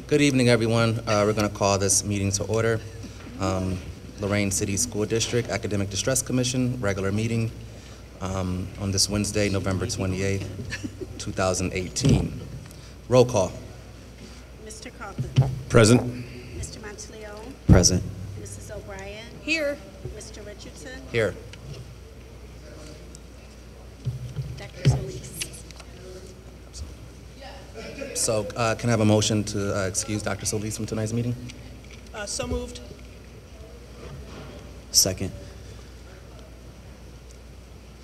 Good evening, everyone. We're going to call this meeting to order. Lorain City School District Academic Distress Commission, regular meeting on this Wednesday, November 28th, 2018. Roll call. Mr. Coughlin. Present. Mr. Monteleone. Present. Mrs. O'Brien. Here. Mr. Richardson. Here. Dr. Solis. So can I have a motion to excuse Dr. Solis from tonight's meeting? So moved. Second.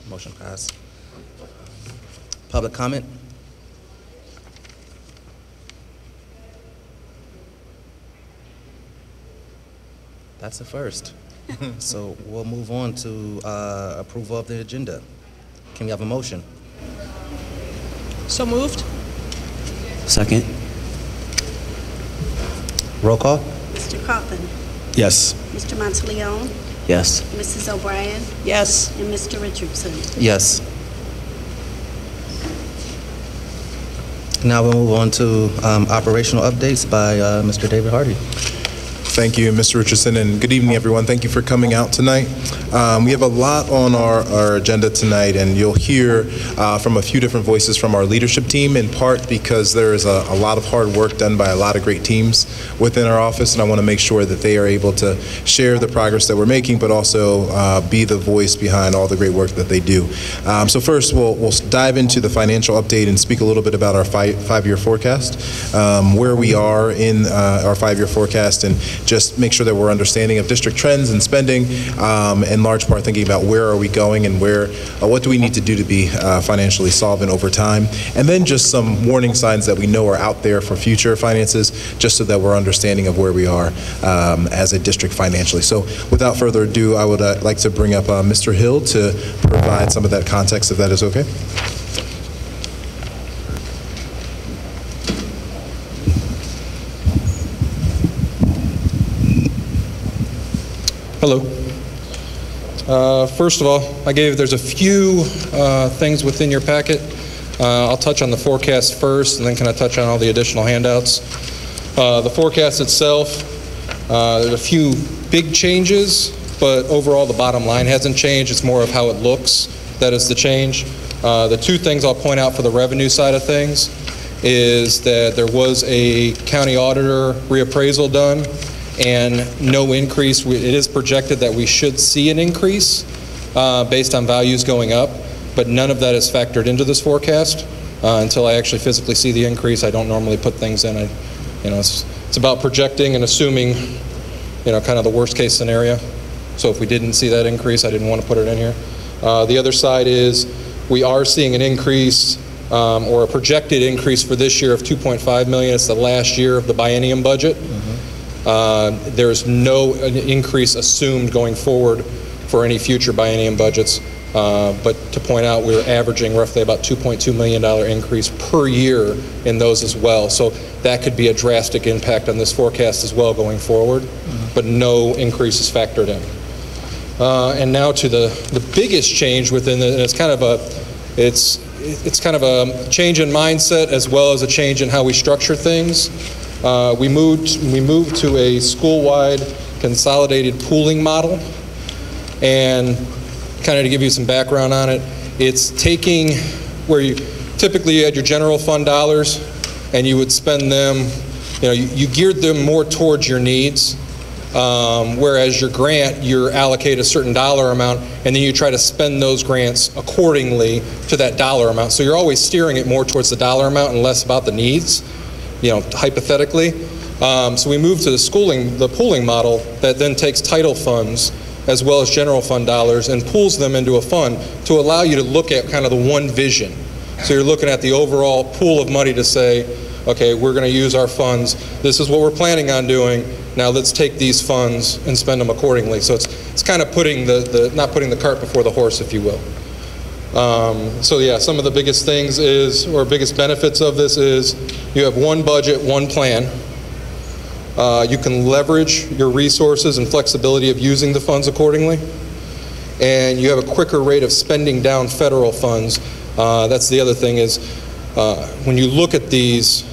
Motion passed. Public comment? That's a first. So we'll move on to approval of the agenda. Can we have a motion? So moved. Second. Roll call? Mr. Coughlin. Yes. Mr. Monteleone. Yes. Mrs. O'Brien. Yes. And Mr. Richardson. Yes. Now we'll move on to operational updates by Mr. David Hardy. Thank you, Mr. Richardson, and good evening, everyone. Thank you for coming out tonight. We have a lot on our agenda tonight, and you'll hear from a few different voices from our leadership team, in part because there is a lot of hard work done by a lot of great teams within our office, and I want to make sure that they are able to share the progress that we're making, but also be the voice behind all the great work that they do. So first, we'll dive into the financial update and speak a little bit about our five-year forecast, where we are in our five-year forecast, and just make sure that we're understanding of district trends and spending, in large part thinking about where are we going and what do we need to do to be financially solvent over time, and then just some warning signs that we know are out there for future finances, just so that we're understanding of where we are as a district financially. So without further ado, I would like to bring up Mr. Hill to provide some of that context, if that is okay. Hello. First of all, there's a few things within your packet. I'll touch on the forecast first, and then kind of touch on all the additional handouts. The forecast itself, there's a few big changes, but overall the bottom line hasn't changed. It's more of how it looks that is the change. The two things I'll point out for the revenue side of things is that there was a county auditor reappraisal done, and no increase. It is projected that we should see an increase based on values going up, but none of that is factored into this forecast until I actually physically see the increase. I don't normally put things in. It's about projecting and assuming, kind of the worst case scenario. So if we didn't see that increase, I didn't want to put it in here. The other side is we are seeing an increase or a projected increase for this year of $2.5 million. It's the last year of the biennium budget. There's no increase assumed going forward for any future biennium budgets, but to point out, we're averaging roughly about $2.2 million increase per year in those as well. So that could be a drastic impact on this forecast as well going forward, but no increase is factored in. And now to the biggest change within the, and it's kind of a change in mindset as well as a change in how we structure things. We moved to a school-wide consolidated pooling model, and kind of to give you some background on it, it's taking where you typically had your general fund dollars and you would spend them, you geared them more towards your needs, whereas your grant, you allocate a certain dollar amount and then you try to spend those grants accordingly to that dollar amount. So you're always steering it more towards the dollar amount and less about the needs. Hypothetically. So we moved to the pooling model that then takes title funds as well as general fund dollars and pools them into a fund to allow you to look at kind of the one vision. So you're looking at the overall pool of money to say, okay, we're going to use our funds. This is what we're planning on doing. Now let's take these funds and spend them accordingly. So it's kind of putting not putting the cart before the horse, if you will. So yeah, some of the biggest things or biggest benefits of this is you have one budget, one plan. You can leverage your resources and flexibility of using the funds accordingly. And you have a quicker rate of spending down federal funds. That's the other thing is when you look at these,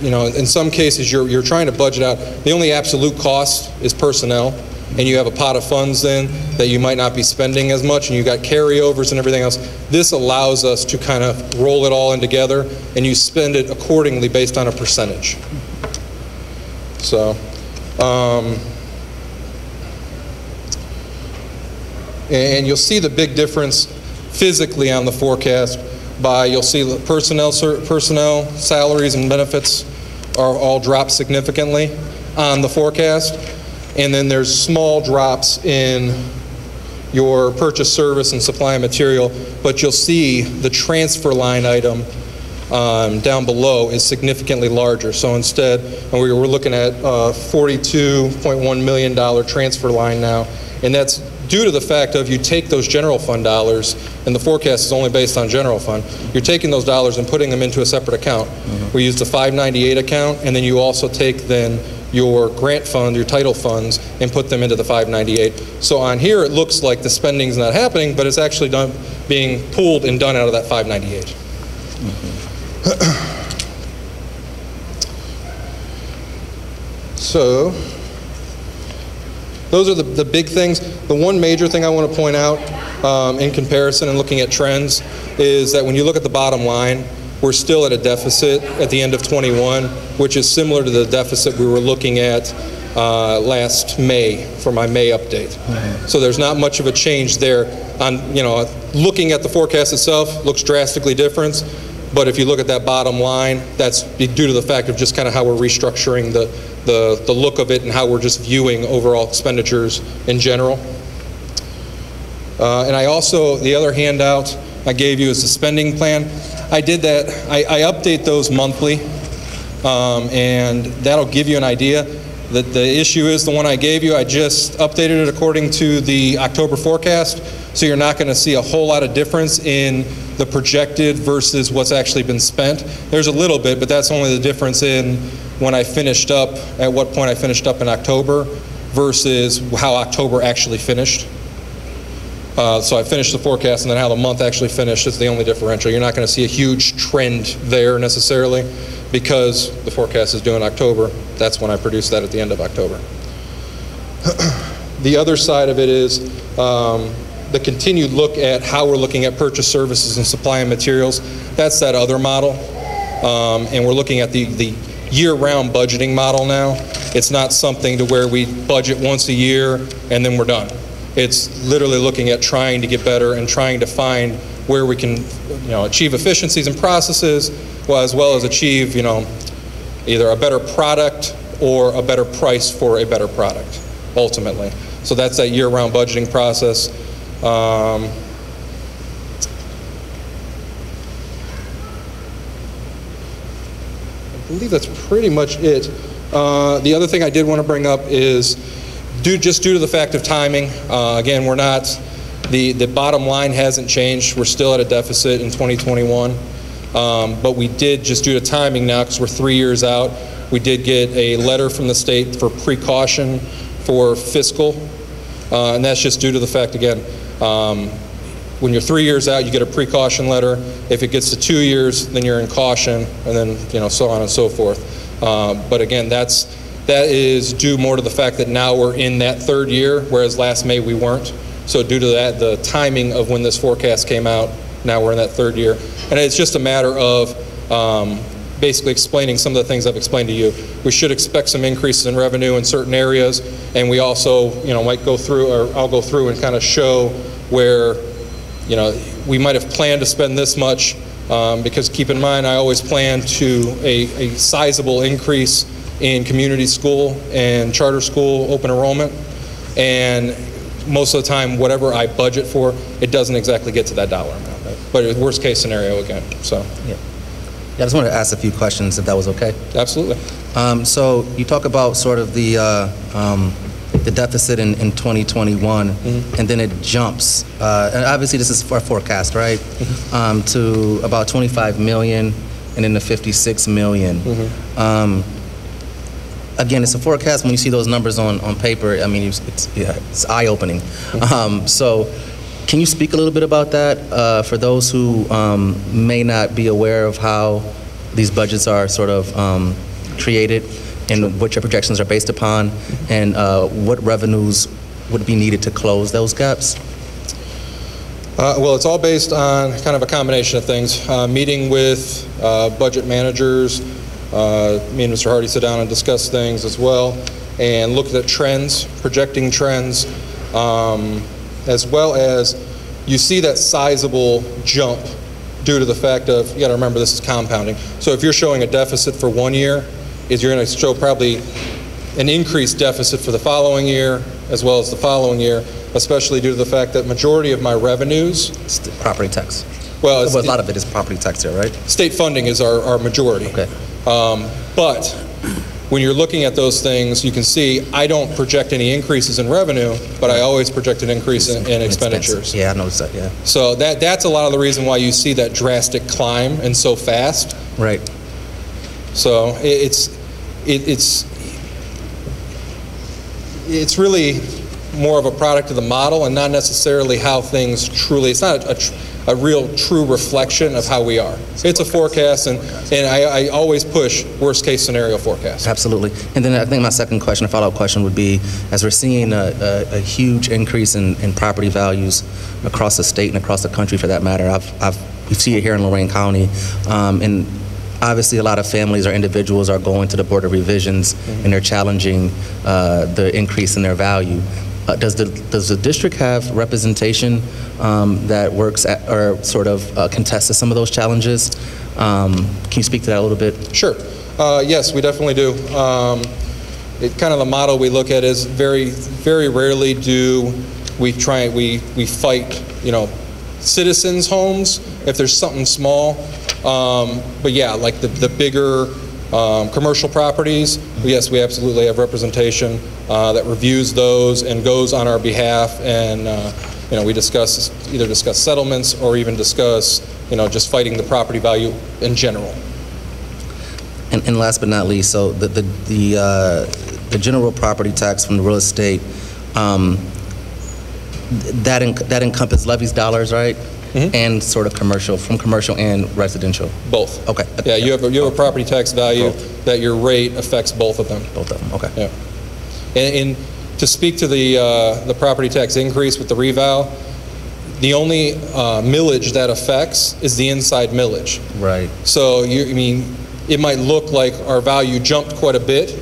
in some cases, you're trying to budget out. The only absolute cost is personnel, and you have a pot of funds then that you might not be spending as much, and you got carryovers and everything else. This allows us to kind of roll it all in together, and you spend it accordingly based on a percentage. So, and you'll see the big difference physically on the forecast by, you'll see the personnel salaries and benefits are all dropped significantly on the forecast. And then there's small drops in your purchase service and supply of material, but you'll see the transfer line item down below is significantly larger. So instead, and we're looking at $42.1 million transfer line now, and that's due to the fact of you take those general fund dollars, and the forecast is only based on general fund, you're taking those dollars and putting them into a separate account. We use the 598 account, and then you also take then your grant fund, your title funds, and put them into the 598. So on here, it looks like the spending's not happening, but it's actually being pulled and done out of that 598. So, those are the big things. The one major thing I want to point out in comparison and looking at trends is that when you look at the bottom line, we're still at a deficit at the end of 21, which is similar to the deficit we were looking at last May for my May update. So there's not much of a change there. On looking at the forecast itself, looks drastically different. But if you look at that bottom line, that's due to the fact of just kind of how we're restructuring the look of it and how we're just viewing overall expenditures in general. And I also, the other handout I gave you is the spending plan. I did that, I update those monthly, and that'll give you an idea. The issue is the one I gave you, I just updated it according to the October forecast, so you're not going to see a whole lot of difference in the projected versus what's actually been spent. There's a little bit, but that's only the difference in when I finished up, at what point I finished up in October versus how October actually finished. So I finished the forecast, and then how the month actually finished is the only differential. You're not going to see a huge trend there necessarily because the forecast is due in October. That's when I produced that at the end of October. The other side of it is the continued look at how we're looking at purchase services and supply of materials. That's that other model. And we're looking at the year-round budgeting model now. It's not something to where we budget once a year and then we're done. It's literally looking at trying to get better and trying to find where we can, achieve efficiencies in processes, as well as achieve, either a better product or a better price for a better product, ultimately. So that's that year-round budgeting process. I believe that's pretty much it. The other thing I did want to bring up is just due to the fact of timing. Again, we're not, the bottom line hasn't changed. We're still at a deficit in 2021. But we did, just due to timing now, because we're 3 years out, we did get a letter from the state for precaution for fiscal. And that's just due to the fact, again, when you're 3 years out, you get a precaution letter. If it gets to 2 years, then you're in caution, and then so on and so forth. But again, that is due more to the fact that now we're in that third year, whereas last May we weren't. So due to that, the timing of when this forecast came out, now we're in that third year. And it's just a matter of basically explaining some of the things I've explained to you. We should expect some increases in revenue in certain areas, and we also, might go through, or I'll go through and kind of show where, we might have planned to spend this much, because keep in mind, I always plan to a sizable increase in community school and charter school open enrollment, and most of the time, whatever I budget for, it doesn't exactly get to that dollar amount, right? But worst case scenario again, so. Yeah, I just wanted to ask a few questions, if that was okay. Absolutely. So you talk about sort of the deficit in 2021, and then it jumps. And obviously, this is for a forecast, right? To about 25 million, and then to 56 million. Again, it's a forecast. When you see those numbers on paper, I mean, it's eye-opening. So can you speak a little bit about that for those who may not be aware of how these budgets are sort of created and what your projections are based upon, and what revenues would be needed to close those gaps? Well, it's all based on kind of a combination of things. Meeting with budget managers, me and Mr. Hardy sit down and discuss things as well, and look at trends, projecting trends, as well as you see that sizable jump due to the fact of, you got to remember this is compounding. So if you're showing a deficit for 1 year, you're going to show probably an increased deficit for the following year as well as the following year, especially due to the fact that majority of my revenues, Property tax. well, A lot of it is property tax here, right? state funding is our majority. Okay. But when you're looking at those things, you can see I don't project any increases in revenue, but I always project an increase in expenditures. Yeah, I noticed that, yeah. So that's a lot of the reason why you see that drastic climb and so fast. Right. So it's really more of a product of the model and not necessarily how things truly, it's not a real true reflection of how we are. It's a forecast, and I always push worst case scenario forecast. Absolutely. And then I think my second question, a follow-up question would be, as we're seeing a huge increase in property values across the state and across the country for that matter, we see it here in Lorain County, and obviously a lot of families or individuals are going to the Board of Revisions and they're challenging the increase in their value. Does the district have representation that works at, or sort of contests to some of those challenges? Can you speak to that a little bit? Sure. Yes, we definitely do. Kind of the model we look at is very rarely do we fight, citizens' homes if there's something small. But yeah, like the bigger commercial properties, yes, we absolutely have representation that reviews those and goes on our behalf, and we either discuss settlements or even discuss just fighting the property value in general. And last but not least, so the general property tax from the real estate, that encompasses levies dollars, right? Mm-hmm. And sort of from commercial and residential? Both. Okay. Yeah, you have a property tax value that your rate affects both of them. Both of them, okay. Yeah. And to speak to the property tax increase with the reval, the only millage that affects is the inside millage. Right. So it might look like our value jumped quite a bit,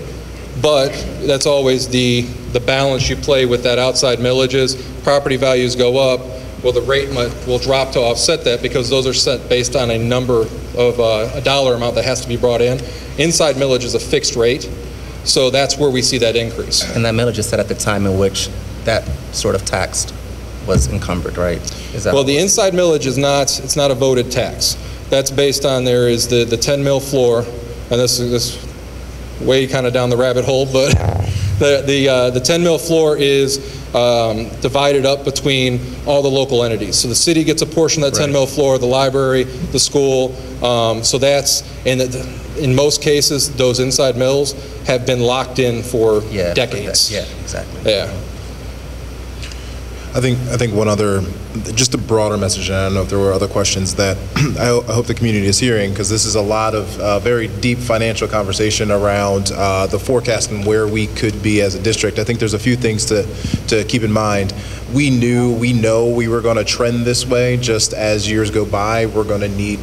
but that's always the balance you play with that outside millages. Property values go up, well, the rate will drop to offset that because those are set based on a number of a dollar amount that has to be brought in. Inside millage is a fixed rate, so that's where we see that increase. And that millage is set at the time in which that sort of tax was encumbered, right? Well, the inside millage is it's not a voted tax. That's based on, there is the 10 mil floor, and this is way kind of down the rabbit hole, but the 10 mil floor is divided up between all the local entities. So the city gets a portion of that 10 mil floor, the library, the school. So that's, in most cases, those inside mills have been locked in for decades. Yeah, exactly. Yeah. I think one other, just a broader message, and I don't know if there were other questions that I hope the community is hearing, because this is a lot of very deep financial conversation around the forecast and where we could be as a district. I think there's a few things to keep in mind. We know we were going to trend this way. Just as years go by, we're going to need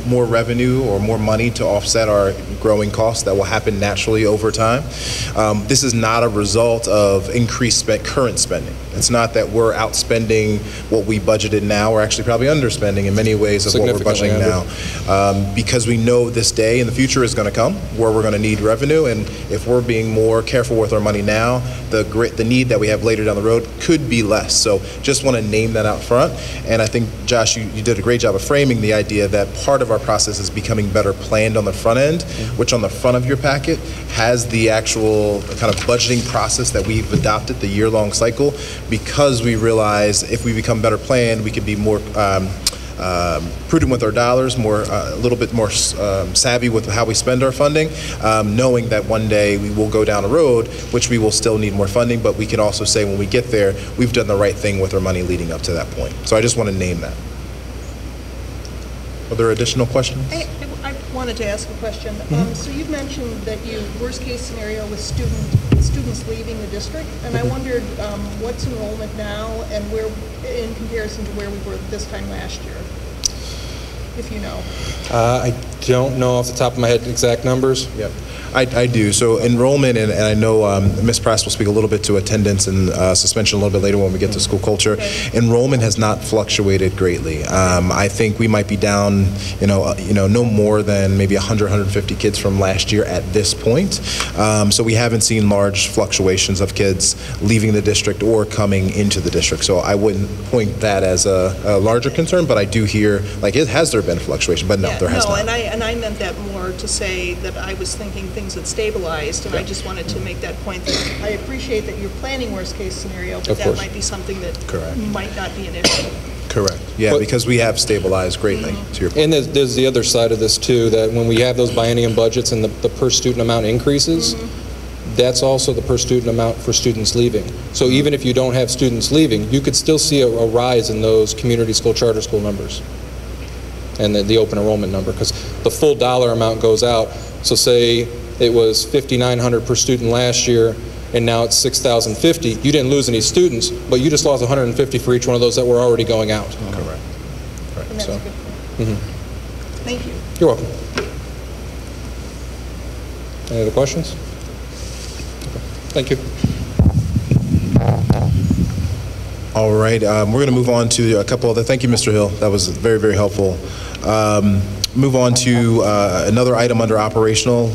more revenue or more money to offset our growing costs that will happen naturally over time. This is not a result of increased current spending. It's not that we're outspending what we budgeted now. We're actually probably underspending in many ways of what we're budgeting now. Because we know this day in the future is going to come where we're going to need revenue, and if we're being more careful with our money now, the need that we have later down the road could be less. So just want to name that out front. And I think, Josh, you did a great job of framing the idea that part of our process is becoming better planned on the front end, which on the front of your packet has the actual kind of budgeting process that we've adopted, the year-long cycle, because we realize if we become better planned, we can be more prudent with our dollars, a little bit more savvy with how we spend our funding, knowing that one day we will go down a road which we will still need more funding, but we can also say when we get there, we've done the right thing with our money leading up to that point. So I just want to name that. Are there additional questions? wanted to ask a question. So you've mentioned that worst case scenario with students leaving the district, and I wondered what's enrollment now and where, in comparison to where we were this time last year, if you know. I don't know off the top of my head exact numbers. Yep. I do. So enrollment, and I know Ms. Prass will speak a little bit to attendance and suspension a little bit later when we get to school culture. Okay. Enrollment has not fluctuated greatly. I think we might be down, no more than maybe 100, 150 kids from last year at this point. So we haven't seen large fluctuations of kids leaving the district or coming into the district. So I wouldn't point that as a larger concern, but I do hear, has there been fluctuation? But no, Yeah, there has not. and I meant that more to say that I was thinking things had stabilized, and I just wanted to make that point that I appreciate that you're planning worst case scenario, but Of that course. might be something that Correct. might not be an issue. Correct. Yeah, But- because we have stabilized greatly, to your point. And there's the other side of this too, that when we have those biennium budgets and the per student amount increases, that's also the per student amount for students leaving. So even if you don't have students leaving, you could still see a rise in those community school, charter school numbers and the open enrollment number, because the full dollar amount goes out. So say it was $5,900 per student last year, and now it's $6,050. You didn't lose any students, but you just lost $150 for each one of those that were already going out. Correct. And that's So- a good point. Thank you. You're welcome. Any other questions? Okay. Thank you. All right, we're going to move on to a couple other, thank you, Mr. Hill. That was very, very helpful. Move on to another item under operational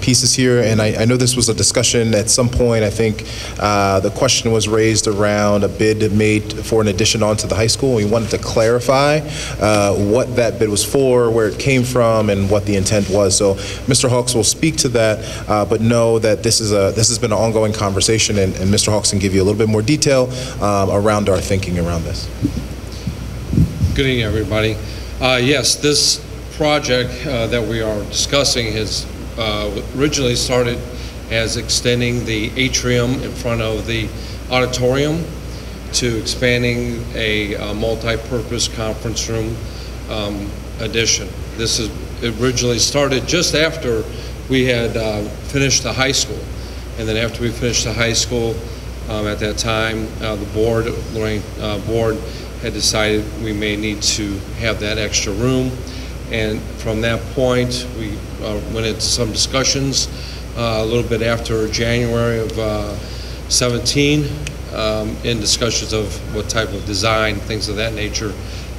pieces here, and I know this was a discussion at some point. I think the question was raised around a bid made for an addition onto the high school. We wanted to clarify what that bid was for, where it came from, and what the intent was. So Mr. Hawks will speak to that, but know that this has been an ongoing conversation, and Mr. Hawks can give you a little bit more detail around our thinking around this. Good evening, everybody. Yes, this project that we are discussing has originally started as extending the atrium in front of the auditorium to expanding a multi-purpose conference room addition. This is originally started just after we had finished the high school. And then after we finished the high school, at that time, the board, Lorain board, had decided we may need to have that extra room. And from that point, we went into some discussions a little bit after January of 17 in discussions of what type of design, things of that nature.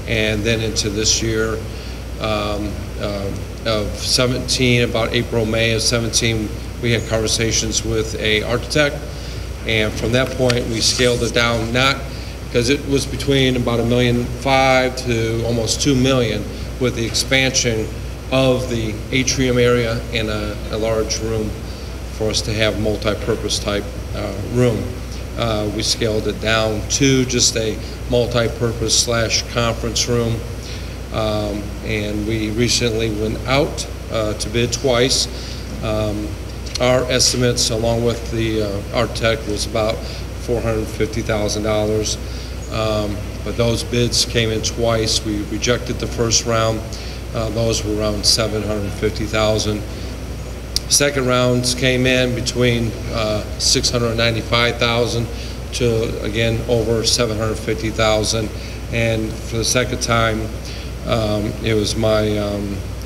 And then into this year of 17, about April, May of 17, we had conversations with an architect. And from that point, we scaled it down, not because it was between about $1.5 million to almost $2 million with the expansion of the atrium area and a large room for us to have multi-purpose type room. We scaled it down to just a multi-purpose / conference room. And we recently went out to bid twice. Our estimates, along with the architect, was about $450,000. But those bids came in twice. We rejected the first round. Those were around $750,000. Second rounds came in between $695,000 to, again, over $750,000. And for the second time, it was my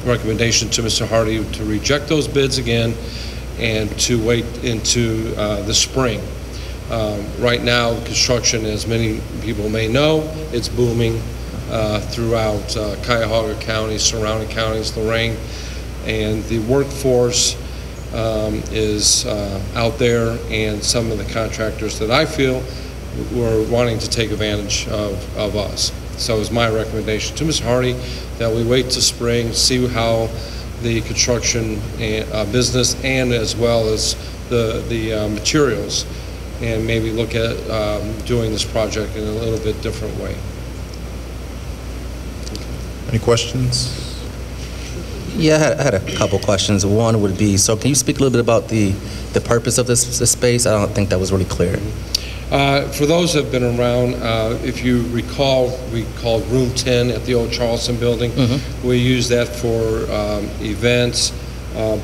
recommendation to Mr. Hardy to reject those bids again and to wait into the spring. Right now, construction, as many people may know, it's booming throughout Cuyahoga County, surrounding counties, Lorain, and the workforce is out there, and some of the contractors that I feel were wanting to take advantage of us. So it's my recommendation to Mr. Hardy that we wait till spring, see how the construction business and as well as the materials, and maybe look at doing this project in a little bit different way. Any questions? Yeah, I had a couple questions. One would be, so can you speak a little bit about the purpose of this space? I don't think that was really clear. For those that have been around, if you recall, we called Room 10 at the old Charleston building. We use that for events,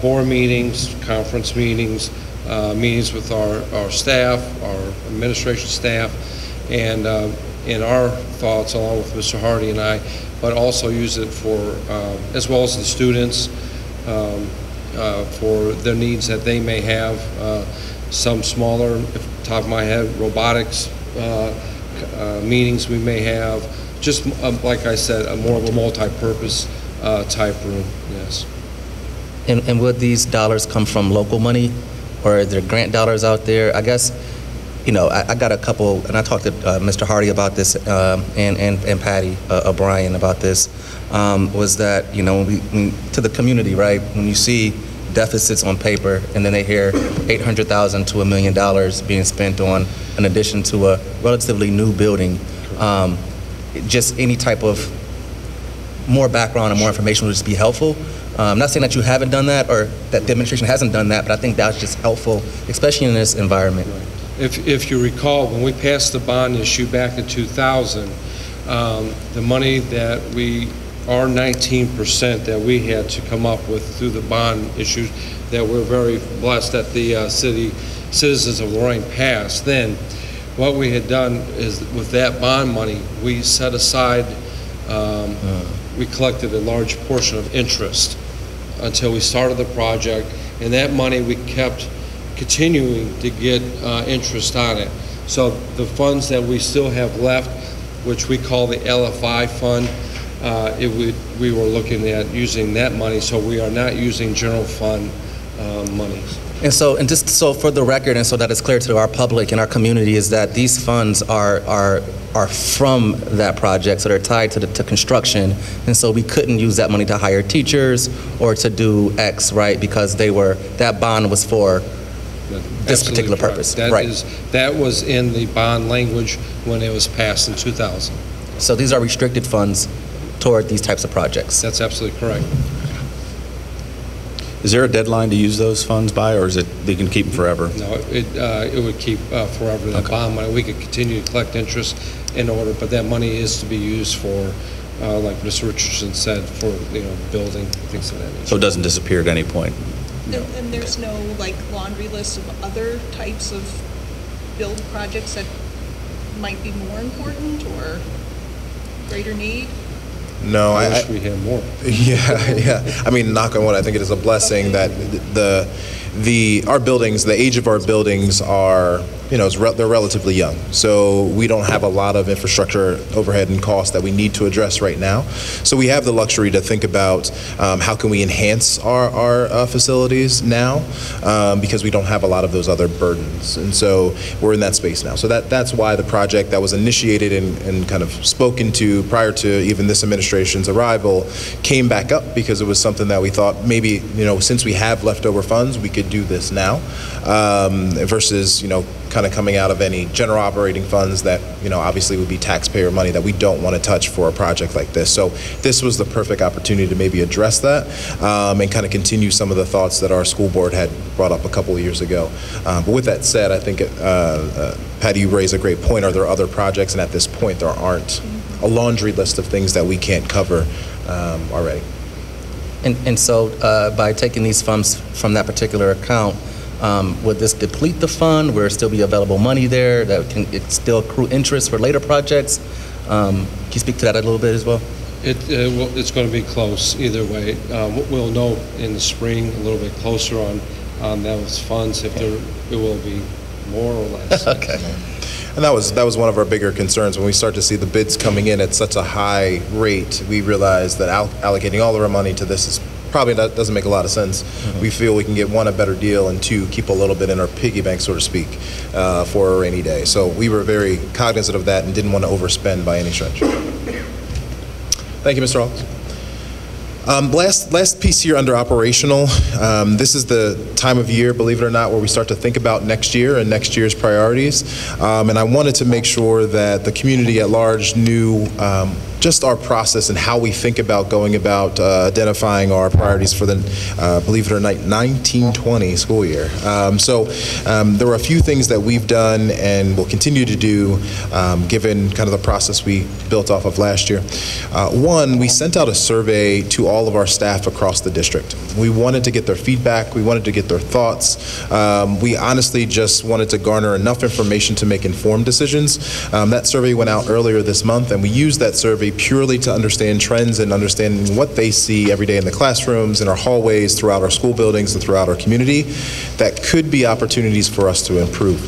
board meetings, conference meetings, meetings with our staff, our administration staff, and in our thoughts, along with Mr. Hardy and I, but also use it for, as well as the students, for their needs that they may have. Some smaller, off the top of my head, robotics meetings we may have. Just like I said, more of a multi-purpose type room, yes. And would these dollars come from local money, or are there grant dollars out there? I guess, you know, I got a couple, and I talked to Mr. Hardy about this, and Patty O'Brien about this, was that, you know, when to the community, right, when you see deficits on paper, and then they hear $800,000 to $1 million being spent on an addition to a relatively new building, just any type of more background and more information would just be helpful. I'm not saying that you haven't done that or that the administration hasn't done that, but I think that's just helpful, especially in this environment. If you recall, when we passed the bond issue back in 2000, the money that our 19% that we had to come up with through the bond issues that we're very blessed that the citizens of Lorain passed, then what we had done is with that bond money, we set aside, we collected a large portion of interest until we started the project, and that money we kept continuing to get interest on it. So the funds that we still have left, which we call the LFI fund, we were looking at using that money, so we are not using general fund monies. And just so for the record, and so that it's clear to our public and our community, is that these funds are from that project, so they're tied to construction, and so we couldn't use that money to hire teachers or to do X, right? Because that bond was for this particular purpose, right? That was in the bond language when it was passed in 2000. So these are restricted funds toward these types of projects. That's absolutely correct. Is there a deadline to use those funds by, or is it they can keep them forever? No, it would keep forever. The bond money, we could continue to collect interest in order, but that money is to be used for, like Mr. Richardson said, for building, things of that nature. So it doesn't disappear at any point? No. And there's no like laundry list of other types of build projects that might be more important or greater need? No, I wish we had more. Yeah. I mean, knock on wood, I think it is a blessing that our buildings, the age of our buildings are, they're relatively young. So we don't have a lot of infrastructure overhead and costs that we need to address right now. So we have the luxury to think about how can we enhance our facilities now because we don't have a lot of those other burdens. And so we're in that space now. So that's why the project that was initiated and kind of spoken to prior to even this administration's arrival came back up, because it was something that we thought maybe, since we have leftover funds, we could do this now versus, kind of coming out of any general operating funds that, obviously would be taxpayer money that we don't want to touch for a project like this. So this was the perfect opportunity to maybe address that and kind of continue some of the thoughts that our school board had brought up a couple of years ago. But with that said, I think, Patty, you raise a great point. Are there other projects? And at this point, there aren't a laundry list of things that we can't cover already. And so by taking these funds from that particular account, would this deplete the fund? Will there still be available money there that it still accrue interest for later projects? Can you speak to that a little bit as well? It's going to be close either way. We'll know in the spring a little bit closer on those funds if it will be more or less. Okay. And that was one of our bigger concerns when we start to see the bids coming in at such a high rate. We realized that allocating all of our money to this is probably doesn't make a lot of sense. Mm-hmm. We feel we can get, one, a better deal, and two, keep a little bit in our piggy bank, so to speak, for a rainy day. So we were very cognizant of that and didn't want to overspend by any stretch. Thank you, Mr. Hawks. Last piece here under operational. This is the time of year, believe it or not, where we start to think about next year and next year's priorities. And I wanted to make sure that the community at large knew just our process and how we think about going about identifying our priorities for the, believe it or not, 1920 school year. There were a few things that we've done and will continue to do given kind of the process we built off of last year. One, we sent out a survey to all of our staff across the district. We wanted to get their feedback. We wanted to get their thoughts. We honestly just wanted to garner enough information to make informed decisions. That survey went out earlier this month, and we used that survey purely to understand trends and understanding what they see every day in the classrooms, in our hallways, throughout our school buildings, and throughout our community that could be opportunities for us to improve.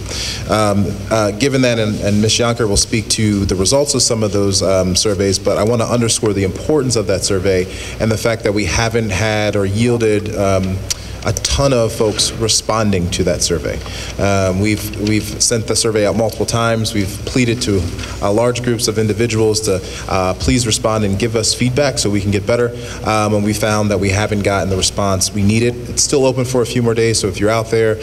Given that, and Ms. Yonker will speak to the results of some of those surveys, but I want to underscore the importance of that survey and the fact that we haven't had or yielded a ton of folks responding to that survey. We've sent the survey out multiple times. We've pleaded to large groups of individuals to please respond and give us feedback so we can get better. And we found that we haven't gotten the response we needed. It's still open for a few more days, so if you're out there,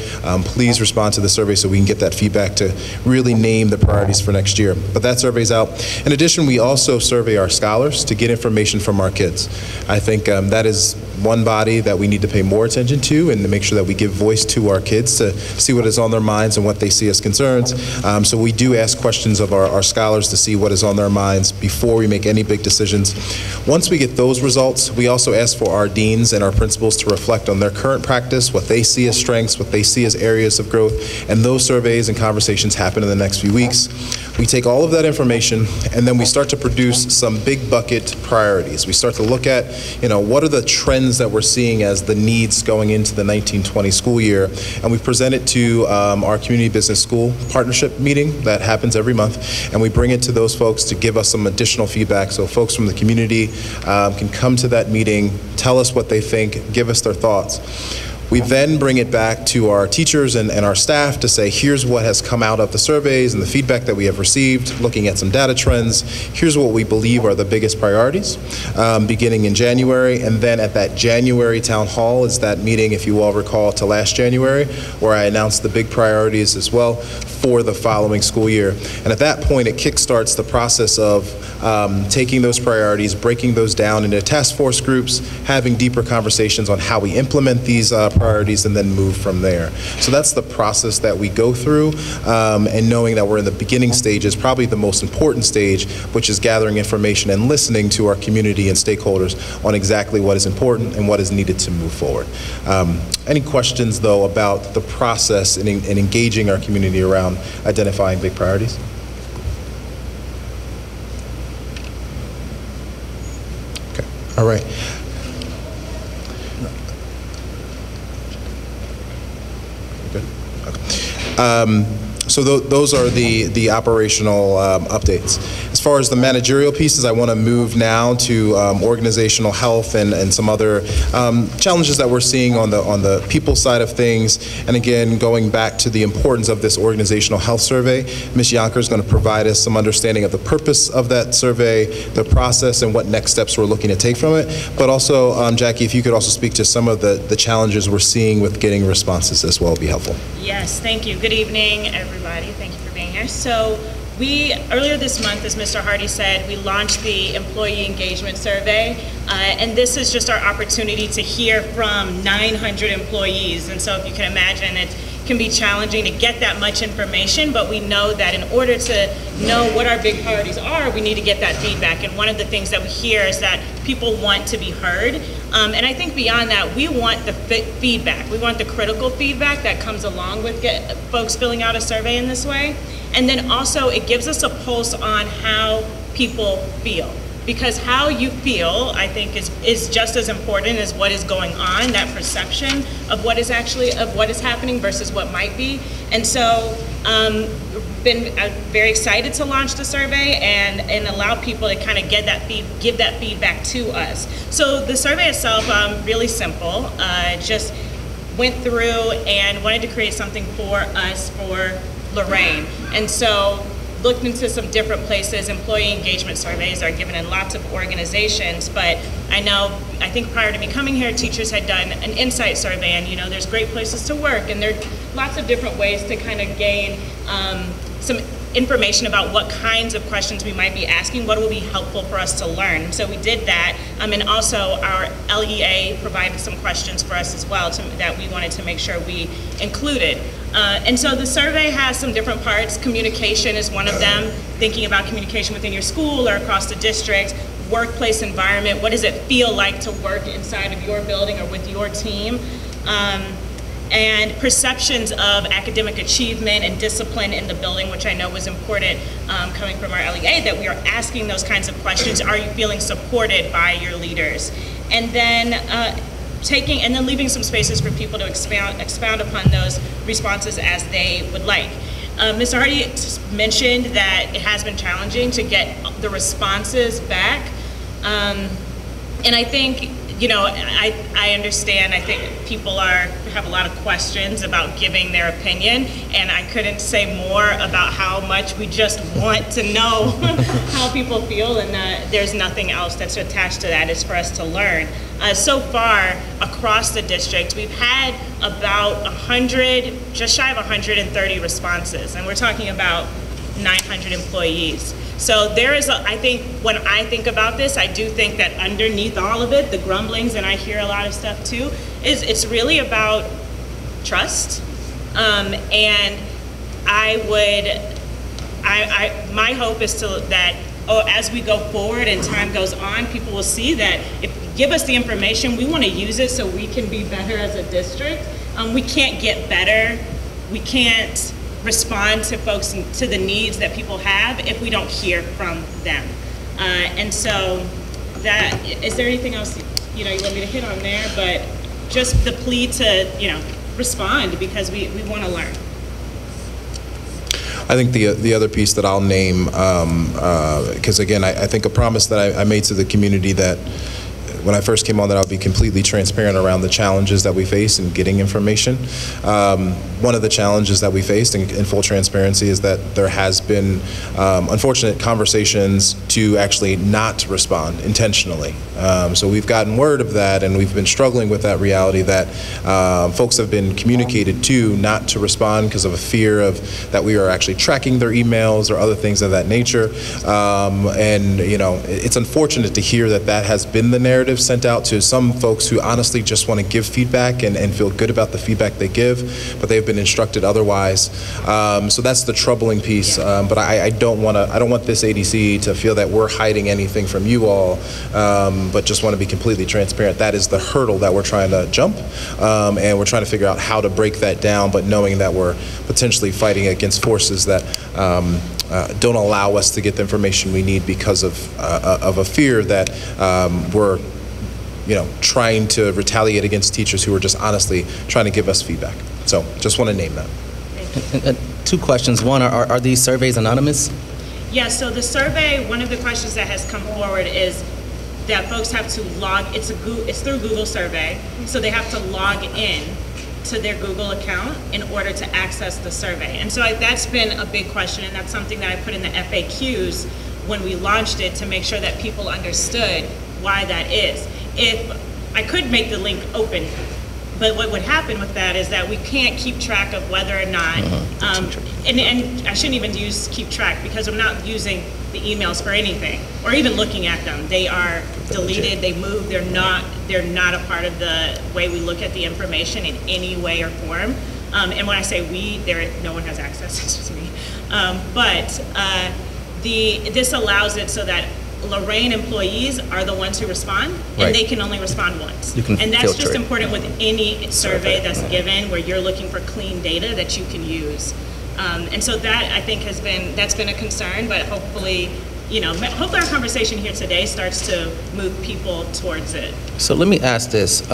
please respond to the survey so we can get that feedback to really name the priorities for next year. But that survey's out. In addition, we also survey our scholars to get information from our kids. I think that is one body that we need to pay more attention to and to make sure that we give voice to our kids to see what is on their minds and what they see as concerns. So we do ask questions of our scholars to see what is on their minds before we make any big decisions. Once we get those results, we also ask for our deans and our principals to reflect on their current practice, what they see as strengths, what they see as areas of growth, and those surveys and conversations happen in the next few weeks. We take all of that information and then we start to produce some big bucket priorities. We start to look at, what are the trends that we're seeing as the needs going into the 1920 school year, and we present it to our community business school partnership meeting that happens every month, and we bring it to those folks to give us some additional feedback so folks from the community can come to that meeting, tell us what they think, give us their thoughts. We then bring it back to our teachers and our staff to say, here's what has come out of the surveys and the feedback that we have received, looking at some data trends. Here's what we believe are the biggest priorities beginning in January. And then at that January town hall is that meeting, if you all recall, to last January, where I announced the big priorities as well for the following school year. And at that point, it kickstarts the process of taking those priorities, breaking those down into task force groups, having deeper conversations on how we implement these priorities, and then move from there. So that's the process that we go through, and knowing that we're in the beginning stages, probably the most important stage, which is gathering information and listening to our community and stakeholders on exactly what is important and what is needed to move forward. Any questions, though, about the process in engaging our community around identifying big priorities? Okay, all right. So those are the operational updates. As far as the managerial pieces, I want to move now to organizational health and some other challenges that we're seeing on the people side of things. And again, going back to the importance of this organizational health survey, Ms. Yonker is going to provide us some understanding of the purpose of that survey, the process, and what next steps we're looking to take from it. But also, Jackie, if you could also speak to some of the challenges we're seeing with getting responses as well, would be helpful. Yes, thank you. Good evening, everybody. Thank you for being here. So earlier this month, as Mr. Hardy said, we launched the employee engagement survey, and this is just our opportunity to hear from 900 employees. And so if you can imagine, it can be challenging to get that much information, but we know that in order to know what our big priorities are, we need to get that feedback. And one of the things that we hear is that people want to be heard. And I think beyond that, we want the feedback. We want the critical feedback that comes along with folks filling out a survey in this way. And then also it gives us a pulse on how people feel. Because how you feel, I think, is just as important as what is going on, that perception of what is happening versus what might be. And so been very excited to launch the survey and allow people to kind of give that feedback to us. So the survey itself, really simple. Just went through and wanted to create something for us for Lorain. And so looked into some different places. Employee engagement surveys are given in lots of organizations, but I think prior to me coming here, teachers had done an insight survey, and there's great places to work, and they're lots of different ways to kind of gain some information about what kinds of questions we might be asking, what will be helpful for us to learn. So we did that, and also our LEA provided some questions for us as well that we wanted to make sure we included. And so the survey has some different parts. Communication is one of them, thinking about communication within your school or across the district. Workplace environment, what does it feel like to work inside of your building or with your team? And perceptions of academic achievement and discipline in the building, which I know was important coming from our LEA, that we are asking those kinds of questions. Are you feeling supported by your leaders? And then leaving some spaces for people to expound upon those responses as they would like. Ms. Hardy mentioned that it has been challenging to get the responses back. And I think, you know, I understand. I think people have a lot of questions about giving their opinion, and I couldn't say more about how much we just want to know how people feel, and there's nothing else that's attached to that. It's for us to learn. So far, across the district, we've had about 100, just shy of 130 responses, and we're talking about 900 employees. So there is, I think, when I think about this, I do think that underneath all of it, the grumblings, and I hear a lot of stuff too, is it's really about trust. And my hope is that as we go forward and time goes on, people will see that if you give us the information, we want to use it so we can be better as a district. We can't get better. We can't respond to folks, to the needs that people have if we don't hear from them. And so is there anything else you want me to hit on there? But just the plea to respond, because we want to learn. I think the other piece that I'll name, because again, I think a promise that I made to the community that when I first came on, that I'll be completely transparent around the challenges that we face in getting information. One of the challenges that we faced in full transparency is that there has been unfortunate conversations to actually not respond intentionally. So we've gotten word of that, and we've been struggling with that reality that folks have been communicated to not to respond because of a fear of that we are actually tracking their emails or other things of that nature. And it's unfortunate to hear that has been the narrative sent out to some folks who honestly just want to give feedback and feel good about the feedback they give, but they've been instructed otherwise. So that's the troubling piece. But I don't want this ADC to feel that we're hiding anything from you all, but just want to be completely transparent. That is the hurdle that we're trying to jump, and we're trying to figure out how to break that down, but knowing that we're potentially fighting against forces that don't allow us to get the information we need because of a fear that we're trying to retaliate against teachers who are just honestly trying to give us feedback. So just want to name that. And two questions. One, are these surveys anonymous? Yeah, so the survey, one of the questions that has come forward is that folks have to log, it's through Google survey, so they have to log in to their Google account in order to access the survey. And so that's been a big question, and that's something that I put in the FAQs when we launched it to make sure that people understood why that is. If I could make the link open, but what would happen with that is that we can't keep track of whether or not, and I shouldn't even use keep track, because I'm not using the emails for anything or even looking at them. They are deleted, they move, they're not a part of the way we look at the information in any way or form. And when I say we, no one has access, it's just me. This allows it so that Lorain employees are the ones who respond, and they can only respond once. And that's just important with any survey that's given, where you're looking for clean data that you can use. And so that, I think, that's been a concern, but hopefully our conversation here today starts to move people towards it. So let me ask this.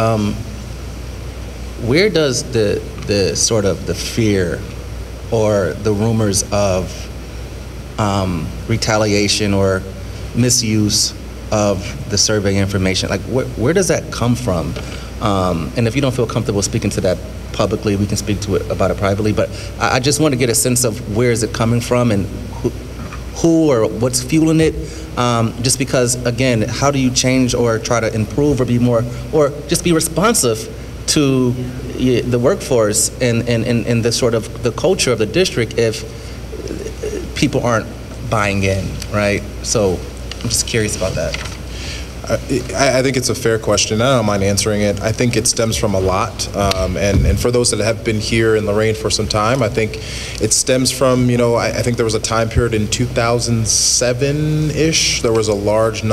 Where does the sort of the fear or the rumors of retaliation or misuse of the survey information, like where does that come from? And if you don't feel comfortable speaking to that publicly, we can speak to it about it privately, but I just want to get a sense of where is it coming from and who or what's fueling it, just because, again, how do you change or try to improve or be more, or just be responsive to the workforce and the sort of the culture of the district if people aren't buying in, right? So I'm just curious about that. I think it's a fair question. I don't mind answering it. I think it stems from a lot. And for those that have been here in Lorain for some time, I think it stems from, I think there was a time period in 2007-ish. There was a large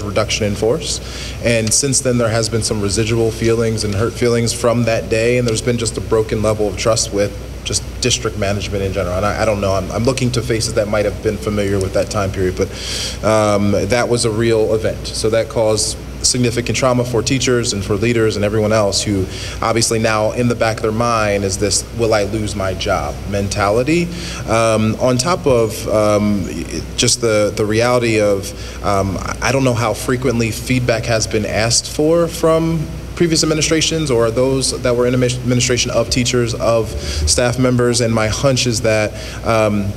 reduction in force. And since then, there has been some residual feelings and hurt feelings from that day. And there's been just a broken level of trust with just district management in general. And I don't know, I'm looking to faces that might have been familiar with that time period, but that was a real event. So that caused significant trauma for teachers and for leaders and everyone else who obviously now in the back of their mind is this, will I lose my job mentality. On top of just the reality of, I don't know how frequently feedback has been asked for from previous administrations or those that were in administration of teachers, of staff members, and my hunch is that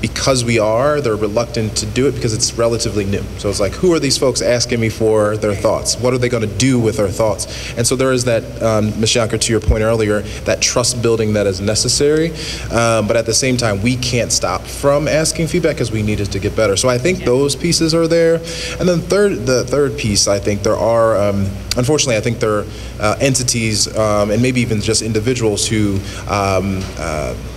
because they're reluctant to do it because it's relatively new. So it's like, who are these folks asking me for their thoughts? What are they going to do with their thoughts? And so there is that, Ms. Yonker, to your point earlier, that trust building that is necessary, but at the same time, we can't stop from asking feedback because we need it to get better. So I think those pieces are there. And then the third piece, I think there are, unfortunately, I think there are entities and maybe even just individuals who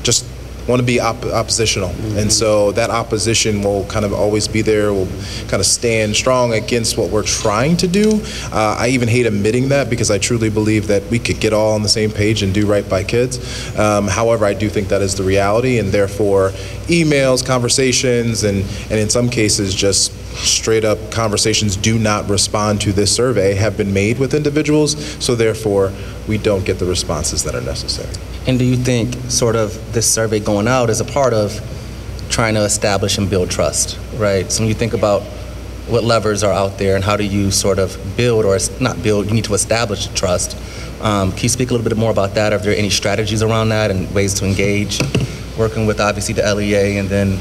just want to be oppositional. And so that opposition will kind of always be there, will kind of stand strong against what we're trying to do. I even hate admitting that because I truly believe that we could get all on the same page and do right by kids. However, I do think that is the reality, and therefore emails, conversations, and in some cases just straight up conversations do not respond to this survey have been made with individuals, so therefore we don't get the responses that are necessary. And do you think sort of this survey going out is a part of trying to establish and build trust, right? So when you think about what levers are out there and how do you sort of build, or not build, you need to establish trust. Can you speak a little bit more about that? Are there any strategies around that and ways to engage, working with obviously the LEA and then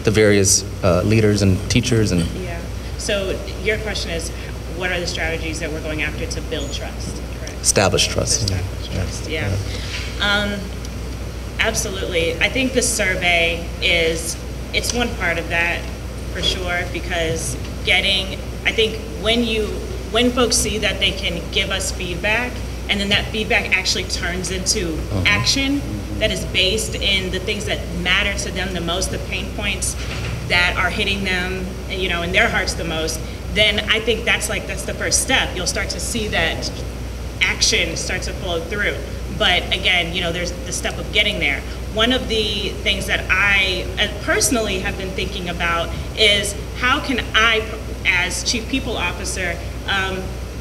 the various leaders and teachers? And Yeah. So your question is, what are the strategies that we're going after to build trust? Correct. Establish trust. Establish trust. Yeah. Absolutely. I think the survey it's one part of that for sure, because I think when folks see that they can give us feedback and then that feedback actually turns into action that is based in the things that matter to them the most, the pain points that are hitting them, in their hearts the most, then I think that's the first step. You'll start to see that action start to flow through. But again, there's the step of getting there. One of the things that I personally have been thinking about is how can I, as Chief People Officer,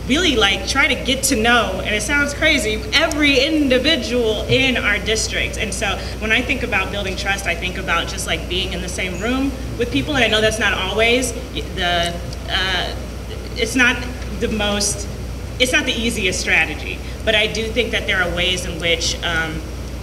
really try to get to know, and it sounds crazy, every individual in our district. And so when I think about building trust, I think about just being in the same room with people. And I know that's not always it's not the easiest strategy, but I do think that there are ways in which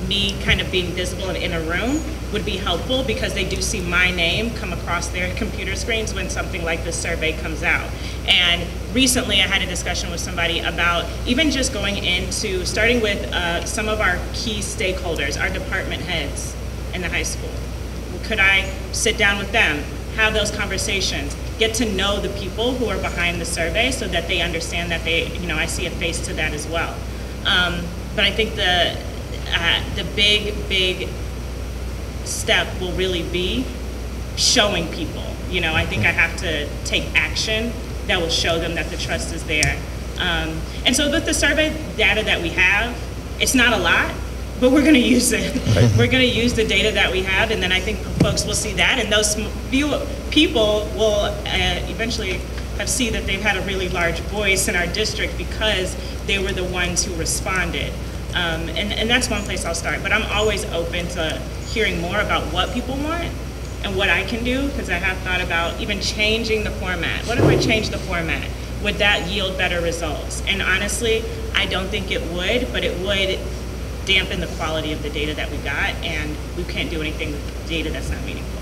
me kind of being visible and in a room would be helpful, because they do see my name come across their computer screens when something like this survey comes out. And recently I had a discussion with somebody about even just starting with some of our key stakeholders, our department heads in the high school. Could I sit down with them, have those conversations, get to know the people who are behind the survey so that they understand that I see a face to that as well. But I think the big step will really be showing people. I think I have to take action that will show them that the trust is there. And so with the survey data that we have, it's not a lot, but we're going to use it. Right. We're going to use the data that we have, and then I think folks will see that, and those few people will eventually see that they've had a really large voice in our district because they were the ones who responded. And that's one place I'll start, but I'm always open to hearing more about what people want and what I can do, because I have thought about even changing the format. What if I change the format? Would that yield better results? And honestly, I don't think it would, but it would dampen the quality of the data that we got, and we can't do anything with data that's not meaningful.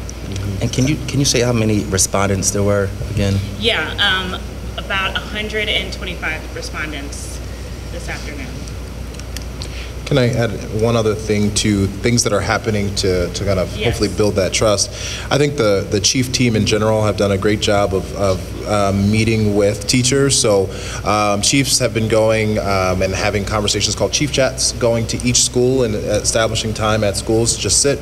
And can you say how many respondents there were again? Yeah, about 125 respondents this afternoon. Can I add one other thing to things that are happening to kind of Yes. hopefully build that trust? I think the chief team in general have done a great job of meeting with teachers. So chiefs have been going and having conversations called chief chats, going to each school and establishing time at schools to just sit,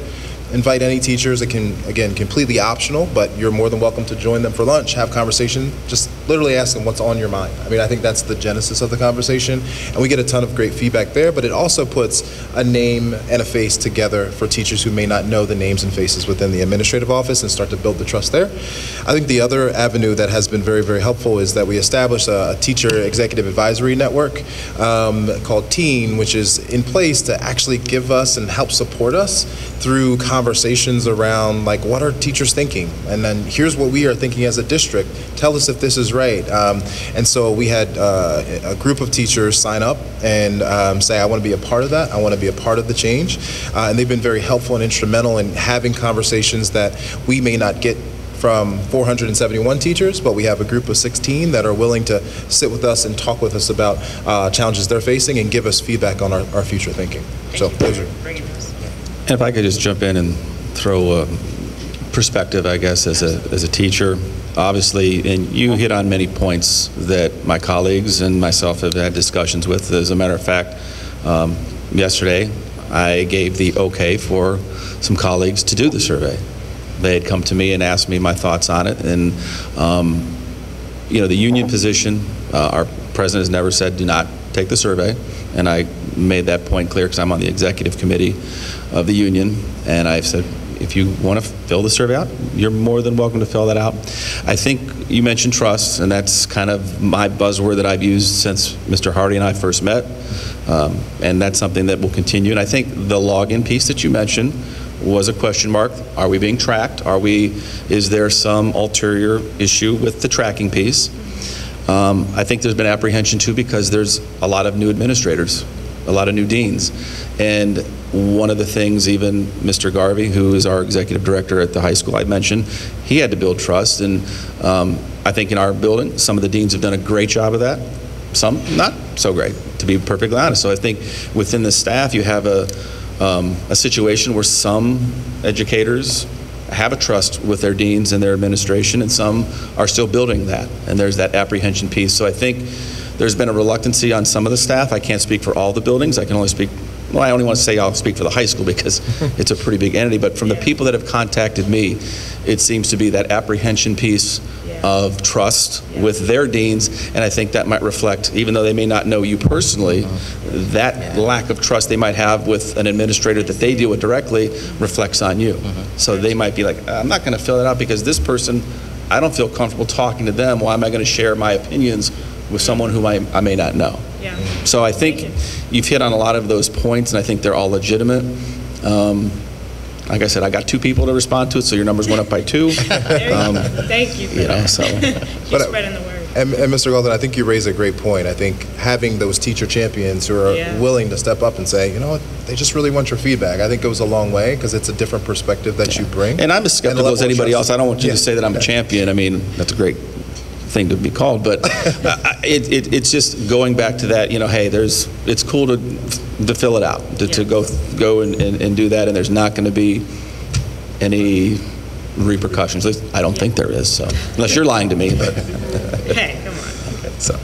invite any teachers. It can, again, completely optional, but you're more than welcome to join them for lunch, have conversation, just literally ask them what's on your mind. I mean, I think that's the genesis of the conversation, and we get a ton of great feedback there, but it also puts a name and a face together for teachers who may not know the names and faces within the administrative office and start to build the trust there. I think the other avenue that has been very, very helpful is that we established a teacher executive advisory network called TEEN, which is in place to actually give us and help support us through conversations around, like, what are teachers thinking? And then here's what we are thinking as a district. Tell us if this is right. And so we had a group of teachers sign up and say, I want to be a part of that. I want to be a part of the change. And they've been very helpful and instrumental in having conversations that we may not get from 471 teachers, but we have a group of 16 that are willing to sit with us and talk with us about challenges they're facing and give us feedback on our future thinking. So those are. And if I could just jump in and throw a perspective, I guess, as a teacher, obviously, and you hit on many points that my colleagues and myself have had discussions with. As a matter of fact, yesterday I gave the okay for some colleagues to do the survey. They had come to me and asked me my thoughts on it, and the union position, our president has never said do not take the survey, and I made that point clear because I'm on the executive committee of the union, and I've said, if you want to fill the survey out, you're more than welcome to fill that out. I think you mentioned trust, and that's kind of my buzzword that I've used since Mr. Hardy and I first met, and that's something that will continue. And I think the login piece that you mentioned was a question mark. Are we being tracked? Is there some ulterior issue with the tracking piece? I think there's been apprehension too because there's a lot of new administrators, a lot of new deans. And one of the things, even Mr. Garvey, who is our executive director at the high school I mentioned, he had to build trust. And I think in our building, some of the deans have done a great job of that. Some not so great, to be perfectly honest. So I think within the staff, you have a situation where some educators have a trust with their deans and their administration, and some are still building that, and there's that apprehension piece. So I think there's been a reluctancy on some of the staff. I can't speak for all the buildings. I can only speak, well, I only want to say I'll speak for the high school because it's a pretty big entity, but from the people that have contacted me, it seems to be that apprehension piece of trust with their deans, and I think that might reflect, even though they may not know you personally, that lack of trust they might have with an administrator that they deal with directly reflects on you. So they might be like, I'm not going to fill it out because this person, I don't feel comfortable talking to them. Why am I going to share my opinions with someone who I may not know? So I think you've hit on a lot of those points, and I think they're all legitimate. Like I said, I got 2 people to respond to it, so your numbers went up by 2. Thank you for that. So, Keep spreading the word. And Mr. Golden, I think you raise a great point. I think having those teacher champions who are willing to step up and say, you know what, they just really want your feedback, I think goes a long way because it's a different perspective that you bring. And I'm as skeptical as anybody else. I don't want you to say that I'm a champion. I mean, that's a great thing to be called, but it's just going back to that, hey, it's cool to fill it out, to go and do that, and there's not going to be any repercussions. At least I don't think there is, so unless you're lying to me. But hey, come on. So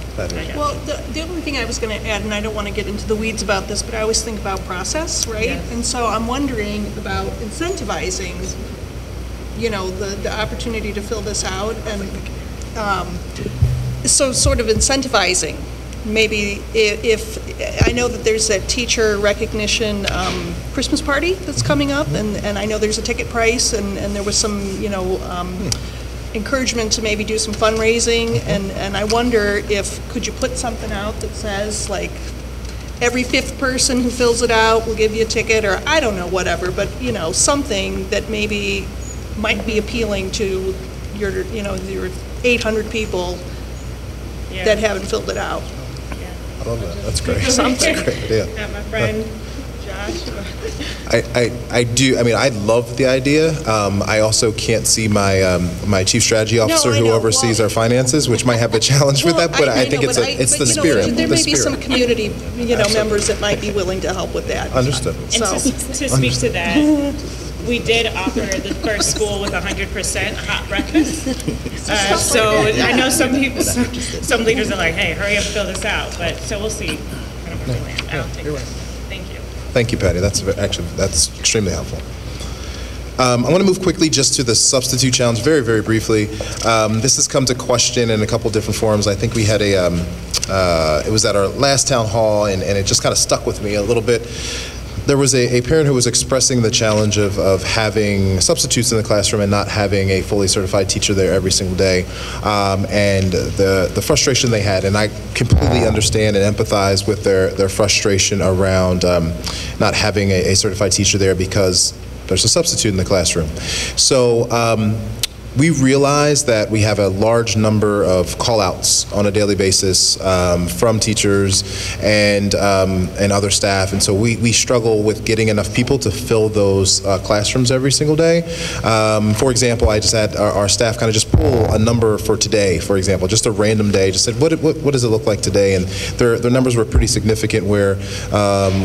well, the only thing I was going to add, and I don't want to get into the weeds about this, but I always think about process, right? Yes. And so I'm wondering about incentivizing, the opportunity to fill this out, and so sort of incentivizing. Maybe if I know that there's that teacher recognition Christmas party that's coming up, and I know there's a ticket price, and there was some, encouragement to maybe do some fundraising, and I wonder could you put something out that says, like, every 5th person who fills it out will give you a ticket, or I don't know, whatever, but, something that maybe might be appealing to your 800 people that haven't filled it out. I love that. That's great. Something. That's great. Got my friend Josh I do. I mean, I love the idea. I also can't see my chief strategy officer I who know. oversees our finances, which might have a challenge with that. But I think it's the spirit. There the may be some spirit. community, members that might be willing to help with that. Understood. And So, to speak to that, we did offer the first school with 100% hot breakfast. So I know some people, some leaders are like, hey, hurry up and fill this out. But so we'll see kind of where we land. I'll take that. Thank you. Thank you, Patty. That's extremely helpful. I want to move quickly just to the substitute challenge very, very briefly. This has come to question in a couple different forms. I think we had it was at our last town hall, and it just kind of stuck with me a little bit. There was a parent who was expressing the challenge of having substitutes in the classroom and not having a fully certified teacher there every single day, and the frustration they had. And I completely understand and empathize with their frustration around not having a certified teacher there because there's a substitute in the classroom. So we realize that we have a large number of call-outs on a daily basis from teachers and other staff, and so we struggle with getting enough people to fill those classrooms every single day. For example, I just had our staff kind of just pull a number for today, for example, just a random day, just said, what does it look like today? And their numbers were pretty significant, where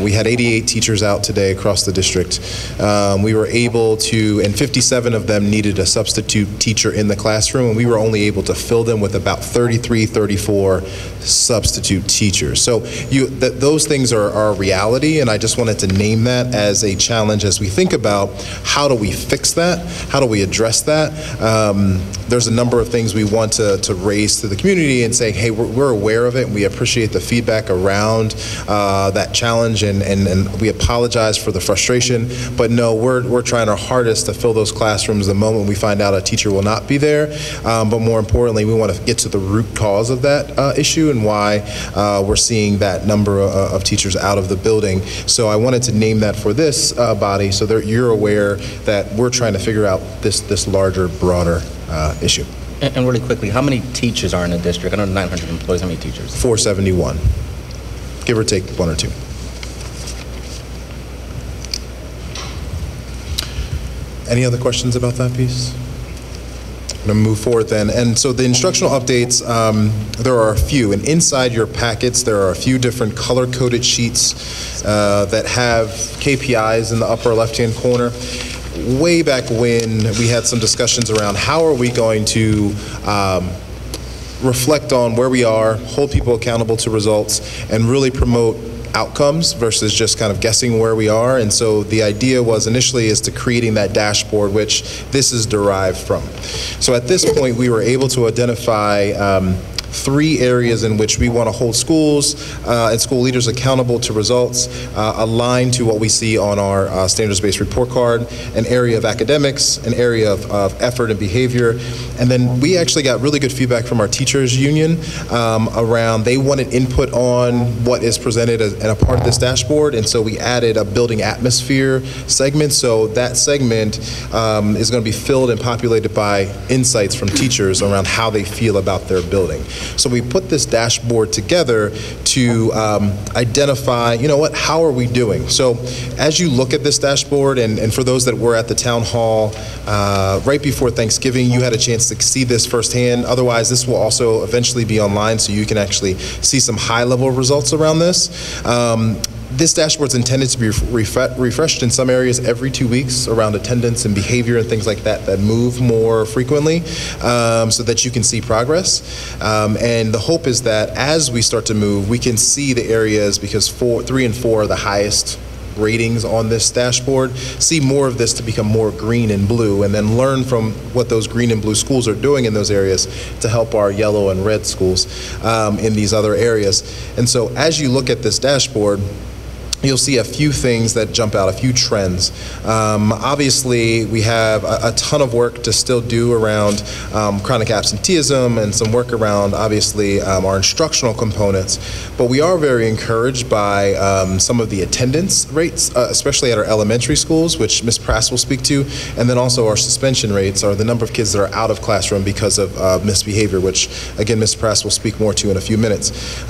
we had 88 teachers out today across the district. We were able to, and 57 of them needed a substitute teacher in the classroom, and we were only able to fill them with about 33, 34 substitute teachers. So those things are a reality, and I just wanted to name that as a challenge as we think about how do we fix that, how do we address that. There's a number of things we want to raise to the community and say, hey, we're aware of it, and we appreciate the feedback around that challenge, and we apologize for the frustration, but no, we're trying our hardest to fill those classrooms the moment we find out a teacher will not be there. But more importantly, we want to get to the root cause of that issue and why we're seeing that number of teachers out of the building. So I wanted to name that for this body so that you're aware that we're trying to figure out this larger, broader issue. And really quickly, how many teachers are in the district? I know 900 employees. How many teachers? 471, give or take one or two. Any other questions about that piece? I'm going to move forward then. And so the instructional updates, there are a few. And inside your packets, there are a few different color-coded sheets that have KPIs in the upper left-hand corner. Way back when, we had some discussions around how are we going to reflect on where we are, hold people accountable to results, and really promote outcomes versus just kind of guessing where we are. And so the idea was initially is to creating that dashboard, which this is derived from. So at this point, we were able to identify 3 areas in which we want to hold schools and school leaders accountable to results aligned to what we see on our standards-based report card, an area of academics, an area of effort and behavior. And then we actually got really good feedback from our teachers union around they wanted input on what is presented as and a part of this dashboard, and so we added a building atmosphere segment. So that segment is going to be filled and populated by insights from teachers around how they feel about their building. So we put this dashboard together to identify, how are we doing? So as you look at this dashboard, and for those that were at the town hall right before Thanksgiving, you had a chance to see this firsthand. Otherwise, this will also eventually be online, so you can actually see some high-level results around this. This dashboard is intended to be refreshed in some areas every 2 weeks around attendance and behavior and things like that that move more frequently, so that you can see progress. And the hope is that as we start to move, we can see the areas, because 3 and 4 are the highest ratings on this dashboard, see more of this to become more green and blue, and then learn from what those green and blue schools are doing in those areas to help our yellow and red schools in these other areas. And so as you look at this dashboard, you'll see a few things that jump out, a few trends. Obviously, we have a ton of work to still do around chronic absenteeism and some work around, obviously, our instructional components. But we are very encouraged by some of the attendance rates, especially at our elementary schools, which Ms. Prass will speak to, and then also our suspension rates, or the number of kids that are out of classroom because of misbehavior, which, again, Ms. Prass will speak more to in a few minutes.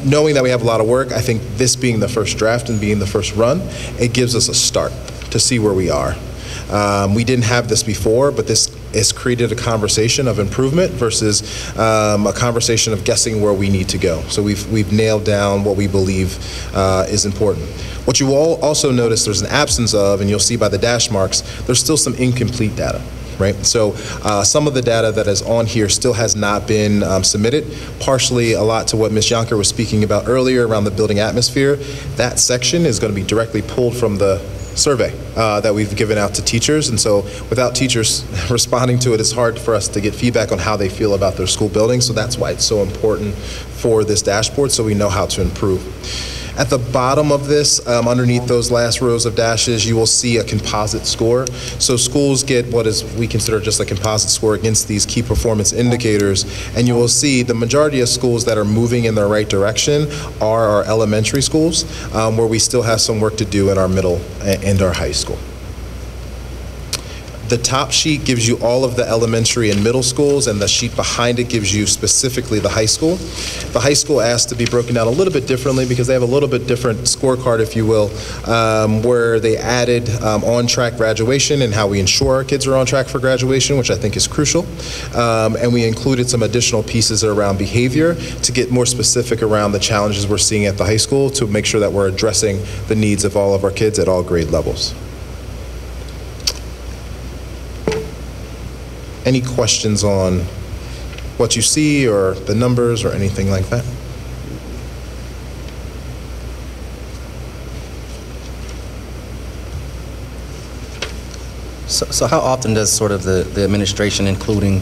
Knowing that we have a lot of work, I think this being the first draft and being the first run, it gives us a start to see where we are. We didn't have this before, but this has created a conversation of improvement versus a conversation of guessing where we need to go. So we've nailed down what we believe is important. What you all also notice there's an absence of, and you'll see by the dash marks, there's still some incomplete data. Right? So some of the data that is on here still has not been submitted, partially a lot to what Ms. Yonker was speaking about earlier around the building atmosphere. That section is going to be directly pulled from the survey that we've given out to teachers, and so without teachers responding to it, it's hard for us to get feedback on how they feel about their school building, so that's why it's so important for this dashboard, so we know how to improve. At the bottom of this, underneath those last rows of dashes, you will see a composite score. So schools get what is we consider just a composite score against these key performance indicators, and you will see the majority of schools that are moving in the right direction are our elementary schools, where we still have some work to do in our middle and our high school. The top sheet gives you all of the elementary and middle schools, and the sheet behind it gives you specifically the high school. The high school asked to be broken down a little bit differently because they have a little bit different scorecard, if you will, where they added on-track graduation and how we ensure our kids are on track for graduation, which I think is crucial. And we included some additional pieces around behavior to get more specific around the challenges we're seeing at the high school to make sure that we're addressing the needs of all of our kids at all grade levels. Any questions on what you see or the numbers or anything like that? So how often does sort of the administration, including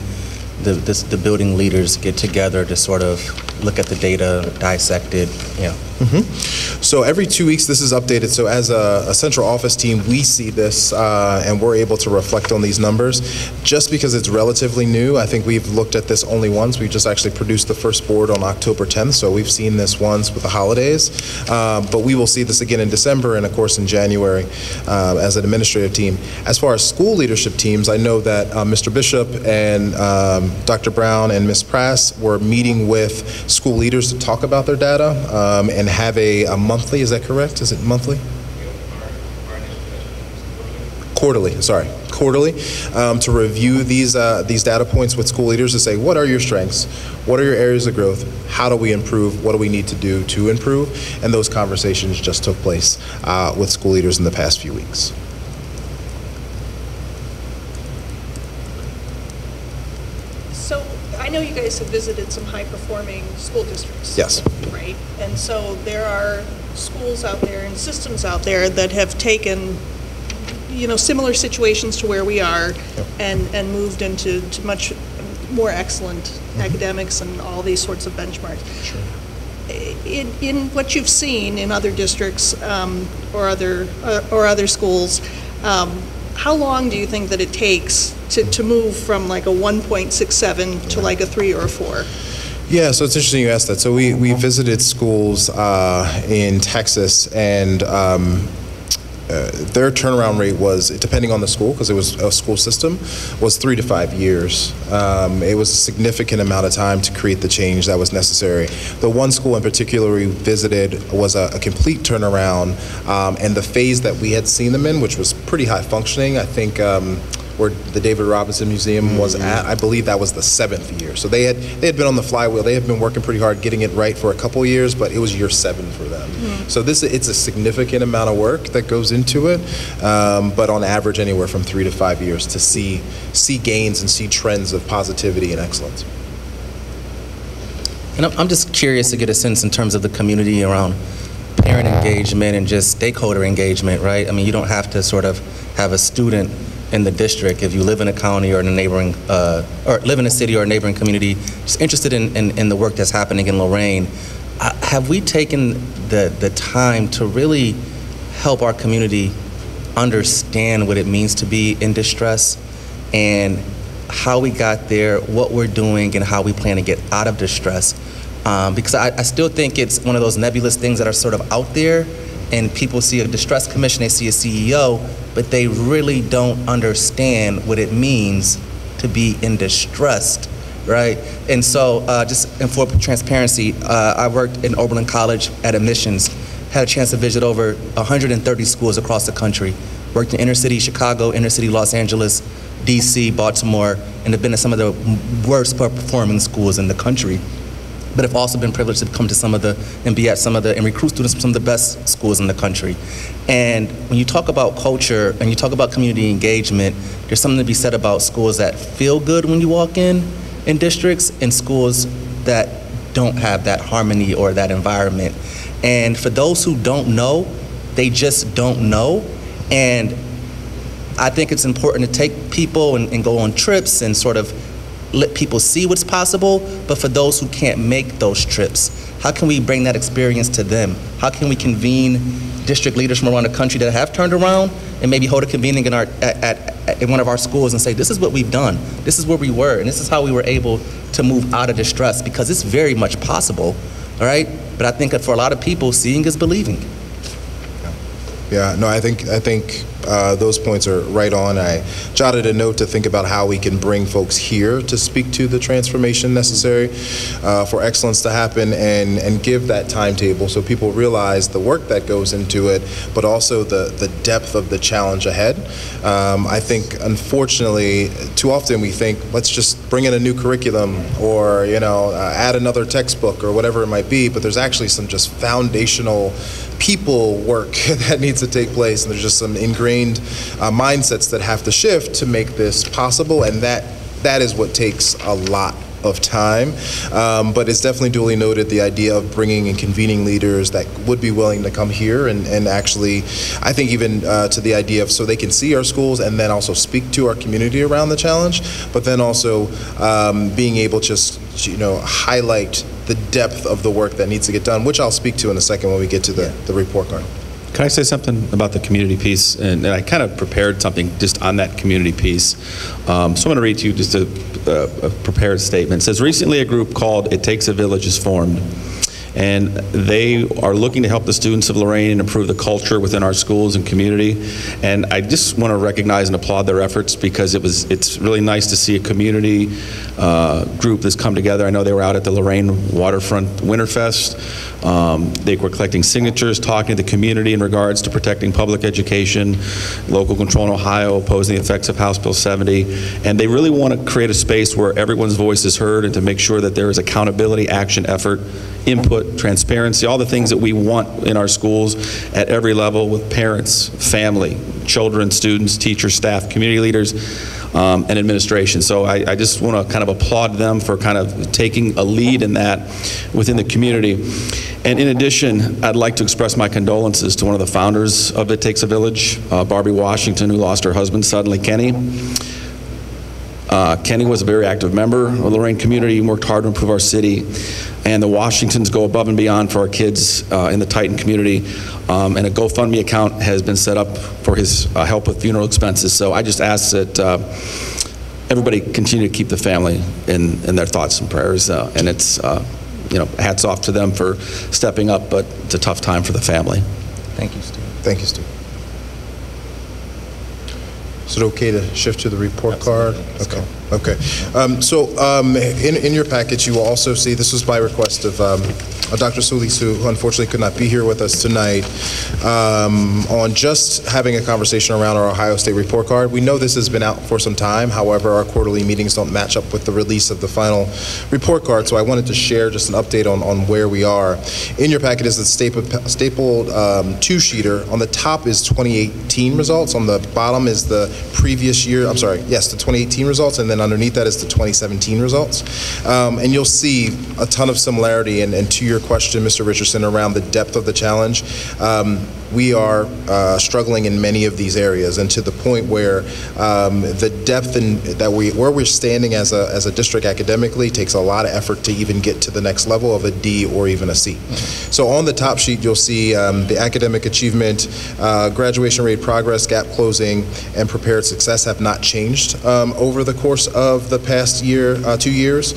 the building leaders, get together to sort of look at the data, dissect it? Yeah. So every 2 weeks this is updated. So as a central office team, we see this and we're able to reflect on these numbers. Just because it's relatively new, I think we've looked at this only once. We just actually produced the first board on October 10th, so we've seen this once with the holidays. But we will see this again in December and of course in January as an administrative team. As far as school leadership teams, I know that Mr. Bishop and Dr. Brown and Ms. Prass were meeting with school leaders to talk about their data and have a monthly, is that correct? Is it monthly? Quarterly, sorry, quarterly, to review these data points with school leaders to say, what are your strengths? What are your areas of growth? How do we improve? What do we need to do to improve? And those conversations just took place with school leaders in the past few weeks. So I know you guys have visited some high-performing school districts. Yes. Right? And so there are schools out there and systems out there that have taken, you know, similar situations to where we are and moved into much more excellent academics and all these sorts of benchmarks. Sure. In what you've seen in other districts or other schools, how long do you think that it takes to move from like a 1.67 to like a 3 or a 4? Yeah, so it's interesting you asked that. So we visited schools in Texas, and their turnaround rate was, depending on the school, because it was a school system, was 3 to 5 years. It was a significant amount of time to create the change that was necessary. The one school in particular we visited was a complete turnaround, and the phase that we had seen them in, which was pretty high functioning, I think where the David Robinson Museum was at, I believe that was the 7th year. So they had been on the flywheel. They had been working pretty hard getting it right for a couple years, but it was year 7 for them. So it's a significant amount of work that goes into it, but on average anywhere from 3 to 5 years to see gains and see trends of positivity and excellence. And I'm just curious to get a sense in terms of the community around parent engagement and just stakeholder engagement, right? I mean, you don't have to sort of have a student in the district if you live in a county or in a neighboring, or live in a city or a neighboring community, just interested in the work that's happening in Lorain. Have we taken the time to really help our community understand what it means to be in distress and how we got there, what we're doing, and how we plan to get out of distress? Because I still think it's one of those nebulous things that are sort of out there, and people see a distress commission, they see a CEO, but they really don't understand what it means to be in distress, right? And so just in full transparency, I worked in Oberlin College at admissions, had a chance to visit over 130 schools across the country. Worked in inner city Chicago, inner city Los Angeles, DC, Baltimore, and have been at some of the worst performing schools in the country. But have also been privileged to come to some of the, and be at some of the, and recruit students from some of the best schools in the country. And when you talk about culture and you talk about community engagement, there's something to be said about schools that feel good when you walk in districts, and schools that don't have that harmony or that environment. And for those who don't know, they just don't know. And I think it's important to take people and go on trips and sort of let people see what's possible, but for those who can't make those trips, how can we bring that experience to them? How can we convene district leaders from around the country that have turned around and maybe hold a convening in one of our schools and say, this is what we've done, this is where we were, and this is how we were able to move out of distress, because it's very much possible, all right? But I think that for a lot of people, seeing is believing. Yeah, no, I think those points are right on. I jotted a note to think about how we can bring folks here to speak to the transformation necessary for excellence to happen, and give that timetable so people realize the work that goes into it, but also the depth of the challenge ahead. I think, unfortunately, too often we think, let's just bring in a new curriculum or, add another textbook or whatever it might be, but there's actually some just foundational people work that needs to take place, and there's just some ingrained mindsets that have to shift to make this possible, and that is what takes a lot of time, but it's definitely duly noted the idea of bringing and convening leaders that would be willing to come here and actually, I think even to the idea of so they can see our schools and then also speak to our community around the challenge, but then also being able to just highlight the depth of the work that needs to get done, which I'll speak to in a second when we get to the report card. Can I say something about the community piece? And I kind of prepared something just on that community piece. So I'm going to read to you just a prepared statement. It says, recently a group called It Takes a Village is formed. And they are looking to help the students of Lorain and improve the culture within our schools and community. And I just want to recognize and applaud their efforts, because it's really nice to see a community group that's come together. I know they were out at the Lorain Waterfront Winterfest. They were collecting signatures, talking to the community in regards to protecting public education, local control in Ohio, opposing the effects of House Bill 70. And they really want to create a space where everyone's voice is heard, and to make sure that there is accountability, action, effort, input, transparency, all the things that we want in our schools at every level, with parents, family, children, students, teachers, staff, community leaders, and administration. So I just want to kind of applaud them for kind of taking a lead in that within the community. And in addition, I'd like to express my condolences to one of the founders of It Takes a Village, Barbie Washington, who lost her husband suddenly, Kenny. Kenny was a very active member of the Lorain community and worked hard to improve our city. And the Washingtons go above and beyond for our kids in the Titan community. And a GoFundMe account has been set up for his help with funeral expenses. So I just ask that everybody continue to keep the family in their thoughts and prayers. And it's, hats off to them for stepping up, but it's a tough time for the family. Thank you, Steve. Thank you, Steve. Is it okay to shift to the report card? Okay. Okay. So in your package, you will also see, this was by request of Dr. Solis, who unfortunately could not be here with us tonight, on just having a conversation around our Ohio State report card. We know this has been out for some time. However, our quarterly meetings don't match up with the release of the final report card, so I wanted to share just an update on where we are. In your packet is the stapled two-sheeter. On the top is 2018 results. On the bottom is the previous year, the 2018 results, and then underneath that is the 2017 results. And you'll see a ton of similarity, and to your question, Mr. Richardson, around the depth of the challenge, we are struggling in many of these areas, and to the point where the depth where we're standing as a district academically takes a lot of effort to even get to the next level of a D or even a C. So on the top sheet, you'll see the academic achievement, graduation rate progress, gap closing, and prepared success have not changed over the course of the past year, 2 years.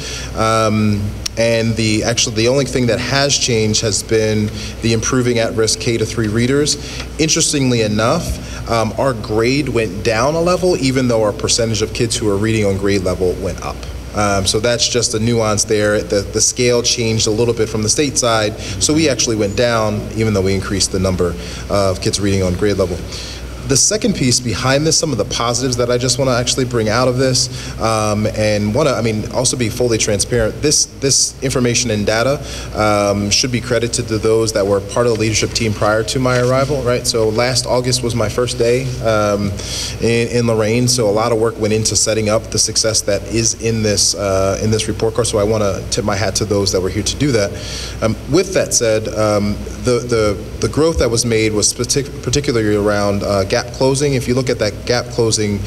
And the only thing that has changed has been the improving at-risk K-3 readers. Interestingly enough, our grade went down a level, even though our percentage of kids who are reading on grade level went up. So that's just a nuance there. The scale changed a little bit from the state side, so we actually went down, even though we increased the number of kids reading on grade level. The second piece behind this, some of the positives that I just want to actually bring out of this, and want to, also be fully transparent. This information and data should be credited to those that were part of the leadership team prior to my arrival, right? So last August was my first day in Lorain, so a lot of work went into setting up the success that is in this report card. So I want to tip my hat to those that were here to do that. With that said, the growth that was made was particularly around gap closing. If you look at that gap closing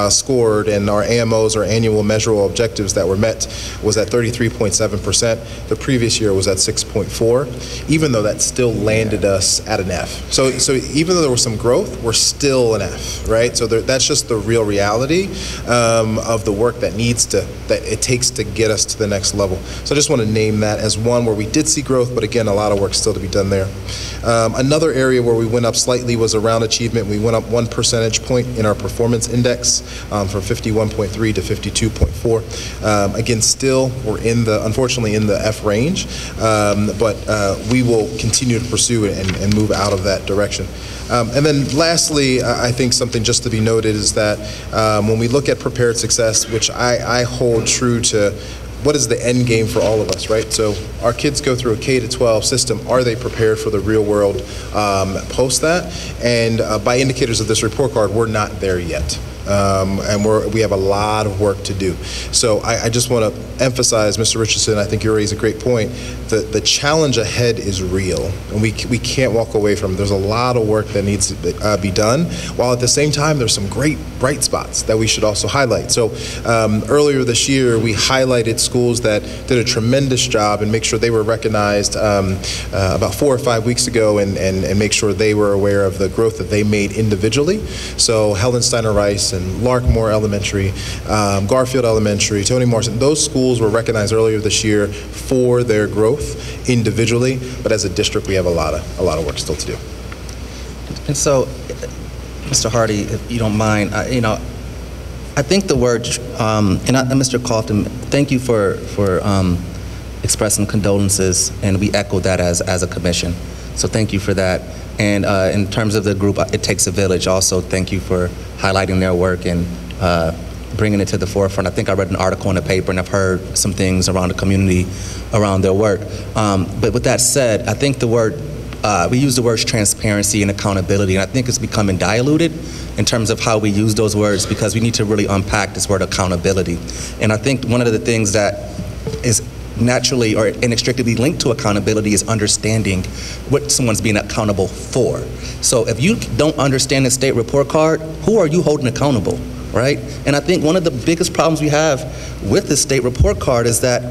scored, and our AMOs, or annual measurable objectives that were met, was at 33.7%. The previous year was at 6.4, even though that still landed us at an F. So even though there was some growth, we're still an F, right? So that's just the real reality of the work that it takes to get us to the next level. So I just want to name that as one where we did see growth, but again, a lot of work still to be done there. Another area where we went up slightly was around achievement. We went up 1 percentage point in our performance index, from 51.3 to 52.4. Again, still we're unfortunately in the F range, but we will continue to pursue it and move out of that direction. And then lastly, I think something just to be noted is that when we look at prepared success, which I hold true to what is the end game for all of us, right? So our kids go through a K-12 system. Are they prepared for the real world post that? And by indicators of this report card, we're not there yet. And we have a lot of work to do. So I just want to emphasize, Mr. Richardson, I think you raised a great point. The challenge ahead is real, and we can't walk away from it. There's a lot of work that needs to be done, while at the same time there's some great bright spots that we should also highlight. So earlier this year, we highlighted schools that did a tremendous job and make sure they were recognized about 4 or 5 weeks ago, and make sure they were aware of the growth that they made individually. So Helen Steiner Rice and Larkmore Elementary, Garfield Elementary, Tony Morrison, those schools were recognized earlier this year for their growth individually, but as a district we have a lot of work still to do. And so, Mr. Hardy, if you don't mind, I think the word, and Mr. Coughton, thank you for expressing condolences, and we echo that as a commission. So thank you for that. And in terms of the group, It Takes a Village, also thank you for highlighting their work and bringing it to the forefront. I think I read an article in the paper, and I've heard some things around the community around their work. But with that said, I think we use the words transparency and accountability, and I think it's becoming diluted in terms of how we use those words, because we need to really unpack this word accountability. And I think one of the things that is naturally or inextricably linked to accountability is understanding what someone's being accountable for. So if you don't understand the state report card, who are you holding accountable, right? And I think one of the biggest problems we have with the state report card is that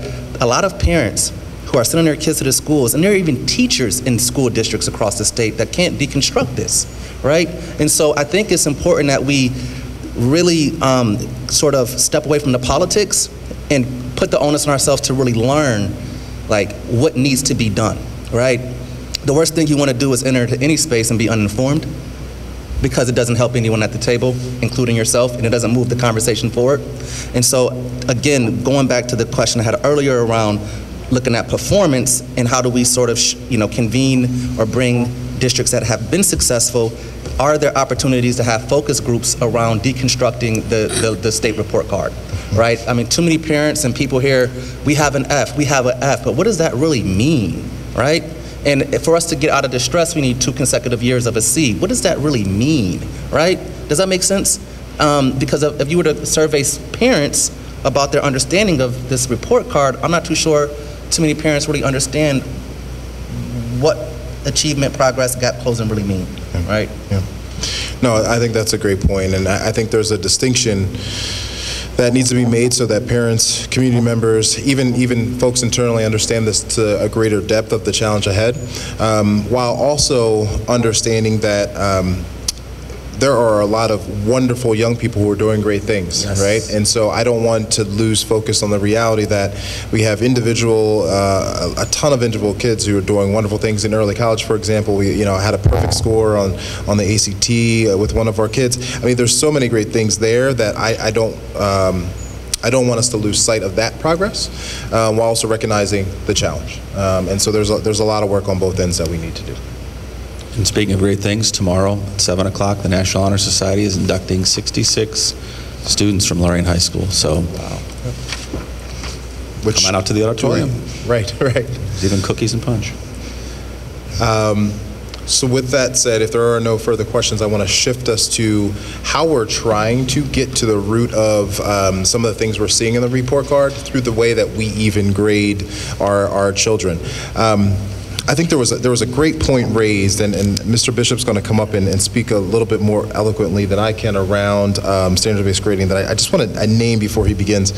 a lot of parents who are sending their kids to the schools, and there are even teachers in school districts across the state that can't deconstruct this, right? And so I think it's important that we really sort of step away from the politics and put the onus on ourselves to really learn like what needs to be done, right? The worst thing you want to do is enter into any space and be uninformed, because it doesn't help anyone at the table, including yourself, and it doesn't move the conversation forward. And so again, going back to the question I had earlier around looking at performance and how do we sort of convene or bring districts that have been successful, are there opportunities to have focus groups around deconstructing the state report card, right? I mean, too many parents and people here, we have an F, but what does that really mean, right? And for us to get out of distress, we need 2 consecutive years of a C. What does that really mean, right? Does that make sense? Because if you were to survey parents about their understanding of this report card, I'm not too sure too many parents really understand what achievement, progress, gap closing really mean, right? Yeah. No, I think that's a great point, and I think there's a distinction that needs to be made so that parents, community members, even folks internally understand this to a greater depth of the challenge ahead, while also understanding that there are a lot of wonderful young people who are doing great things, yes, right? And so I don't want to lose focus on the reality that we have a ton of individual kids who are doing wonderful things in early college. For example, we had a perfect score on the ACT with one of our kids. I mean, there's so many great things there that I don't I don't want us to lose sight of that progress while also recognizing the challenge. And so there's a lot of work on both ends that we need to do. And speaking of great things, tomorrow at 7 o'clock, the National Honor Society is inducting 66 students from Lorain High School. So come on out to the auditorium. Right. There's even cookies and punch. So with that said, if there are no further questions, I want to shift us to how we're trying to get to the root of some of the things we're seeing in the report card through the way that we even grade our children. I think there was a great point raised, and Mr. Bishop's going to come up and speak a little bit more eloquently than I can around standards-based grading that I just want to name before he begins.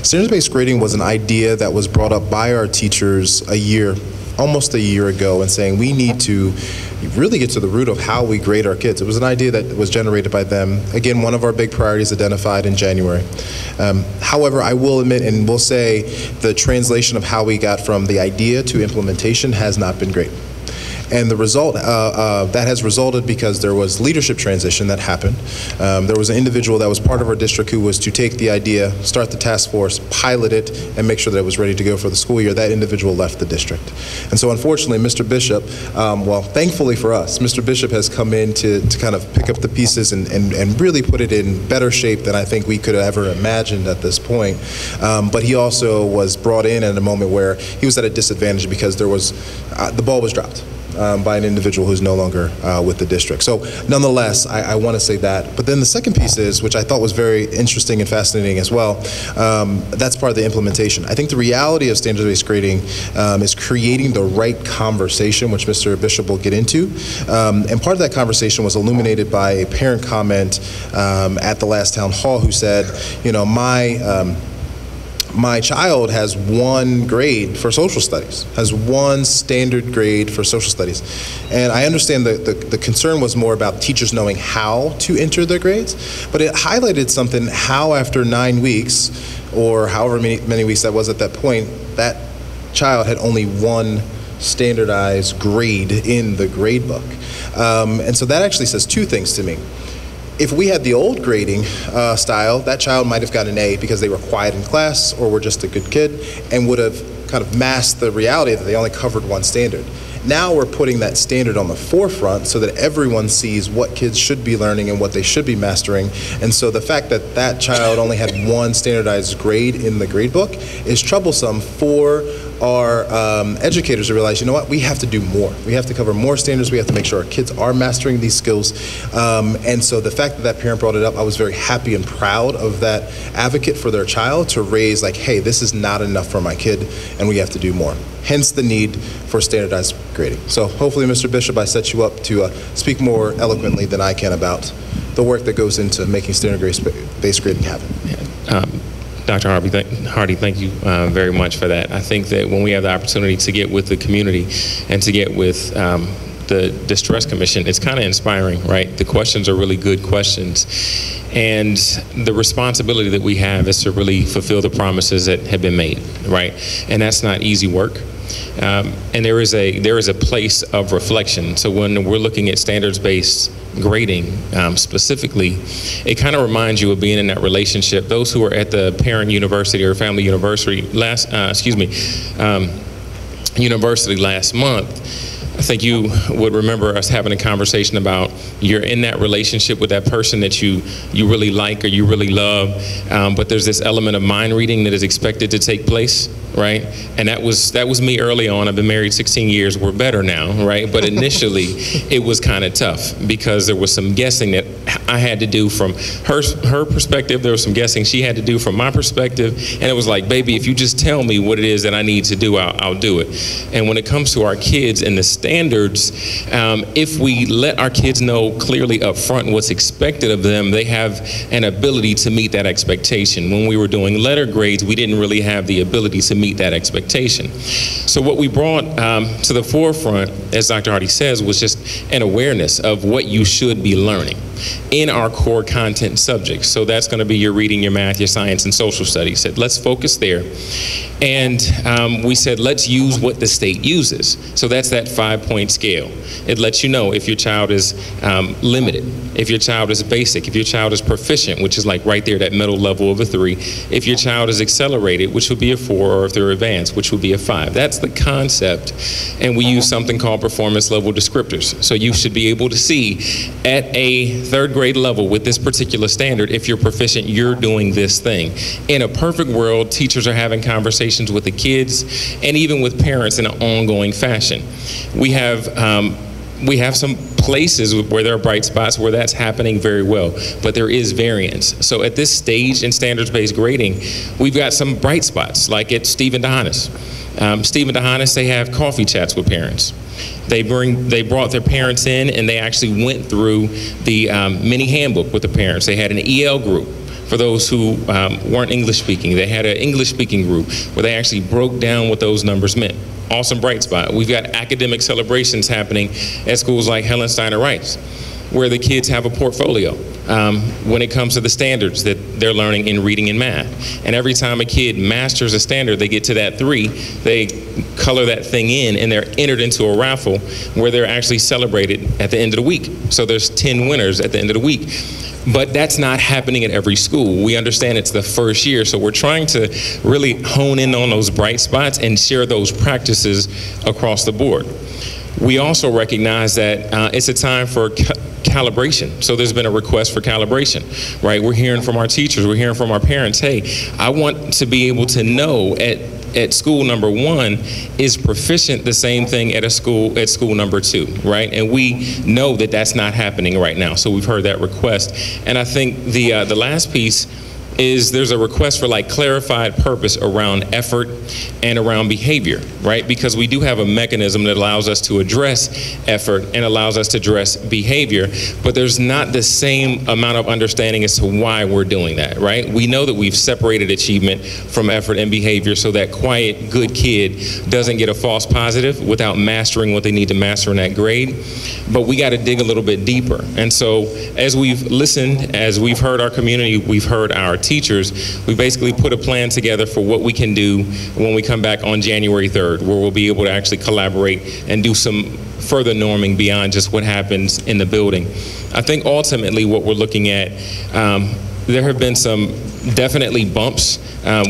Standards-based grading was an idea that was brought up by our teachers almost a year ago, and saying we need to really get to the root of how we grade our kids. It was an idea that was generated by them. Again, one of our big priorities identified in January. However, I will admit and will say the translation of how we got from the idea to implementation has not been great. And the result, that has resulted because there was leadership transition that happened. There was an individual that was part of our district who was to take the idea, start the task force, pilot it, and make sure that it was ready to go for the school year. That individual left the district. And so unfortunately, Mr. Bishop, well, thankfully for us, Mr. Bishop has come in to kind of pick up the pieces and really put it in better shape than I think we could have ever imagined at this point. But he also was brought in at a moment where he was at a disadvantage because there was, the ball was dropped. By an individual who's no longer with the district. So nonetheless, I want to say that. But then the second piece is, which I thought was very interesting and fascinating as well, that's part of the implementation. I think the reality of standards-based grading is creating the right conversation, which Mr. Bishop will get into. And part of that conversation was illuminated by a parent comment at the last town hall who said, you know, my child has one grade for social studies, has one standard grade for social studies. And I understand the concern was more about teachers knowing how to enter their grades, but it highlighted something, how after 9 weeks, or however many weeks that was at that point, that child had only one standardized grade in the grade book. And so that actually says two things to me. If we had the old grading style, that child might have gotten an A because they were quiet in class or were just a good kid and would have kind of masked the reality that they only covered one standard. Now we're putting that standard on the forefront so that everyone sees what kids should be learning and what they should be mastering. And so the fact that that child only had one standardized grade in the grade book is troublesome for our educators to realize, you know what, we have to do more. We have to cover more standards. We have to make sure our kids are mastering these skills. And so the fact that that parent brought it up, I was very happy and proud of that advocate for their child to raise like, hey, this is not enough for my kid and we have to do more. Hence the need for standardized grading. So hopefully, Mr. Bishop, I set you up to speak more eloquently than I can about the work that goes into making standard-based grading happen. Dr. Hardy, thank you very much for that. I think that when we have the opportunity to get with the community and to get with the Distress Commission, it's kind of inspiring, right? The questions are really good questions. And the responsibility that we have is to really fulfill the promises that have been made, right? And that's not easy work. And there is a place of reflection. So when we're looking at standards-based grading specifically, it kind of reminds you of being in that relationship. Those who are at the parent university or family university university last month, I think you would remember us having a conversation about you're in that relationship with that person that you really like or you really love, but there's this element of mind reading that is expected to take place, right? And that was me early on. I've been married 16 years. We're better now, right? But initially, it was kind of tough because there was some guessing that I had to do from her perspective. There was some guessing she had to do from my perspective. And it was like, baby, if you just tell me what it is that I need to do, I'll do it. And when it comes to our kids and the standards, if we let our kids know clearly up front what's expected of them, they have an ability to meet that expectation. When we were doing letter grades, we didn't really have the ability to meet that expectation. So what we brought to the forefront, as Dr. Hardy says, was just an awareness of what you should be learning in our core content subjects. So that's going to be your reading, your math, your science, and social studies. Said, let's focus there. And we said, let's use what the state uses. So that's that 5 5-point scale. It lets you know if your child is limited, if your child is basic, if your child is proficient, which is like right there, that middle level of a 3, if your child is accelerated, which would be a 4, or if they're advanced, which would be a 5. That's the concept, and we use something called performance level descriptors. So you should be able to see at a 3rd grade level with this particular standard, if you're proficient, you're doing this thing. In a perfect world, teachers are having conversations with the kids and even with parents in an ongoing fashion. We have some places where there are bright spots where that's happening very well, but there is variance. So at this stage in standards-based grading, we've got some bright spots, like at Stephen DeHanis. Stephen DeHanis, they have coffee chats with parents. They brought their parents in, and they actually went through the mini handbook with the parents. They had an EL group for those who weren't English speaking. They had an English speaking group where they actually broke down what those numbers meant. Awesome bright spot. We've got academic celebrations happening at schools like Helen Steiner Rice, where the kids have a portfolio when it comes to the standards that they're learning in reading and math. And every time a kid masters a standard, they get to that 3, they color that thing in, and they're entered into a raffle where they're actually celebrated at the end of the week. So there's 10 winners at the end of the week. But that's not happening at every school. We understand it's the first year, so we're trying to really hone in on those bright spots and share those practices across the board. We also recognize that it's a time for calibration. So there's been a request for calibration, right? We're hearing from our teachers, we're hearing from our parents, hey, I want to be able to know at school number 1 is proficient the same thing at school number 2, right? And we know that that's not happening right now. So we've heard that request. And I think the last piece is there's a request for like clarified purpose around effort and around behavior, right? Because we do have a mechanism that allows us to address effort and allows us to address behavior, but there's not the same amount of understanding as to why we're doing that, right? We know that we've separated achievement from effort and behavior so that quiet, good kid doesn't get a false positive without mastering what they need to master in that grade, but we got to dig a little bit deeper. And so as we've listened, as we've heard our community, we've heard our teachers, we basically put a plan together for what we can do when we come back on January 3rd, where we'll be able to actually collaborate and do some further norming beyond just what happens in the building. I think ultimately what we're looking at, there have been some definitely bumps,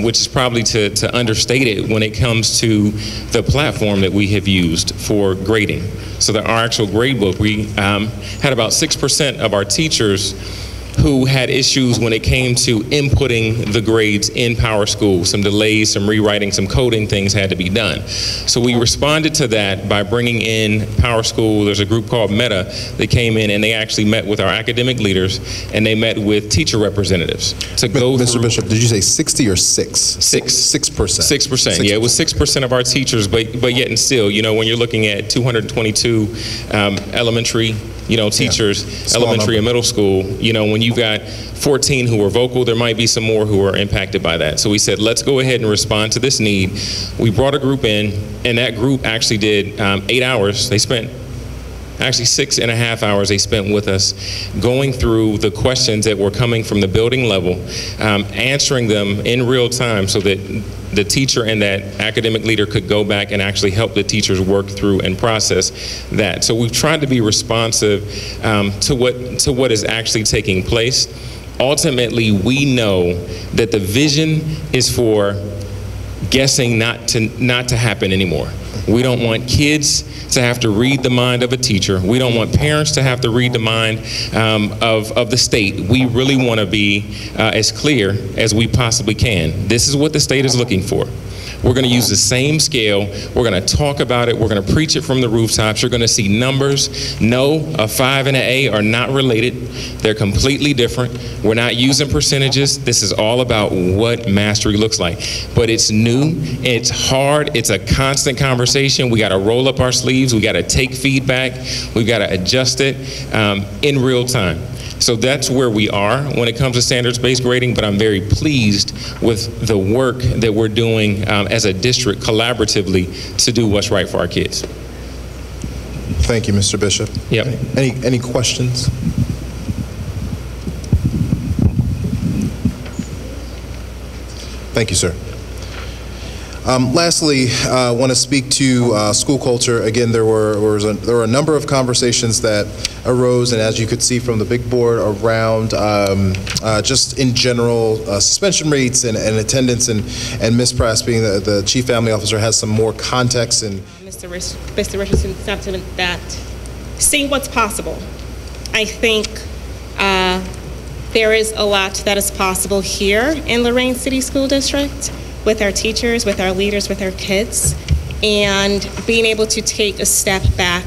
which is probably to understate it when it comes to the platform that we have used for grading. So that our actual grade book, we had about 6% of our teachers who had issues when it came to inputting the grades in PowerSchool. Some delays, some rewriting, some coding things had to be done. So we responded to that by bringing in PowerSchool. There's a group called Meta that came in, and they actually met with our academic leaders, and they met with teacher representatives to go through. Mr. Bishop, did you say 60 or 6? 6%. 6%. Yeah, it was 6% of our teachers, but yet and still, you know, when you're looking at 222 elementary, you know, teachers, elementary and middle school, you know, when you've got 14 who are vocal, there might be some more who are impacted by that. So we said, let's go ahead and respond to this need. We brought a group in, and that group actually did 8 hours. They spent actually 6.5 hours they spent with us going through the questions that were coming from the building level, answering them in real time so that the teacher and that academic leader could go back and actually help the teachers work through and process that. So we've tried to be responsive to what is actually taking place. Ultimately, we know that the vision is for guessing not to happen anymore. We don't want kids to have to read the mind of a teacher. We don't want parents to have to read the mind of the state. We really want to be as clear as we possibly can. This is what the state is looking for. We're going to use the same scale. We're going to talk about it. We're going to preach it from the rooftops. You're going to see numbers. No, a 5 and an A are not related. They're completely different. We're not using percentages. This is all about what mastery looks like. But it's new. It's hard. It's a constant conversation. We got to roll up our sleeves. We got to take feedback. We've got to adjust it in real time. So that's where we are when it comes to standards-based grading, but I'm very pleased with the work that we're doing as a district collaboratively to do what's right for our kids. Thank you, Mr. Bishop. Yep. Any questions? Thank you, sir. Lastly, I want to speak to school culture. Again, there were a number of conversations that arose, and as you could see from the big board, around just in general suspension rates and attendance, and Ms. Press, being the Chief Family Officer, has some more context. And Mr. Richardson's sentiment that seeing what's possible. I think there is a lot that is possible here in Lorain City School District with our teachers, with our leaders, with our kids, and being able to take a step back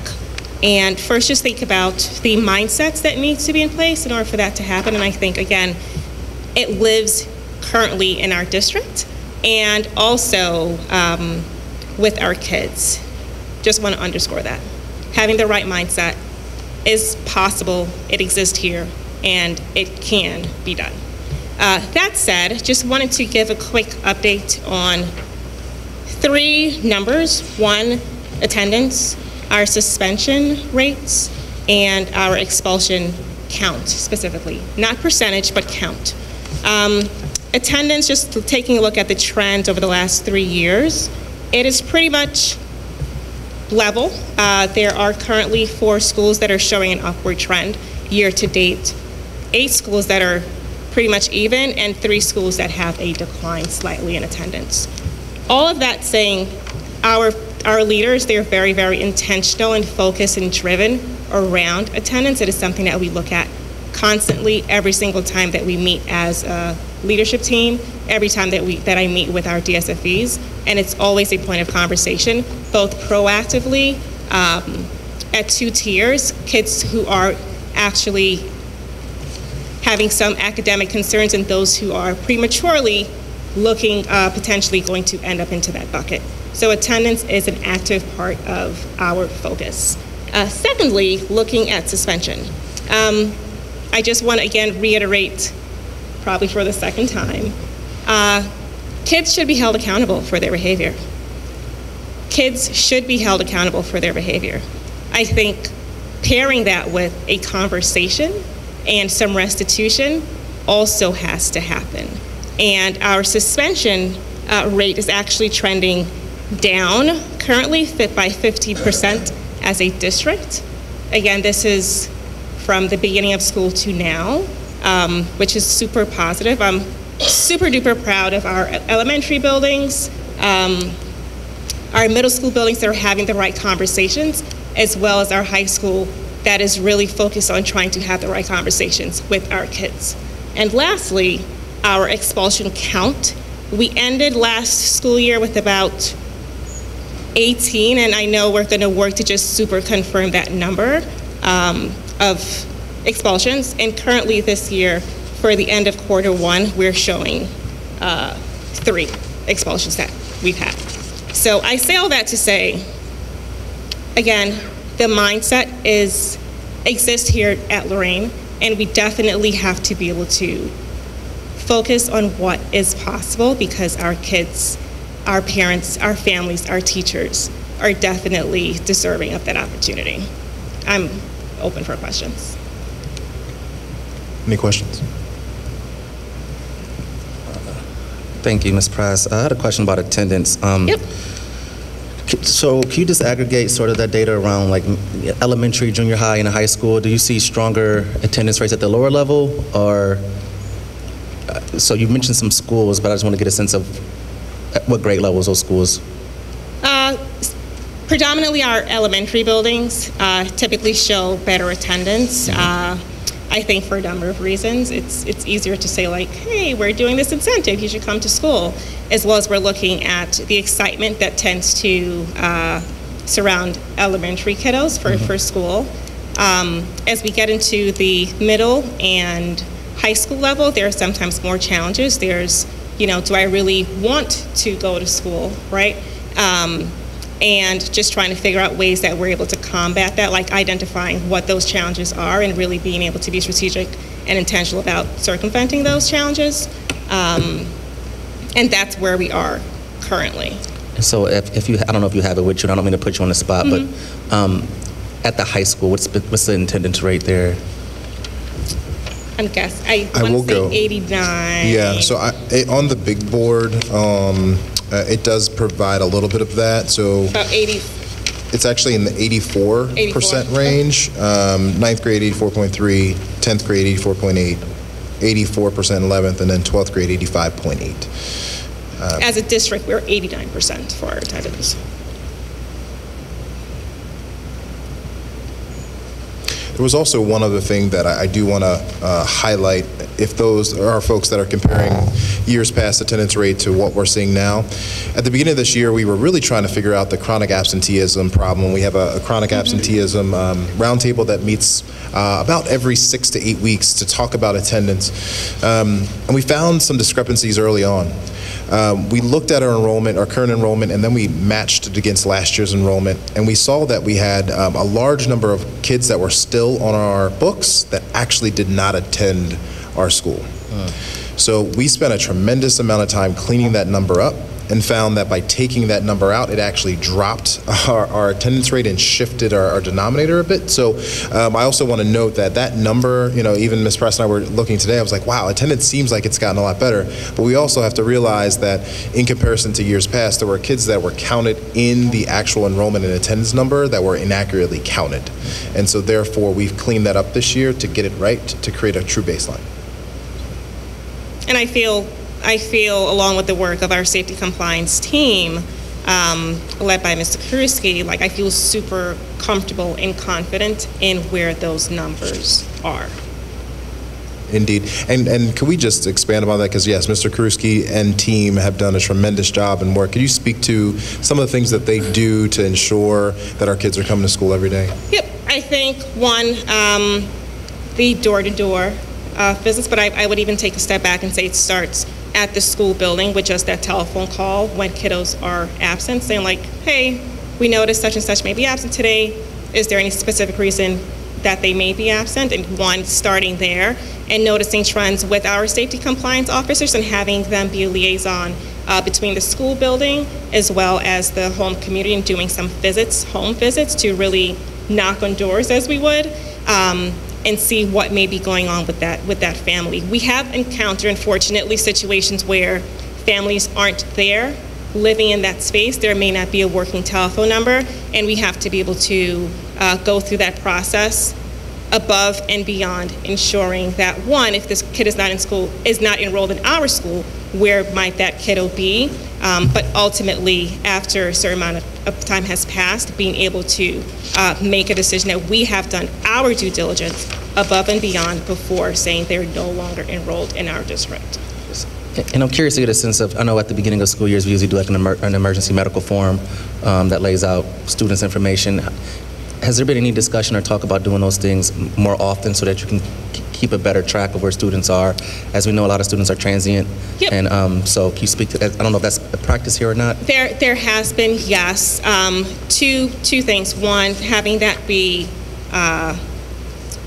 and first just think about the mindsets that needs to be in place in order for that to happen. And I think, again, it lives currently in our district and also with our kids. Just want to underscore that. Having the right mindset is possible, it exists here, and it can be done. That said, just wanted to give a quick update on 3 numbers. 1, attendance, our suspension rates, and our expulsion count specifically. Not percentage, but count. Attendance, just taking a look at the trends over the last 3 years, it is pretty much level. There are currently 4 schools that are showing an upward trend year to date, 8 schools that are pretty much even, and 3 schools that have a decline slightly in attendance. All of that saying, our leaders, they're very, very intentional and focused and driven around attendance. It is something that we look at constantly every single time that we meet as a leadership team, every time that I meet with our DSFEs, and it's always a point of conversation, both proactively at 2 tiers, kids who are actually having some academic concerns and those who are prematurely looking, potentially going to end up into that bucket. So attendance is an active part of our focus. Secondly, looking at suspension. I just want to again reiterate, probably for the second time, kids should be held accountable for their behavior. Kids should be held accountable for their behavior. I think pairing that with a conversation and some restitution also has to happen. And our suspension rate is actually trending down currently by 50% as a district. Again, this is from the beginning of school to now, which is super positive. I'm super duper proud of our elementary buildings, our middle school buildings that are having the right conversations, as well as our high school that is really focused on trying to have the right conversations with our kids. And lastly, our expulsion count. We ended last school year with about 18, and I know we're going to work to just super confirm that number of expulsions. And currently this year, for the end of Q1, we're showing 3 expulsions that we've had. So I say all that to say, again, the mindset exists here at Lorain, and we definitely have to be able to focus on what is possible, because our kids, our parents, our families, our teachers are definitely deserving of that opportunity. I'm open for questions. Any questions? Thank you, Ms. Press. I had a question about attendance. Yep. So can you just aggregate sort of that data around like elementary, junior high, and high school? Do you see stronger attendance rates at the lower level, or so you mentioned some schools, but I just want to get a sense of what grade levels those schools? Predominantly our elementary buildings typically show better attendance. I think for a number of reasons. It's easier to say like, hey, we're doing this incentive, you should come to school, as well as we're looking at the excitement that tends to surround elementary kiddos for school. As we get into the middle and high school level, there are sometimes more challenges. There's, do I really want to go to school, right? And just trying to figure out ways that we're able to combat that, like identifying what those challenges are and really being able to be strategic and intentional about circumventing those challenges. And that's where we are currently. So if you, I don't know if you have it with you, and I don't mean to put you on the spot, but at the high school, what's the attendance rate there? I want to say 89. Yeah, so on the big board, It does provide a little bit of that, so About 80. it's actually in the 84% range. 9th grade 84.3, 10th grade 84.8, 84% 11th, and then 12th grade 85.8. As a district, we're 89% for our attendance. There was also one other thing that I do want to highlight. If those are folks that are comparing years past attendance rate to what we're seeing now, at the beginning of this year, we were really trying to figure out the chronic absenteeism problem. We have a chronic absenteeism roundtable that meets about every 6 to 8 weeks to talk about attendance. And we found some discrepancies early on. We looked at our enrollment, our current enrollment, and then we matched it against last year's enrollment, and we saw that we had a large number of kids that were still on our books that actually did not attend our school. So we spent a tremendous amount of time cleaning that number up and found that by taking that number out, it actually dropped our attendance rate and shifted our denominator a bit. So I also want to note that that number, even Ms. Press and I were looking today, I was like, wow, attendance seems like it's gotten a lot better. But we also have to realize that in comparison to years past, there were kids that were counted in the actual enrollment and attendance number that were inaccurately counted. And so therefore, we've cleaned that up this year to get it right, to create a true baseline. And I feel, along with the work of our safety compliance team, led by Mr. Kuruski, I feel super comfortable and confident in where those numbers are. Indeed. And can we just expand upon that? Because yes, Mr. Kuruski and team have done a tremendous job and work. Could you speak to some of the things that they do to ensure that our kids are coming to school every day? Yep. I think one, the door-to-door visits, but I would even take a step back and say it starts at the school building with just that telephone call when kiddos are absent, saying hey, we noticed such and such may be absent today. Is there any specific reason that they may be absent? And one, starting there and noticing trends with our safety compliance officers and having them be a liaison between the school building as well as the home community and doing some home visits to really knock on doors as we would. And see what may be going on with that family. We have encountered, unfortunately, situations where families aren't there living in that space. There may not be a working telephone number, and we have to be able to go through that process above and beyond ensuring that, one, if this kid is not in school, is not enrolled in our school, where might that kiddo be? But ultimately, after a certain amount of time has passed, being able to make a decision that we have done our due diligence above and beyond before saying they're no longer enrolled in our district. And I'm curious to get a sense of, I know at the beginning of school years, we usually do an emergency medical form that lays out students' information. Has there been any discussion or talk about doing those things more often so that you can keep a better track of where students are? As we know, a lot of students are transient. Yep. And so can you speak to that? I don't know if that's a practice here or not. There has been, yes. Two things. One, having that be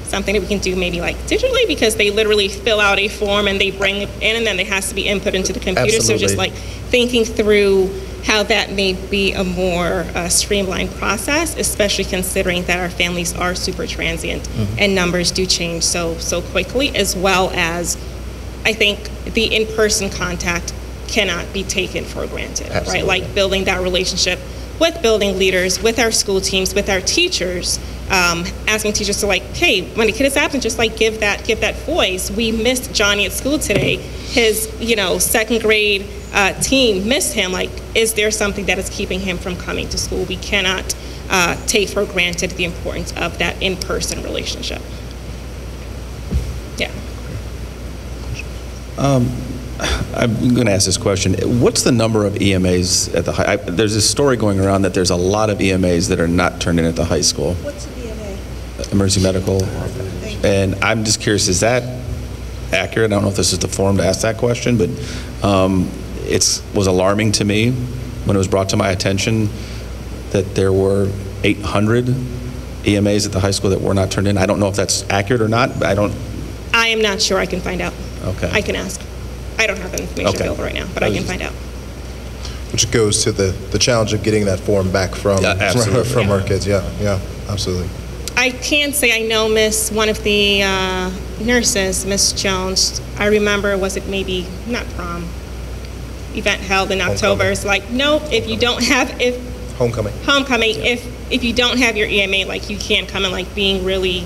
something that we can do maybe digitally, because they literally fill out a form and they bring it in and then it has to be input into the computer. Absolutely. So just thinking through how that may be a more streamlined process, especially considering that our families are super transient and numbers do change so quickly, as well as I think the in-person contact cannot be taken for granted. Absolutely. Right? Building that relationship with building leaders, with our school teams, with our teachers, asking teachers to hey, when a kid is absent, just give that voice. We missed Johnny at school today. His second grade team missed him. Is there something that is keeping him from coming to school? We cannot take for granted the importance of that in-person relationship. Yeah. I'm going to ask this question. What's the number of EMAs at the high? There's a story going around that there's a lot of EMAs that are not turned in at the high school. What's the EMA? Emergency medical. And I'm just curious, is that accurate? I don't know if this is the forum to ask that question, but it was alarming to me when it was brought to my attention that there were 800 EMAs at the high school that were not turned in. I don't know if that's accurate or not, but I am not sure. I can find out. Okay. I can ask. I don't have that information available right now, but I can find out. Which goes to the challenge of getting that form back from our kids. Yeah, absolutely. I can say I know one of the nurses, Miss Jones, I remember, was it maybe, not prom, event held in October. It's like, nope, if you don't have, Homecoming. if you don't have your EMA, like, you can't come, and like being really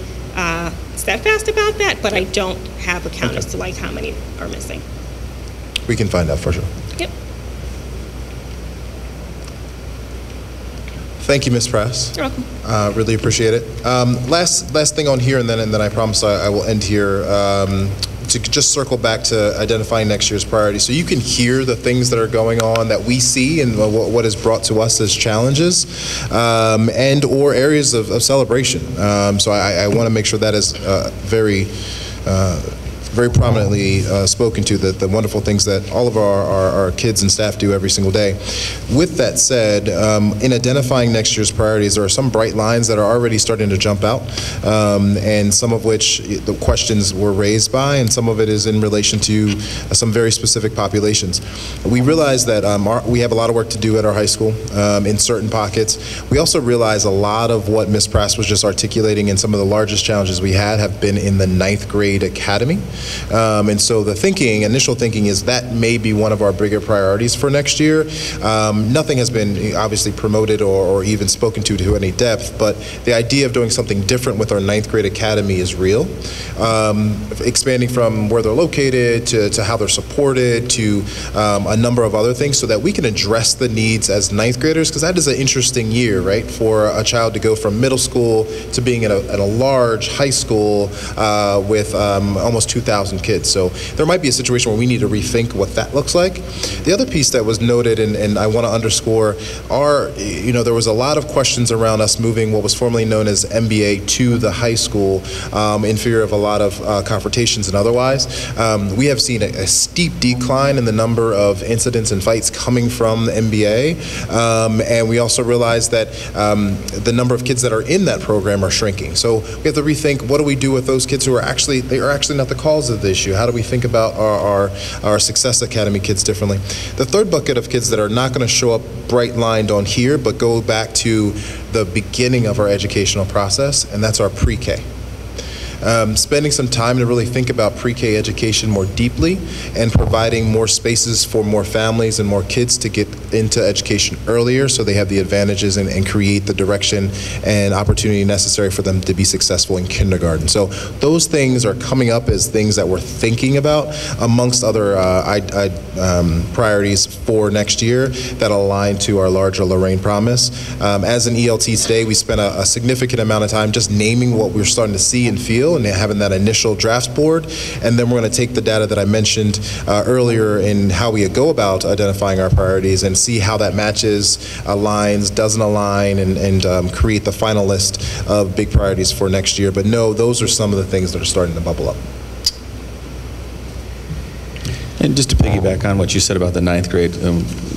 steadfast about that, but I don't have a count as to like how many are missing. We can find out for sure. Yep. Thank you, Ms. Press. You're welcome. Really appreciate it. Last thing on here, and then I promise I will end here. To just circle back to identifying next year's priorities, so you can hear the things that are going on that we see and what is brought to us as challenges, and or areas of celebration. So I want to make sure that is very prominently spoken to, the wonderful things that all of our kids and staff do every single day. With that said, in identifying next year's priorities, there are some bright lines that are already starting to jump out, and some of which the questions were raised by, and some of it is in relation to some very specific populations. We realize that we have a lot of work to do at our high school in certain pockets. We also realize a lot of what Ms. Prass was just articulating, and some of the largest challenges we have been in the 9th grade academy. And so the initial thinking is that may be one of our bigger priorities for next year. Nothing has been obviously promoted or even spoken to any depth, but the idea of doing something different with our 9th grade academy is real. Expanding from where they're located to how they're supported to a number of other things, so that we can address the needs as 9th graders, because that is an interesting year, right, for a child to go from middle school to being at a large high school with almost 2,000 kids. So there might be a situation where we need to rethink what that looks like. The other piece that was noted, and I want to underscore, there was a lot of questions around us moving what was formerly known as MBA to the high school in fear of a lot of confrontations and otherwise. We have seen a steep decline in the number of incidents and fights coming from the MBA, and we also realize that the number of kids that are in that program are shrinking. So we have to rethink, what do we do with those kids who are actually not the cause of the issue? How do we think about our Success Academy kids differently? The third bucket of kids that are not going to show up bright lined on here, but go back to the beginning of our educational process, and that's our pre-K. Spending some time to really think about pre-K education more deeply, and providing more spaces for more families and more kids to get into education earlier, so they have the advantages and create the direction and opportunity necessary for them to be successful in kindergarten. So those things are coming up as things that we're thinking about, amongst other priorities for next year that align to our larger Lorain promise. As an ELT today, we spent a significant amount of time just naming what we're starting to see and feel, and having that initial draft board, and then we're going to take the data that I mentioned earlier in how we go about identifying our priorities and see how that matches, aligns, doesn't align, and create the final list of big priorities for next year. But no, those are some of the things that are starting to bubble up. And just to piggyback on what you said about the 9th grade,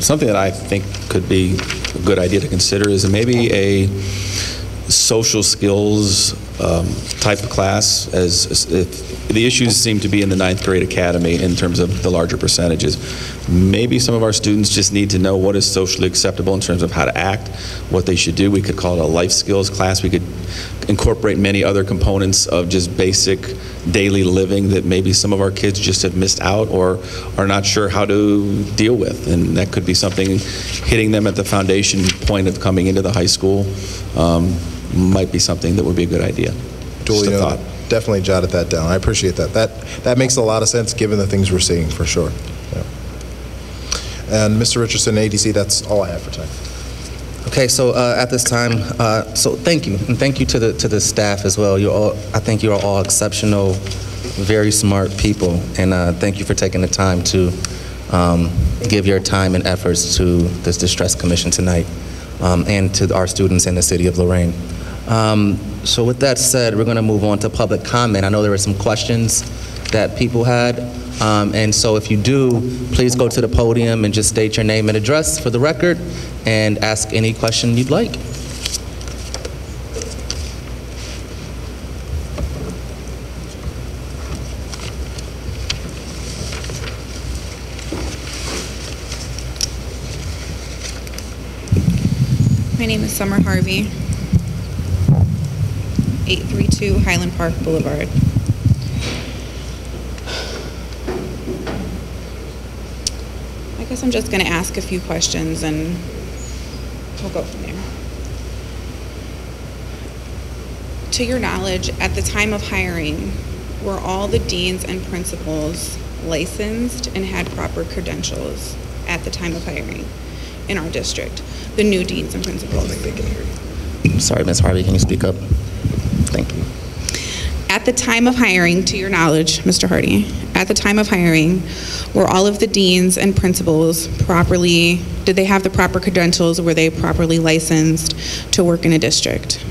something that I think could be a good idea to consider is maybe a social skills type of class, as if the issues seem to be in the 9th grade academy in terms of the larger percentages. Maybe some of our students just need to know what is socially acceptable in terms of how to act, what they should do. We could call it a life skills class. We could incorporate many other components of just basic daily living that maybe some of our kids just have missed out or are not sure how to deal with. And that could be something hitting them at the foundation point of coming into the high school. Might be something that would be a good idea. Duly noted. Definitely jotted that down. I appreciate that. That makes a lot of sense given the things we're seeing, for sure. Yeah. And Mr. Richardson, ADC, that's all I have for tonight. Okay, so at this time, so thank you, and thank you to the staff as well. I think you are all exceptional, very smart people, and thank you for taking the time to give your time and efforts to this Distress Commission tonight, and to our students in the city of Lorain. So with that said, we're going to move on to public comment. I know there were some questions that people had, and so if you do, please go to the podium and just state your name and address for the record and ask any question you'd like. My name is Summer Harvey, 832 Highland Park Boulevard. My I guess I'm just going to ask a few questions and we'll go from there. To your knowledge, at the time of hiring, were all the deans and principals licensed and had proper credentials at the time of hiring in our district? The new deans and principals. I don't think they can hear you. Sorry, Ms. Harvey, can you speak up? Thank you. At the time of hiring, to your knowledge, Mr. Hardy, at the time of hiring, were all of the deans and principals properly, did they have the proper credentials? Were they properly licensed to work in a district?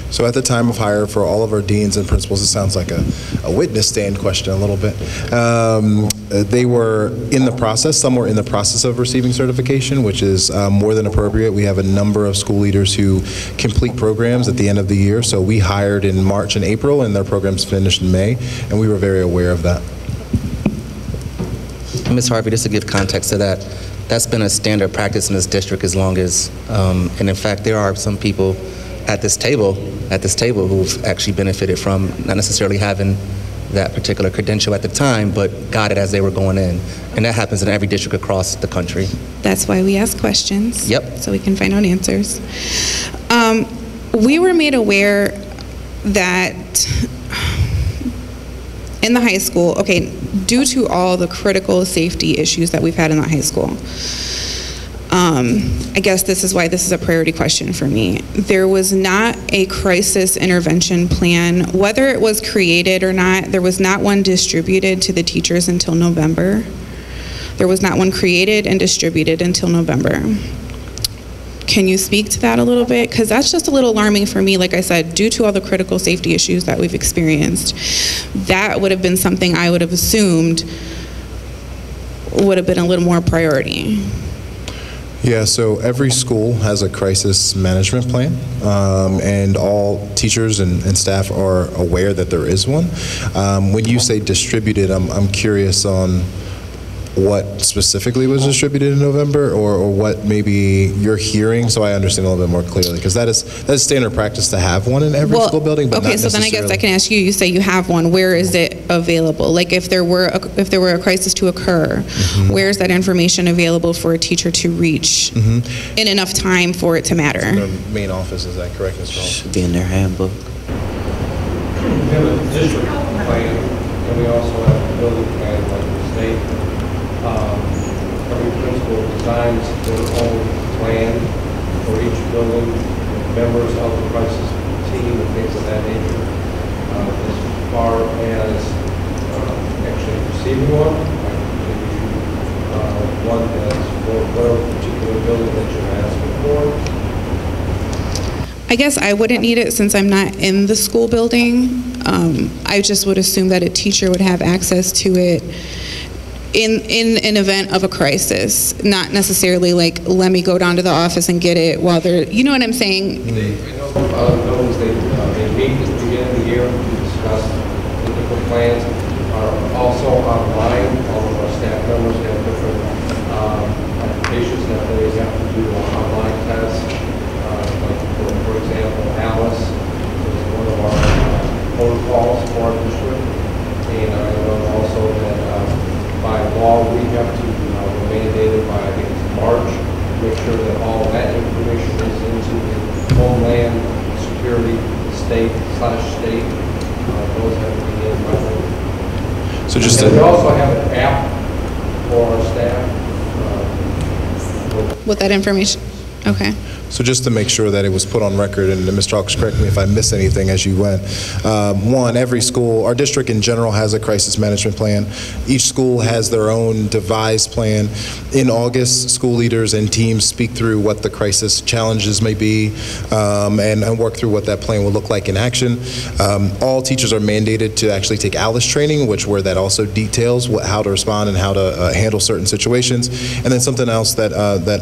So at the time of hire for all of our deans and principals, it sounds like a witness stand question a little bit. They were in the process, some were in the process of receiving certification, which is more than appropriate. We have a number of school leaders who complete programs at the end of the year. So we hired in March and April, and their programs finished in May, and we were very aware of that. Ms. Harvey, just to give context to that, that's been a standard practice in this district as long as, and in fact, there are some people at this table who've actually benefited from not necessarily having that particular credential at the time, but got it as they were going in. And that happens in every district across the country. That's why we ask questions. Yep. So we can find out answers. We were made aware that in the high school, okay, due to all the critical safety issues that we've had in the high school, I guess this is why this is a priority question for me. There was not a crisis intervention plan. Whether it was created or not, there was not one distributed to the teachers until November. There was not one created and distributed until November. Can you speak to that a little bit? Because that's just a little alarming for me. Like I said, due to all the critical safety issues that we've experienced, that would have been something I would have assumed would have been a little more priority. Yeah, so every school has a crisis management plan, and all teachers and staff are aware that there is one. When you say distributed, I'm curious on what specifically was distributed in November, or what maybe you're hearing, so I understand a little bit more clearly, because that is standard practice to have one in every school building, but okay, not so then I guess I necessarily. can ask you, you say you have one, where is it available? Like if there were a crisis to occur, where is that information available for a teacher to reach in enough time for it to matter? In their main office, is that correct, Mr. Hall? Should be in their handbook. We have a district plan, and we also have a building plan like the state. Every principal designs their own plan for each building, members of the crisis team and things of that nature. As far as actually receiving one, I can give you one that's for whatever particular building that you're asking for. I guess I wouldn't need it since I'm not in the school building. I just would assume that a teacher would have access to it in an event of a crisis, not necessarily like, let me go down to the office and get it while they're, you know what I'm saying? I know buildings, they meet at the beginning of the year to discuss the different plans. Are also online. All of our staff members have different applications that they have to do online tests. Like for example, Alice is one of our protocols for our district. And I know also that by law, we have to, we're mandated by, I think it's March, make sure that all that information is into the Homeland Security state. Those have to be in by law. So just and we also have an app for our staff. With that information, okay. So just to make sure that it was put on record, and Mr. Hawks, correct me if I miss anything as you went. One, every school, our district in general has a crisis management plan. Each school has their own devised plan. In August, school leaders and teams speak through what the crisis challenges may be, and work through what that plan will look like in action. All teachers are mandated to actually take ALICE training, where that also details how to respond and how to handle certain situations. And then something else that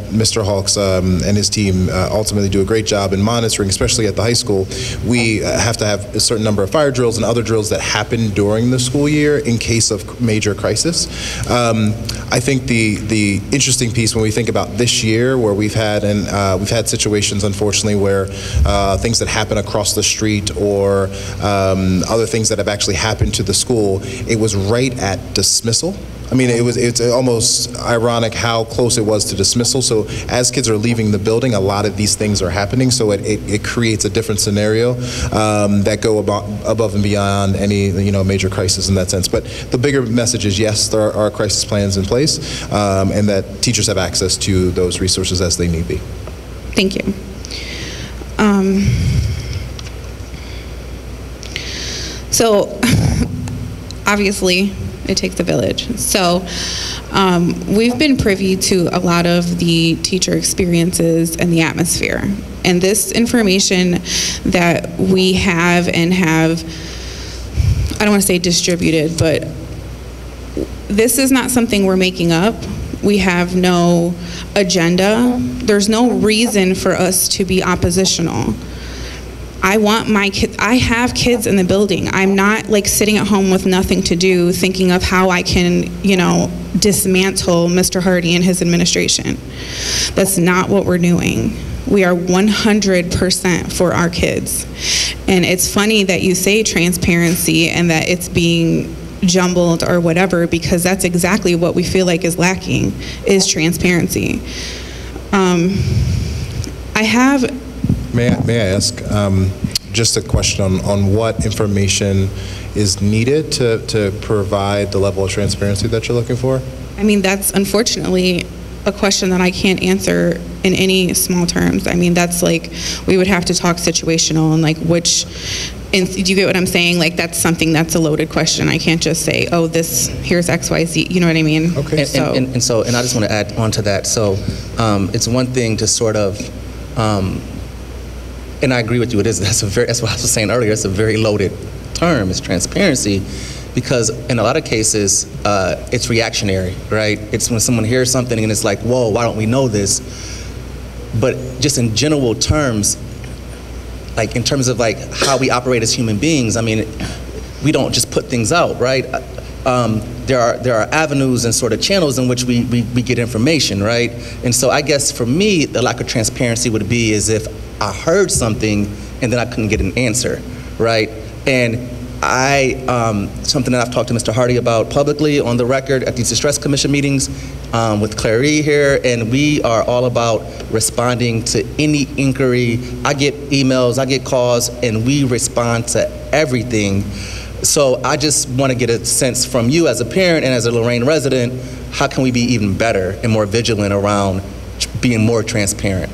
Mr. Hawks and his team ultimately do a great job in monitoring, especially at the high school. We have to have a certain number of fire drills and other drills that happen during the school year in case of major crisis. I think the interesting piece when we think about this year, where we've had situations, unfortunately, where things that happen across the street or other things that have actually happened to the school, it was right at dismissal. I mean, it's almost ironic how close it was to dismissal. So as kids are leaving the building, a lot of these things are happening. So it creates a different scenario that go above and beyond any major crisis in that sense. But the bigger message is, yes, there are crisis plans in place, and that teachers have access to those resources as they need be. Thank you. So obviously it takes a village. So we've been privy to a lot of the teacher experiences and the atmosphere. And this information that we have and have, I don't want to say distributed, but this is not something we're making up. We have no agenda. There's no reason for us to be oppositional. I want my kids, I have kids in the building. I'm not like sitting at home with nothing to do thinking of how I can, dismantle Mr. Hardy and his administration. That's not what we're doing. We are 100% for our kids. And it's funny that you say transparency and that it's being jumbled or whatever, because that's exactly what we feel like is lacking, is transparency. May I ask just a question on what information is needed to provide the level of transparency that you're looking for? I mean, that's unfortunately a question that I can't answer in any small terms. I mean, that's like, we would have to talk situational and like do you get what I'm saying? Like, that's something that's a loaded question. I can't just say, oh, here's X, Y, Z, you know what I mean? Okay. And I just want to add on to that. So it's one thing to sort of, and I agree with you, that's what I was saying earlier, it's a very loaded term, it's transparency, because in a lot of cases, it's reactionary, right? It's when someone hears something and it's like, whoa, why don't we know this? But just in general terms, like in terms of like how we operate as human beings, I mean, we don't just put things out, right? There are avenues and sort of channels in which we get information, right? And so I guess for me, the lack of transparency would be as if I heard something and then I couldn't get an answer, right? And something that I've talked to Mr. Hardy about publicly on the record at these Distress Commission meetings with Clary here, and we are all about responding to any inquiry. I get emails, I get calls, and we respond to everything. So I just want to get a sense from you as a parent and as a Lorain resident, how can we be even better and more vigilant around being more transparent?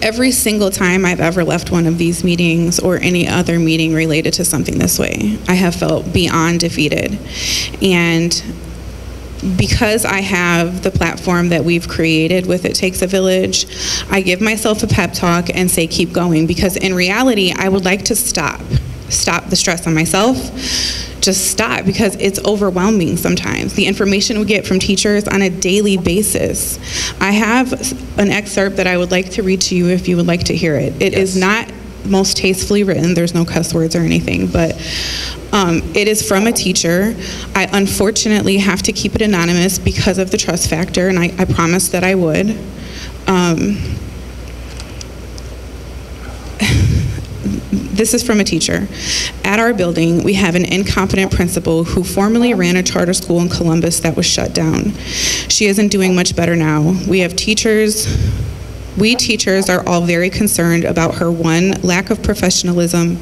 Every single time I've ever left one of these meetings or any other meeting related to something this way, I have felt beyond defeated. And because I have the platform that we've created with It Takes a Village, I give myself a pep talk and say keep going, because in reality, I would like to stop the stress on myself, just stop, because it's overwhelming sometimes. The information we get from teachers on a daily basis. I have an excerpt that I would like to read to you if you would like to hear it. It is not most tastefully written, there's no cuss words or anything, but it is from a teacher. I unfortunately have to keep it anonymous because of the trust factor, and I promised that I would. This is from a teacher. At our building, we have an incompetent principal who formerly ran a charter school in Columbus that was shut down. She isn't doing much better now. We teachers are all very concerned about her 1, lack of professionalism,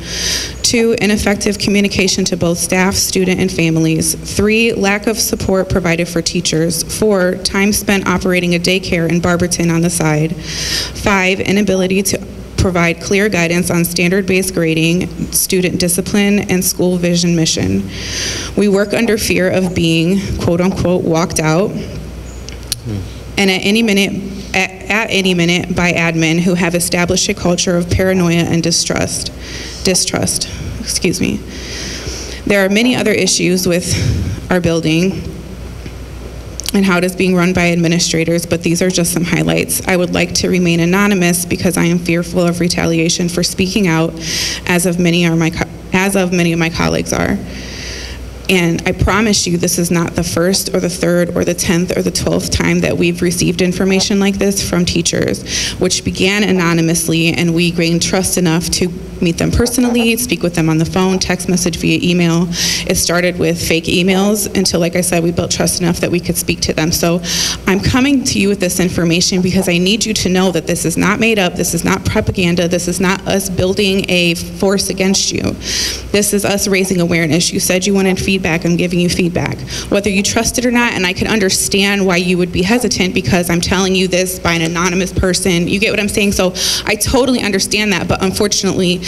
2, ineffective communication to both staff, student, and families, 3, lack of support provided for teachers, 4, time spent operating a daycare in Barberton on the side, 5, inability to provide clear guidance on standard-based grading, student discipline, and school vision mission. We work under fear of being, quote-unquote, walked out, and at any minute by admin who have established a culture of paranoia and distrust. Excuse me. There are many other issues with our building and how it is being run by administrators, but these are just some highlights. I would like to remain anonymous because I am fearful of retaliation for speaking out, as of many of my colleagues are. And I promise you, this is not the first or the third or the 10th or the 12th time that we've received information like this from teachers, which began anonymously, and we gained trust enough to meet them personally, speak with them on the phone, text message, via email. It started with fake emails until, like I said, we built trust enough that we could speak to them. So I'm coming to you with this information because I need you to know that this is not made up, this is not propaganda, this is not us building a force against you. This is us raising awareness. You said you wanted feedback, I'm giving you feedback. Whether you trust it or not, and I can understand why you would be hesitant because I'm telling you this by an anonymous person. You get what I'm saying? So I totally understand that, but unfortunately,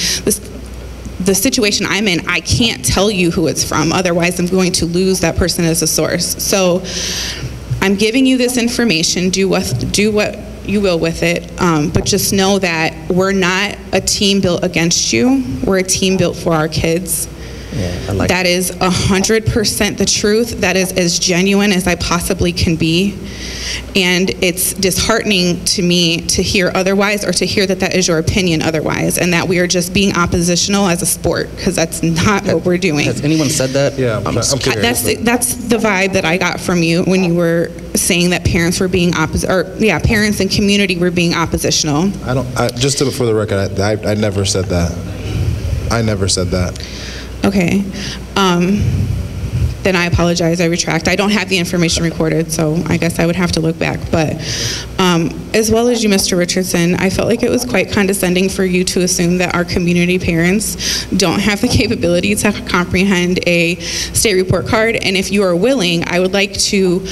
the situation I'm in, I can't tell you who it's from, otherwise I'm going to lose that person as a source. So I'm giving you this information, do what you will with it, but just know that we're not a team built against you, we're a team built for our kids. Yeah, I like that is 100% the truth. That is as genuine as I possibly can be. And it's disheartening to me to hear otherwise, or to hear that that is your opinion otherwise, and that we are just being oppositional as a sport, because that's not what we're doing. Has anyone said that? Yeah, I'm curious. That's the vibe that I got from you when you were saying that parents were being parents and community were being oppositional. Just for the record, I never said that. I never said that. Okay. Then I apologize, I retract. I don't have the information recorded, so I guess I would have to look back. But as well as you, Mr. Richardson, I felt like it was quite condescending for you to assume that our community parents don't have the capability to comprehend a state report card. And if you are willing, I would like to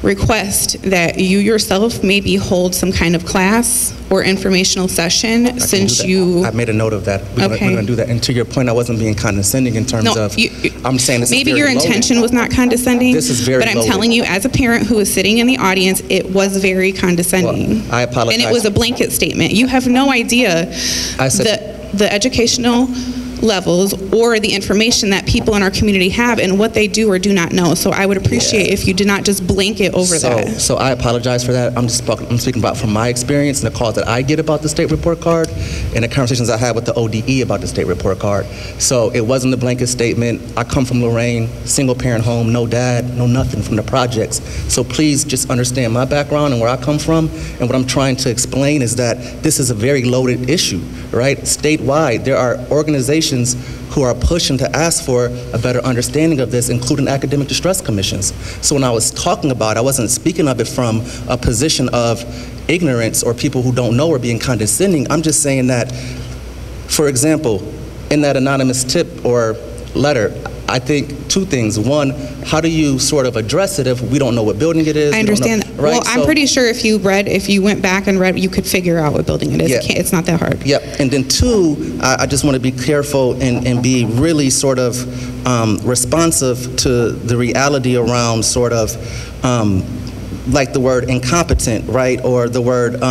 request that you yourself maybe hold some kind of class or informational session, since you... I made a note of that. We're going to do that. And to your point, I wasn't being condescending in terms of... I'm saying this maybe is very your intention was not condescending. This is very But I'm loaded. telling you, as a parent who is sitting in the audience, it was very condescending. Well, I apologize. And it was a blanket statement. You have no idea the educational levels or the information that people in our community have and what they do or do not know. So I would appreciate if you did not just blanket over that. So I apologize for that. I'm speaking about from my experience and the calls that I get about the state report card and the conversations I had with the ODE about the state report card. So it wasn't a blanket statement. I come from Lorain, single parent home, no dad, no nothing from the projects. So please just understand my background and where I come from, and what I'm trying to explain is that this is a very loaded issue, right? Statewide, there are organizations who are pushing to ask for a better understanding of this, including academic distress commissions. So when I was talking about it, I wasn't speaking of it from a position of ignorance or people who don't know or being condescending. I'm just saying that, for example, in that anonymous tip or letter, I think two things. One, how do you sort of address it if we don't know what building it is? I understand. Know, right? Well, I'm pretty sure if you went back and read, you could figure out what building it is. Yeah. It's not that hard. Yep. And then two, I just want to be careful and be really sort of responsive to the reality around sort of like the word incompetent, right? Or the word,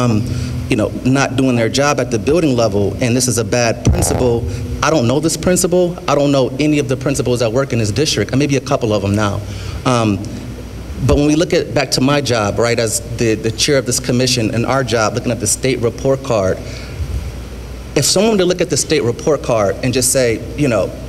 not doing their job at the building level, and this is a bad principle. I don't know this principal. I don't know any of the principals that work in this district, and maybe a couple of them now. But when we look at back to my job, right, as the chair of this commission, and our job, looking at the state report card, if someone were to look at the state report card and just say,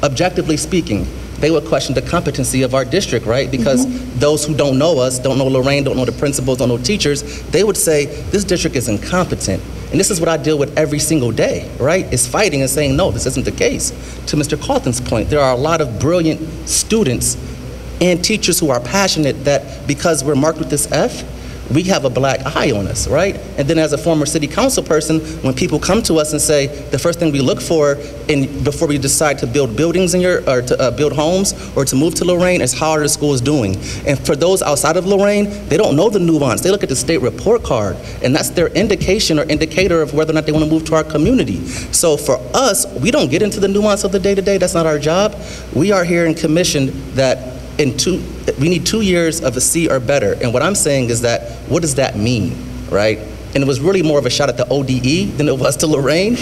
objectively speaking, they would question the competency of our district, right? Because those who don't know us, don't know Lorain, don't know the principals, don't know teachers, they would say, this district is incompetent. And this is what I deal with every single day, right? Is fighting and saying, no, this isn't the case. To Mr. Cawthon's point, there are a lot of brilliant students and teachers who are passionate that because we're marked with this F, we have a black eye on us, right? And then as a former city council person, when people come to us and say, the first thing we look for before we decide to build buildings or to build homes or to move to Lorain is how are the schools doing. And for those outside of Lorain, they don't know the nuance. They look at the state report card, and that's their indication or indicator of whether or not they want to move to our community. So for us, we don't get into the nuance of the day-to-day. That's not our job. We are here in commission that we need 2 years of a C or better. And what I'm saying is that, what does that mean, right? And it was really more of a shot at the ODE than it was to Lorain,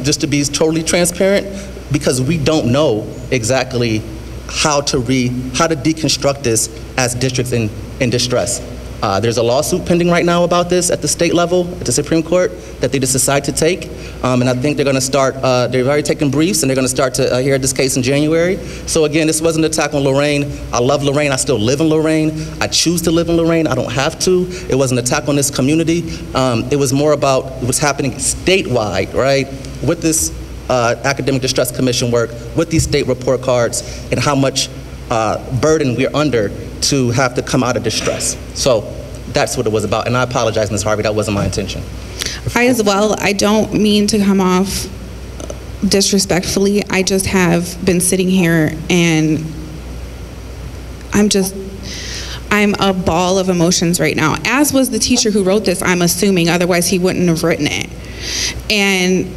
just to be totally transparent, because we don't know exactly how to deconstruct this as districts in distress. There's a lawsuit pending right now about this at the state level, at the Supreme Court, that they just decided to take. And I think they're going to start, they've already taken briefs, and they're going to start to hear this case in January. So again, this wasn't an attack on Lorain. I love Lorain. I still live in Lorain. I choose to live in Lorain. I don't have to. It was an attack on this community. It was more about what's happening statewide, right, with this Academic Distress Commission work, with these state report cards, and how much burden we're under to have to come out of distress. So that's what it was about. And I apologize, Ms. Harvey, that wasn't my intention. I as well, I don't mean to come off disrespectfully. I just have been sitting here and I'm a ball of emotions right now. As was the teacher who wrote this, I'm assuming, otherwise he wouldn't have written it. And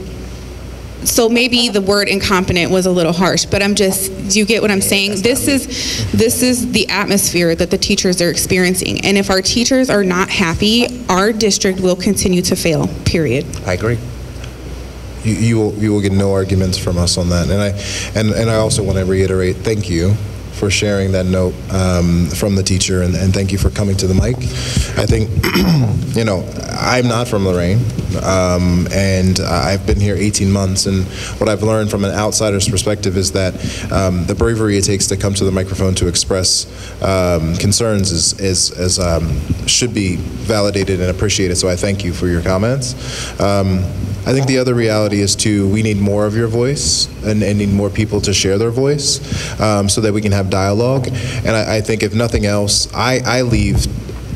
so maybe the word incompetent was a little harsh, but do you get what I'm saying? This is the atmosphere that the teachers are experiencing. And if our teachers are not happy, our district will continue to fail, period. I agree. You will get no arguments from us on that. And I also want to reiterate, thank you for sharing that note from the teacher, and thank you for coming to the mic. I think, you know, I'm not from Lorain, and I've been here 18 months, and what I've learned from an outsider's perspective is that the bravery it takes to come to the microphone to express concerns should be validated and appreciated, so I thank you for your comments. I think the other reality is, too, we need more of your voice and need more people to share their voice so that we can have dialogue. And I think, if nothing else, I leave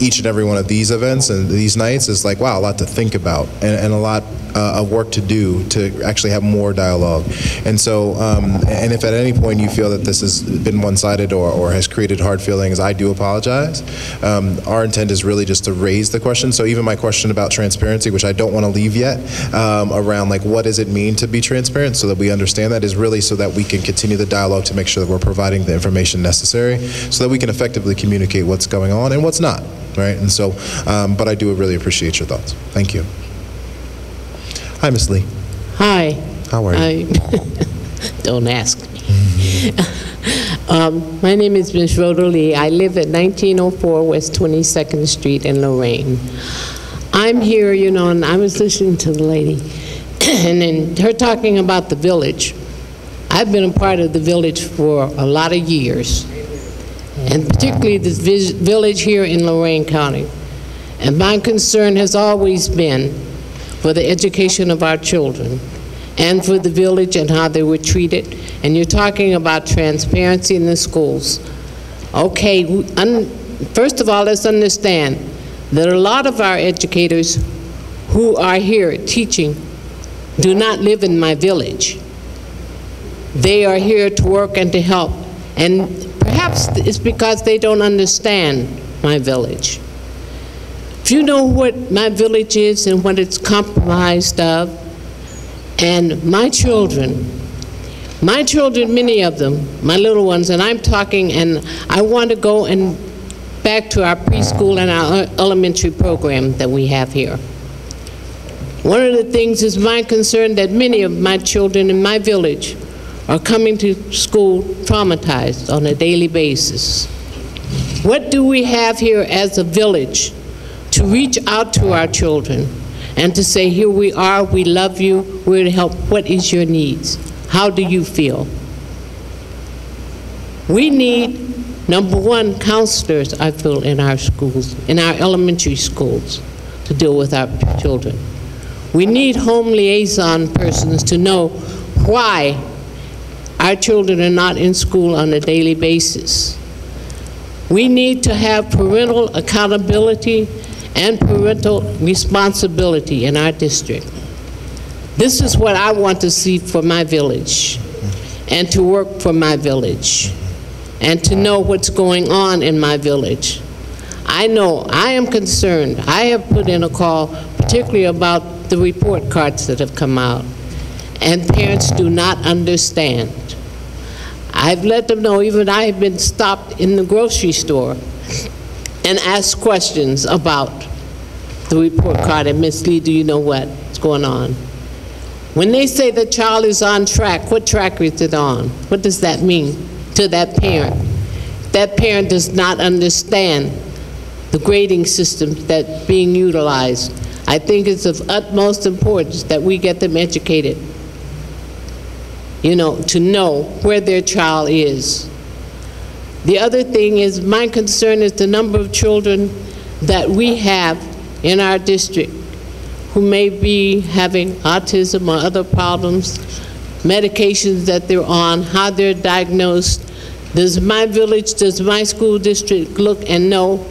each and every one of these events and these nights is like, wow, a lot to think about and a lot of work to do to actually have more dialogue. And so, and if at any point you feel that this has been one-sided or has created hard feelings, I do apologize. Our intent is really just to raise the question. So even my question about transparency, which I don't want to leave yet, around like what does it mean to be transparent so that we understand that, is really so that we can continue the dialogue to make sure that we're providing the information necessary so that we can effectively communicate what's going on and what's not, right? And so, but I do really appreciate your thoughts. Thank you. Hi, Ms. Lee. Hi. How are you? Don't ask me. My name is Ms. Rhoda Lee. I live at 1904 West 22nd Street in Lorain. I'm here, you know, and I was listening to the lady, and then her talking about the village. I've been a part of the village for a lot of years, and particularly this village here in Lorain County. And my concern has always been for the education of our children and for the village and how they were treated. And you're talking about transparency in the schools. Okay, first of all, let's understand that a lot of our educators who are here teaching do not live in my village. They are here to work and to help. And perhaps it's because they don't understand my village. If you know what my village is and what it's comprised of, and my children, many of them, my little ones, and I'm talking, and I want to go and back to our preschool and our elementary program that we have here. One of the things is my concern that many of my children in my village are coming to school traumatized on a daily basis. What do we have here as a village to reach out to our children and to say, here we are, we love you, we're to help, what is your needs? How do you feel? We need, number one, counselors, I feel, in our schools, in our elementary schools, to deal with our children. We need home liaison persons to know why our children are not in school on a daily basis. We need to have parental accountability and parental responsibility in our district. This is what I want to see for my village, and to work for my village, and to know what's going on in my village. I know, I am concerned. I have put in a call, particularly about the report cards that have come out, and parents do not understand. I've let them know, even I have been stopped in the grocery store and asked questions about the report card, and Ms. Lee, do you know what's going on? When they say the child is on track, what track is it on? What does that mean to that parent? That parent does not understand the grading system that's being utilized. I think it's of utmost importance that we get them educated, to know where their child is. The other thing is, my concern is the number of children that we have in our district who may be having autism or other problems, medications that they're on, how they're diagnosed. Does my village, does my school district look and know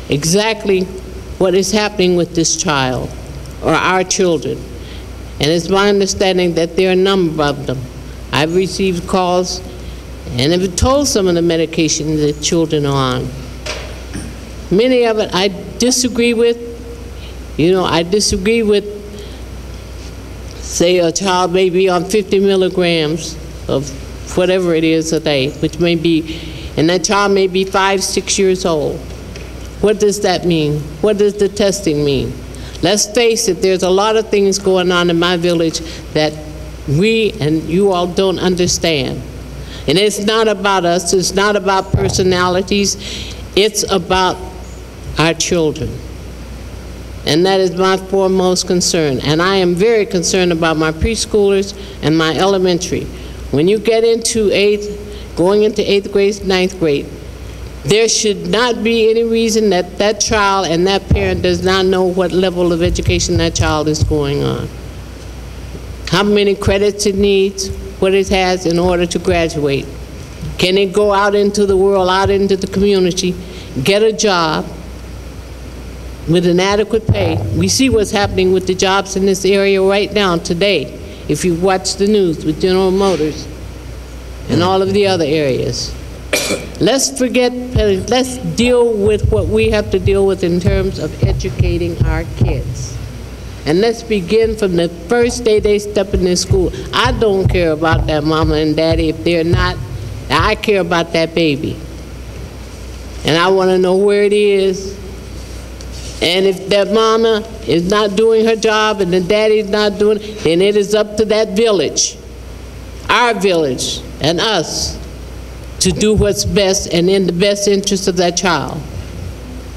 exactly what is happening with this child or our children? And it's my understanding that there are a number of them. I've received calls and have told some of the medications that children are on. Many of it I disagree with. I disagree with, say, a child may be on 50 milligrams of whatever it is a day, which may be, and that child may be 5, 6 years old. What does that mean? What does the testing mean? Let's face it, there's a lot of things going on in my village that we and you all don't understand. And it's not about us, it's not about personalities, it's about our children. And that is my foremost concern. And I am very concerned about my preschoolers and my elementary. When you get into going into 8th grade, 9th grade, there should not be any reason that that child and that parent does not know what level of education that child is going on. How many credits it needs, what it has in order to graduate. Can it go out into the world, out into the community, get a job with an adequate pay? We see what's happening with the jobs in this area right now, today, if you watch the news with General Motors and all of the other areas. Let's deal with what we have to deal with in terms of educating our kids. And let's begin from the first day they step in this school. I don't care about that mama and daddy if they're not. I care about that baby. And I want to know where it is. And if that mama is not doing her job and the daddy's not doing it, then it is up to that village, our village, and us to do what's best and in the best interest of that child.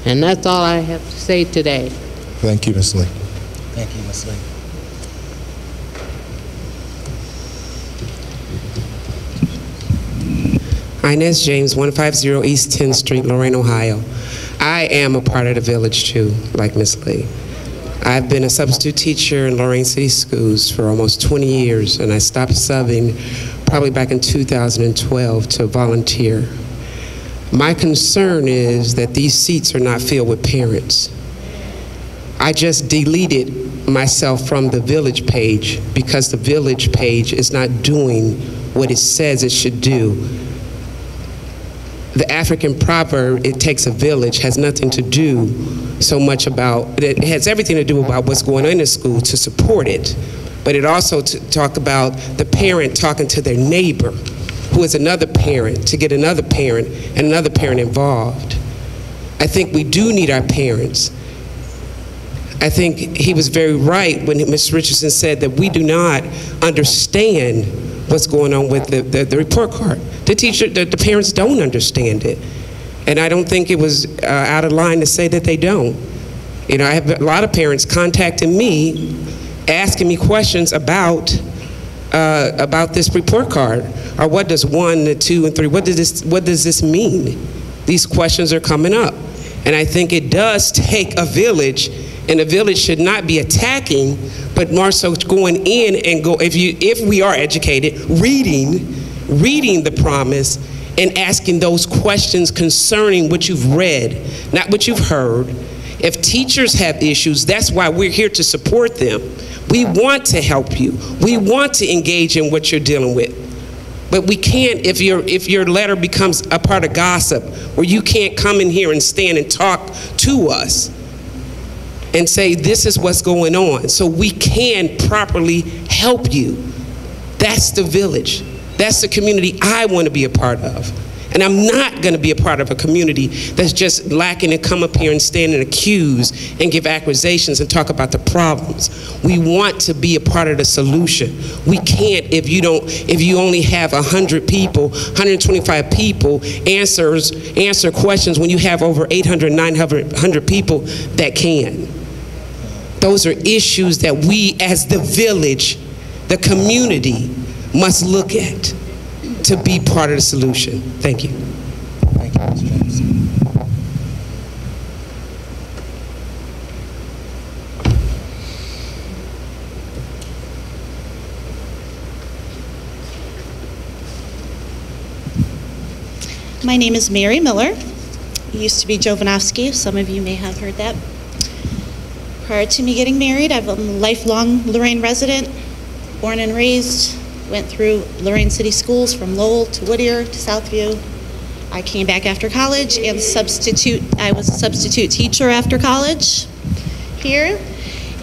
And that's all I have to say today. Thank you, Ms. Lee. Thank you, Ms. Lee. Inez James, 150 East 10th Street, Lorain, Ohio. I am a part of the village too, like Ms. Lee. I've been a substitute teacher in Lorain City Schools for almost 20 years, and I stopped subbing probably back in 2012 to volunteer. My concern is that these seats are not filled with parents. I just deleted myself from the village page because the village page is not doing what it says it should do. The African proverb, it takes a village, has nothing to do so much about, it has everything to do about what's going on in the school to support it. But it also talk about the parent talking to their neighbor, who is another parent, to get another parent and another parent involved. I think we do need our parents. I think he was very right when Ms. Richardson said that we do not understand what's going on with the report card. The parents don't understand it. And I don't think it was out of line to say that they don't. I have a lot of parents contacting me, asking me questions about this report card, or what does 1, 2, and 3, what does this mean? These questions are coming up. And I think it does take a village, and a village should not be attacking, but more so going in and if we are educated, reading the promise and asking those questions concerning what you've read, not what you've heard. If teachers have issues, that's why we're here to support them. We want to help you. We want to engage in what you're dealing with. But we can't, if your letter becomes a part of gossip, where you can't come in here and stand and talk to us and say, this is what's going on, so we can properly help you. That's the village. That's the community I want to be a part of. And I'm not going to be a part of a community that's just lacking to come up here and stand and accuse and give accusations and talk about the problems. We want to be a part of the solution. We can't if you only have 100 people, 125 people answer questions when you have over 800, 900 people that can. Those are issues that we as the village, the community, must look at to be part of the solution. Thank you. Thank you, Ms. James. My name is Mary Miller. It used to be Jovanovski. Some of you may have heard that. Prior to me getting married, I'm a lifelong Lorain resident, born and raised, went through Lorain City Schools from Lowell to Whittier to Southview. I came back after college and I was a substitute teacher after college here.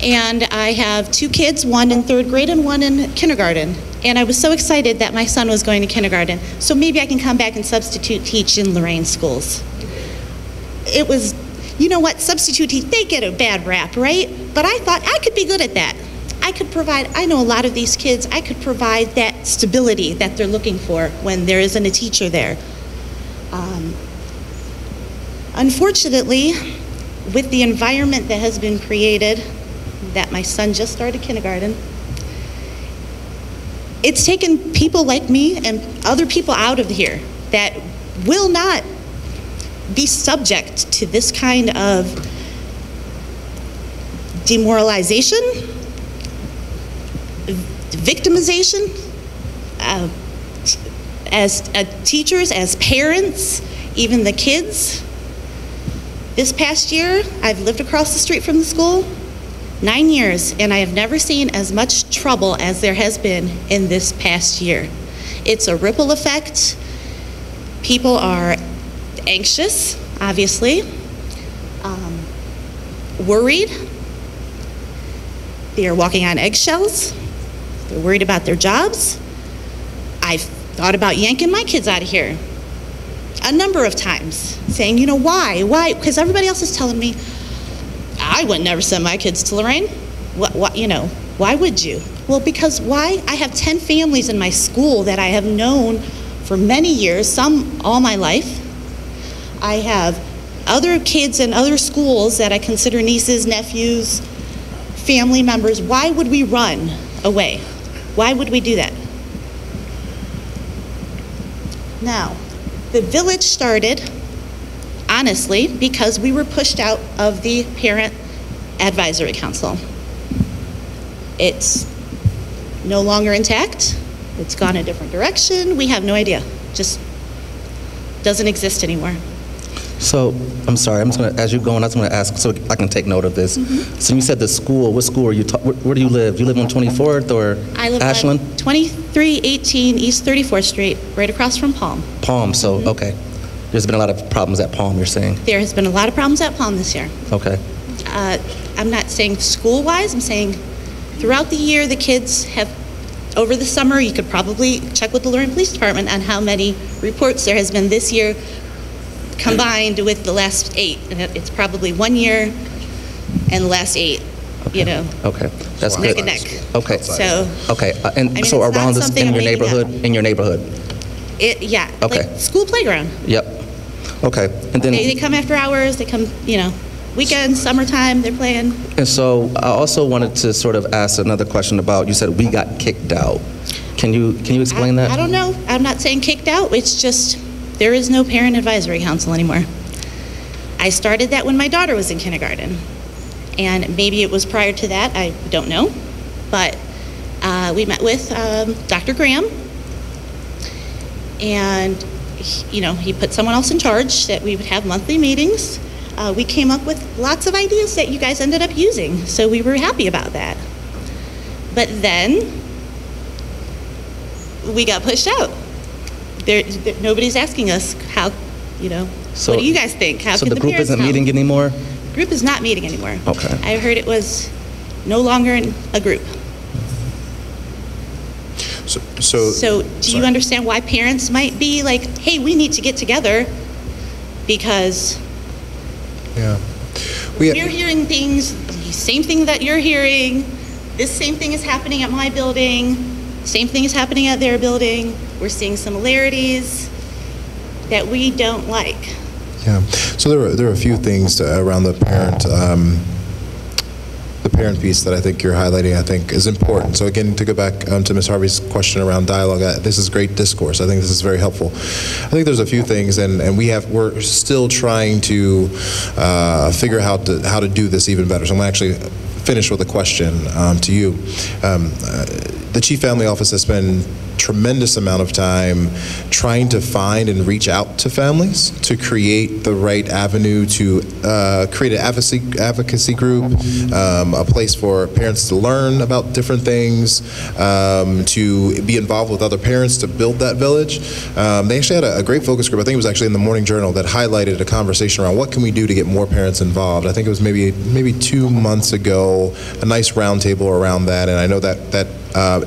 And I have 2 kids, one in 3rd grade and one in kindergarten. And I was so excited that my son was going to kindergarten, so maybe I can come back and substitute teach in Lorain schools. It was, you know what, substitute teach, they get a bad rap, right? But I thought I could be good at that. I know a lot of these kids, I could provide that stability that they're looking for when there isn't a teacher there. Unfortunately, with the environment that has been created, that my son just started kindergarten, it's taken people like me and other people out of here that will not be subject to this kind of demoralization, victimization, as teachers, as parents, even the kids. This past year, I've lived across the street from the school 9 years, and I have never seen as much trouble as there has been in this past year. It's a ripple effect. People are anxious, obviously, worried. They are walking on eggshells. They're worried about their jobs. I've thought about yanking my kids out of here a number of times, saying, you know, why? Because everybody else is telling me, I would never send my kids to Lorain. Why would you? Well, because why? I have 10 families in my school that I have known for many years, some all my life. I have other kids in other schools that I consider nieces, nephews, family members. Why would we run away? Why would we do that? Now, the village started, honestly, because we were pushed out of the Parent Advisory Council. It's no longer intact. It's gone a different direction. We have no idea. Just doesn't exist anymore. So, I'm sorry, I'm just going to, as you're going, I was going to ask so I can take note of this. Mm-hmm. So you said the school, what school are you, where do you live? Do you live on 24th or I live Ashland? on 2318 East 34th Street, right across from Palm. Palm, so, okay. There's been a lot of problems at Palm, you're saying? There has been a lot of problems at Palm this year. Okay. I'm not saying school-wise, I'm saying throughout the year, the kids have, over the summer, you could probably check with the Lorain Police Department on how many reports there has been this year combined with the last 8. And it's probably 1 year and the last 8, Okay. you know. Okay, that's Neck good. and neck. Okay. So, Okay, and I mean, so it's not around this, something in I'm your making up. neighborhood, yeah, Okay. like school playground. Yep. Okay, and then. They come after hours, they come, weekends, summertime, they're playing. And so I also wanted to sort of ask another question about, you said we got kicked out. Can you explain that? I don't know. I'm not saying kicked out. It's just there is no Parent Advisory Council anymore. I started that when my daughter was in kindergarten. And maybe it was prior to that. I don't know. But we met with Dr. Graham. And, he put someone else in charge that we would have monthly meetings. We came up with lots of ideas that you guys ended up using. So we were happy about that. But then we got pushed out. Nobody's asking us how, So, what do you guys think? How so can the group parents isn't help? meeting anymore? The group is not meeting anymore. Okay. I heard it was no longer a group. So do you understand why parents might be like, hey, we need to get together because we're hearing things, the same thing that you're hearing, this same thing is happening at my building, same thing is happening at their building, we're seeing similarities that we don't like. Yeah, so there are a few things around the parent piece that I think you're highlighting, I think is important. So again, to go back to Ms. Harvey's question around dialogue, this is great discourse. I think this is very helpful. I think there's a few things, and we're still trying to figure out how to do this even better. So I'm going to actually finish with a question to you. The Chief Family Office has spent tremendous amount of time trying to find and reach out to families to create the right avenue to create an advocacy group, a place for parents to learn about different things, to be involved with other parents to build that village. They actually had a great focus group. I think it was actually in the Morning Journal that highlighted a conversation around what can we do to get more parents involved. I think it was maybe 2 months ago, a nice roundtable around that, and I know that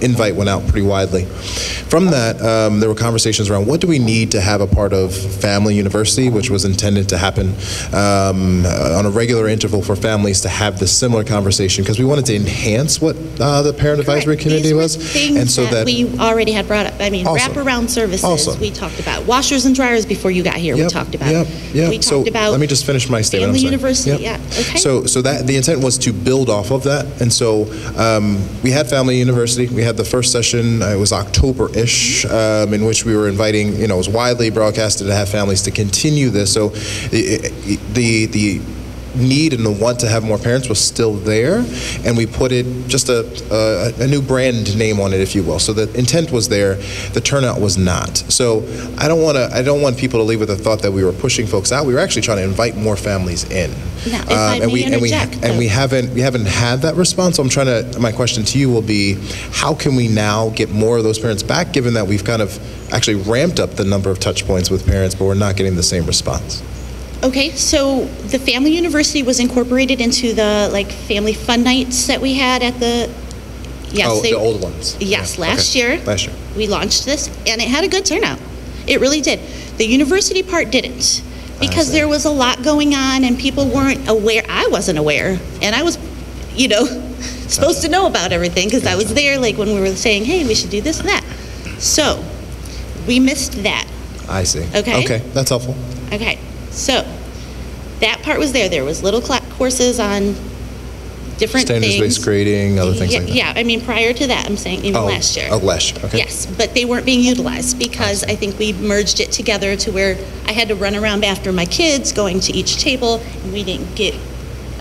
invite went out pretty widely. From that, there were conversations around what do we need to have a part of Family University, which was intended to happen on a regular interval for families to have this similar conversation, because we wanted to enhance what the Parent Advisory Committee was. And so that we already had brought up. I mean, wraparound services, we talked about. Washers and dryers before you got here, we talked about. We talked about. Let me just finish my statement. Family University, okay. So that the intent was to build off of that, and so we had Family University. We had the first session, it was October-ish, in which we were inviting, it was widely broadcasted to have families to continue this. So the need and the want to have more parents was still there, and we put it just a new brand name on it, if you will. So the intent was there, the turnout was not. So I don't want people to leave with the thought that we were pushing folks out. We were actually trying to invite more families in. Now, if I may interject, we haven't had that response. So my question to you will be, how can we now get more of those parents back, given that we've kind of actually ramped up the number of touch points with parents, but we're not getting the same response? Okay, so the Family University was incorporated into the family fun nights that we had at the. Yes, the old ones. Yes, last year. Last year we launched this, and it had a good turnout. It really did. The university part didn't, because there was a lot going on, and people weren't aware. I wasn't aware, and I was, supposed to know about everything because I was there, when we were saying, hey, we should do this and that. So we missed that. I see. Okay. Okay, that's helpful. Okay. So that part was there. There was little courses on different Standards-based grading, other things like that. Yeah, I mean, prior to that, I'm saying even last year. Oh, last year, okay. Yes, but they weren't being utilized because I think we merged it together to where I had to run around after my kids going to each table, and we didn't get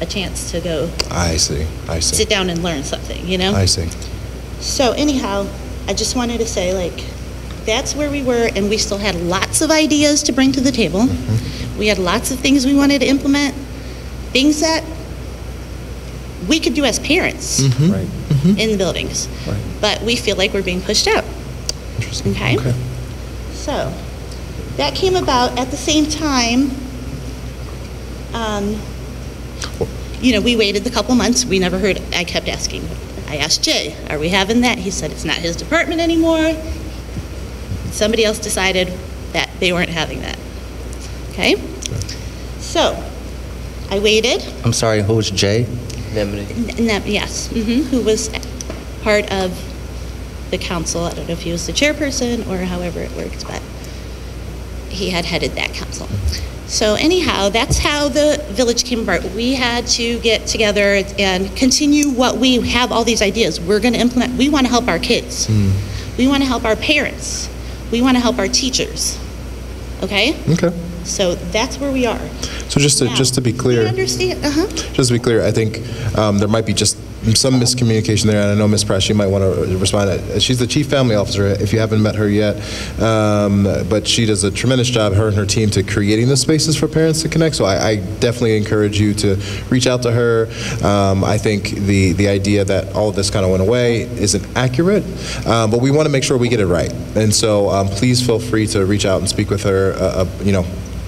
a chance to go I see. sit down and learn something, I see. So anyhow, I just wanted to say, that's where we were, and we still had lots of ideas to bring to the table. We had lots of things we wanted to implement, things that we could do as parents in the buildings, but we feel like we're being pushed out. Interesting. Okay? So that came about at the same time. We waited a couple months. We never heard. I kept asking. I asked Jay, are we having that? He said it's not his department anymore. Somebody else decided that they weren't having that. Okay? So, I waited. I'm sorry, who was Jay? Yes, who was part of the council. I don't know if he was the chairperson or however it worked, but he had headed that council. So anyhow, that's how the village came about. We had to get together and continue what we have, all these ideas. We're going to implement. We want to help our kids. We want to help our parents. We want to help our teachers. Okay? Okay. So that's where we are. So just to be clear, you understand? Just to be clear, I think there might be just some miscommunication there, and I know Ms. Press, you might want to respond. She's the Chief Family Officer, if you haven't met her yet, but she does a tremendous job, her and her team, to creating the spaces for parents to connect, so I definitely encourage you to reach out to her. I think the idea that all of this kind of went away isn't accurate, but we want to make sure we get it right, and so please feel free to reach out and speak with her,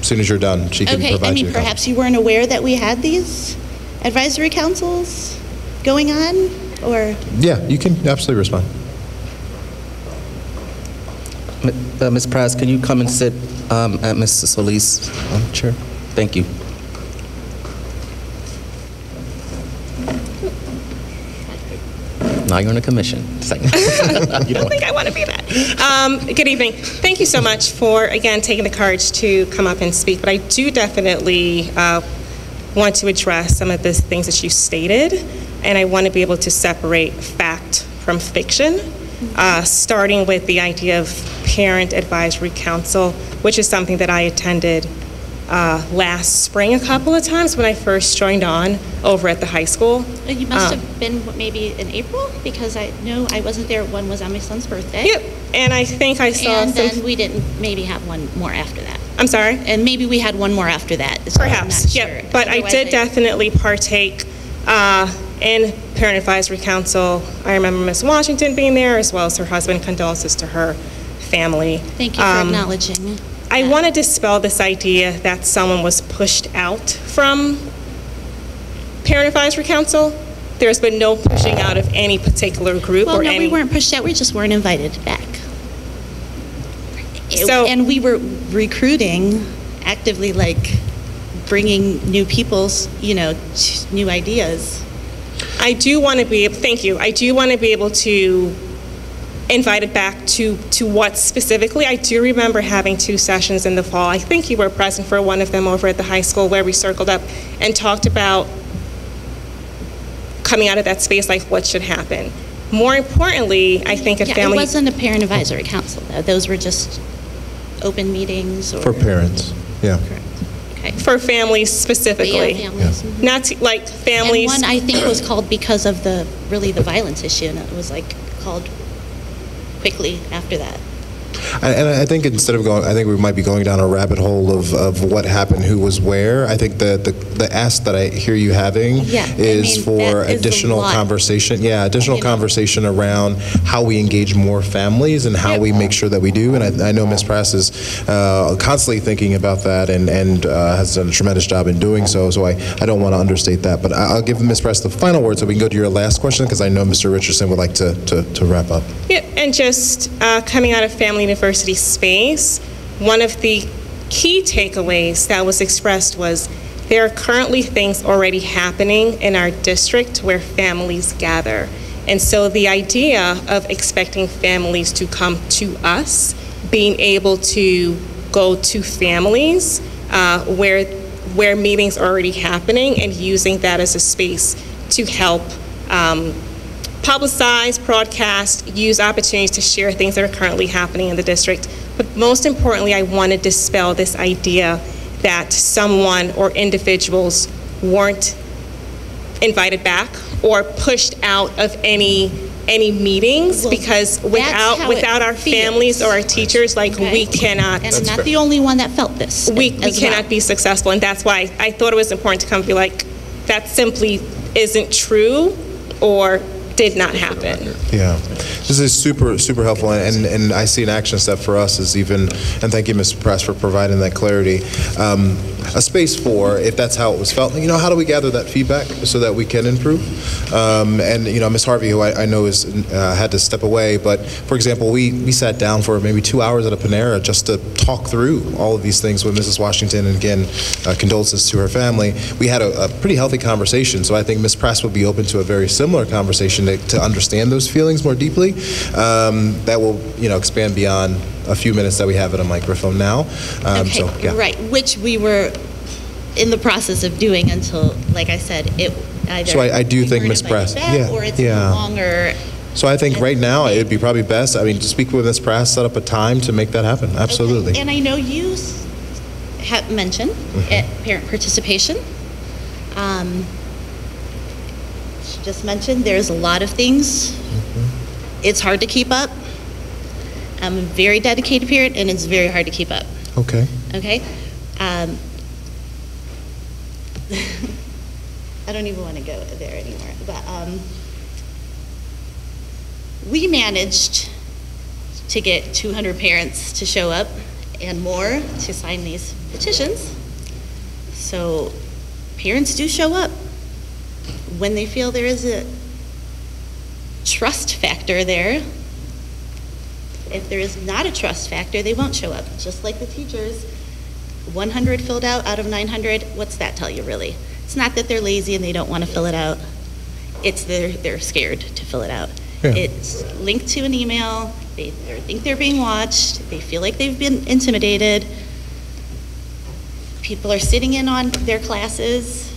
as soon as you're done, she can provide you. Perhaps you weren't aware that we had these advisory councils going on, or? Yeah, you can absolutely respond. Ms. Press, can you come and sit at Ms. Solis' chair? Thank you. Now you're on a commission. I don't think I want to be that. Good evening. Thank you so much for, again, taking the courage to come up and speak. But I do definitely want to address some of the things that you stated, and I want to be able to separate fact from fiction, starting with the idea of Parent Advisory Council, which is something that I attended last spring a couple of times when I first joined on over at the high school. You must have been maybe in April, because I know I wasn't there. One was on my son's birthday. Yep, and I think I saw and then we didn't maybe have one more after that. I'm sorry? And maybe we had one more after that. So Perhaps, I'm not yep. sure. But Otherwise, I did definitely partake in Parent Advisory Council. I remember Ms. Washington being there, as well as her husband. Condolences to her family. Thank you for acknowledging. I want to dispel this idea that someone was pushed out from Parent Advisory Council. There's been no pushing out of any particular group Well, or no, any. we weren't pushed out. We just weren't invited back. And we were recruiting actively, like bringing new people's, new ideas. I do want to be. Thank you. I do want to be able to invite it back to what specifically. I do remember having 2 sessions in the fall. I think you were present for one of them over at the high school, where we circled up and talked about coming out of that space, like what should happen. More importantly, I think It wasn't a parent advisory council, though. Those were just open meetings. For parents, yeah. Correct. Okay. For families specifically. Yeah, families. Yeah. Not like families. And one I think was called because of the violence issue, and it was called quickly after that. And I think instead of going, I think we might be going down a rabbit hole of what happened, who was where. I think the ask that I hear you having is for additional conversation. Yeah, additional conversation around how we engage more families and how we make sure that we do. And I know Ms. Press is constantly thinking about that and has done a tremendous job in doing so. So I don't want to understate that. But I'll give Ms. Press the final word so we can go to your last question, because I know Mr. Richardson would like to wrap up. Yeah, and just coming out of Family University space, one of the key takeaways that was expressed was there are currently things already happening in our district where families gather. And so the idea of expecting families to come to us, being able to go to families where meetings are already happening, and using that as a space to help publicize, broadcast, use opportunities to share things that are currently happening in the district. But most importantly, I want to dispel this idea that someone or individuals weren't invited back or pushed out of any meetings, because without our families or our teachers, we cannot. And I'm not the only one that felt this. We cannot be successful, and that's why I thought it was important to come and be like, that simply isn't true or did not happen. Yeah, this is super, super helpful, and I see an action step for us is even, and thank you, Mr. Press, for providing that clarity, a space for, if that's how it was felt, how do we gather that feedback so that we can improve? And, Ms. Harvey, who I know is had to step away, but, for example, we sat down for maybe 2 hours at a Panera just to talk through all of these things with Mrs. Washington, and again, condolences to her family. We had a pretty healthy conversation, so I think Ms. Press would be open to a very similar conversation to understand those feelings more deeply. That will, expand beyond a few minutes that we have at a microphone now. Right, which we were in the process of doing until, like I said, it either. So I do think Ms. Press, or it's no longer. So I think right now it'd be probably best, to speak with Ms. Press, set up a time to make that happen. Absolutely. Okay. And I know you have mentioned at parent participation. She just mentioned there's a lot of things. It's hard to keep up. I'm a very dedicated parent, and it's very hard to keep up. Okay. Okay? I don't even want to go there anymore. But we managed to get 200 parents to show up and more to sign these petitions. So parents do show up when they feel there is a trust factor there. If there is not a trust factor, they won't show up. Just like the teachers, 100 filled out of 900, what's that tell you really? It's not that they're lazy and they don't want to fill it out. It's they're scared to fill it out. Yeah. It's linked to an email. They think they're being watched. They feel like they've been intimidated. People are sitting in on their classes,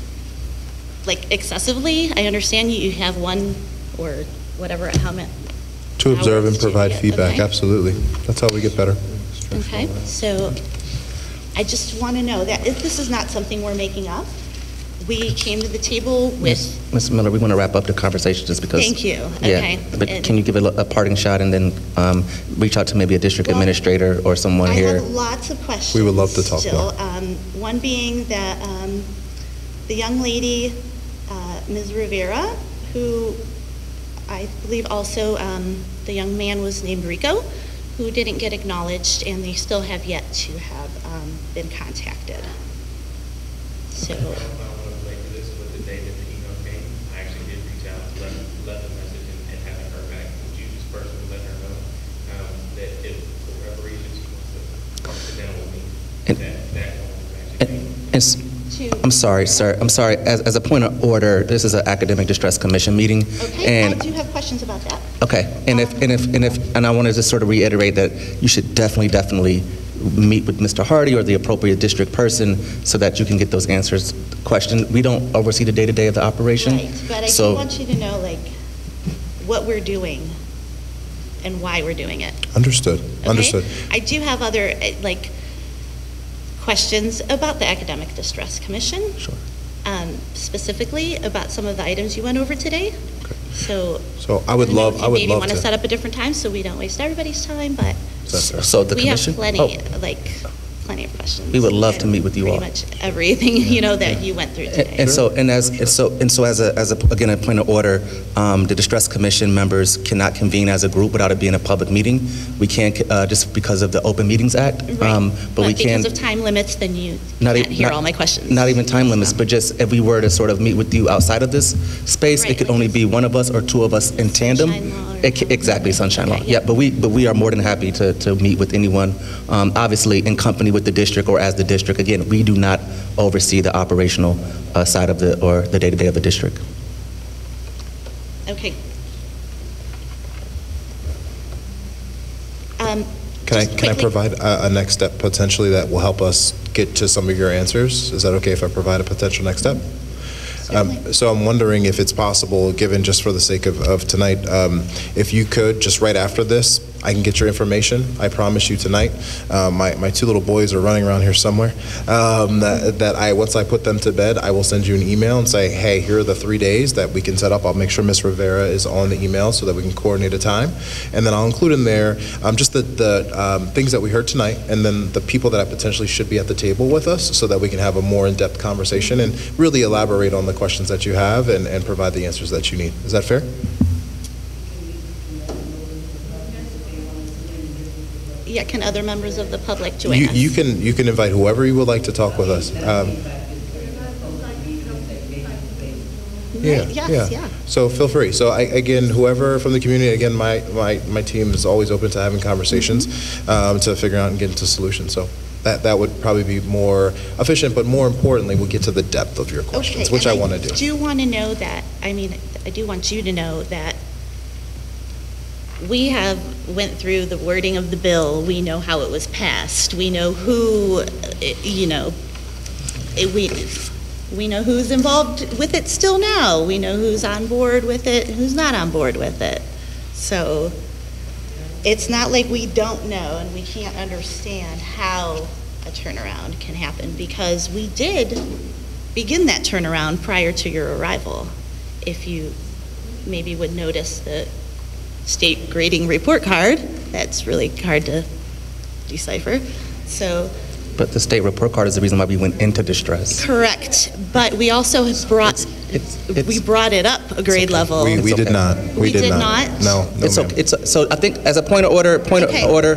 like excessively. I understand you have one or whatever, how many. To observe and provide yeah, feedback, okay. absolutely. That's how we get better. Okay, so I just want to know that if this is not something we're making up. We came to the table with. Ms. Miller, we want to wrap up the conversation just because. Thank you. Yeah, Okay. but can you give a parting shot and then reach out to maybe a district administrator or someone I here? have lots of questions. We would love to talk still. more. One being that the young lady, Ms. Rivera, who I believe also the young man was named Rico, who didn't get acknowledged, and they still have yet to have been contacted. So. I'm sorry, sir. I'm sorry. As a point of order, this is an academic distress commission meeting. Okay, and I do have questions about that. okay, and I wanted to sort of reiterate that you should definitely meet with Mr. Hardy or the appropriate district person so that you can get those answers. Question: we don't oversee the day-to-day of the operation. Right, but I so do want you to know, like, what we're doing and why we're doing it. Understood. Okay? Understood. I do have other, like, questions about the Academic Distress Commission. Sure. Specifically about some of the items you went over today. Okay. So I would love maybe want to to set up a different time so we don't waste everybody's time, but So the we commission. have plenty, plenty of questions. We would love to meet with you all. Pretty much everything, that you went through today. And so as again, a point of order, the distress commission members cannot convene as a group without it being a public meeting. We can't just because of the Open Meetings Act. Right. But we can. Because of time limits, then you Not can't e- hear not- all my questions. Not even time limits, but just if we were to sort of meet with you outside of this space, Right, it could like only be one of us or two of us in tandem. Sunshine law or Exactly, sunshine law. Okay, Yeah, but we are more than happy to meet with anyone, obviously in company with the district or as the district. Again, we do not oversee the operational side of the day-to-day of the district. Okay. Can I Just quickly- provide a next step potentially that will help us get to some of your answers? Is that okay if I provide a potential next step? So I'm wondering if it's possible, given just for the sake of tonight, if you could, just right after this, I can get your information. I promise you tonight. My two little boys are running around here somewhere. Once I put them to bed, I will send you an email and say, hey, here are the 3 days that we can set up. I'll make sure Ms. Rivera is on the email so that we can coordinate a time. And then I'll include in there just the things that we heard tonight and then the people that I potentially should be at the table with us so that we can have a more in-depth conversation and really elaborate on the questions that you have and provide the answers that you need. Is that fair? Yeah, can other members of the public join us? You can invite whoever you would like to talk with us. Yeah. So feel free. So again, whoever from the community, again, my team is always open to having conversations to figure out and get into solutions. So that would probably be more efficient, but more importantly, we'll get to the depth of your questions, which I want to do. I do want to know that, I do want you to know that we have went through the wording of the bill. We know how it was passed. We know who, we know who's involved with it still now. We know who's on board with it, who's not on board with it. So it's not like we don't know and we can't understand how a turnaround can happen, because we did begin that turnaround prior to your arrival. If you maybe would notice the state grading report card, that's really hard to decipher. So, But the state report card is the reason why we went into distress. correct, but we also have brought it up a grade level. We did not. We did not? No. It's ma'am. okay. So I think as a point of order, Okay. order.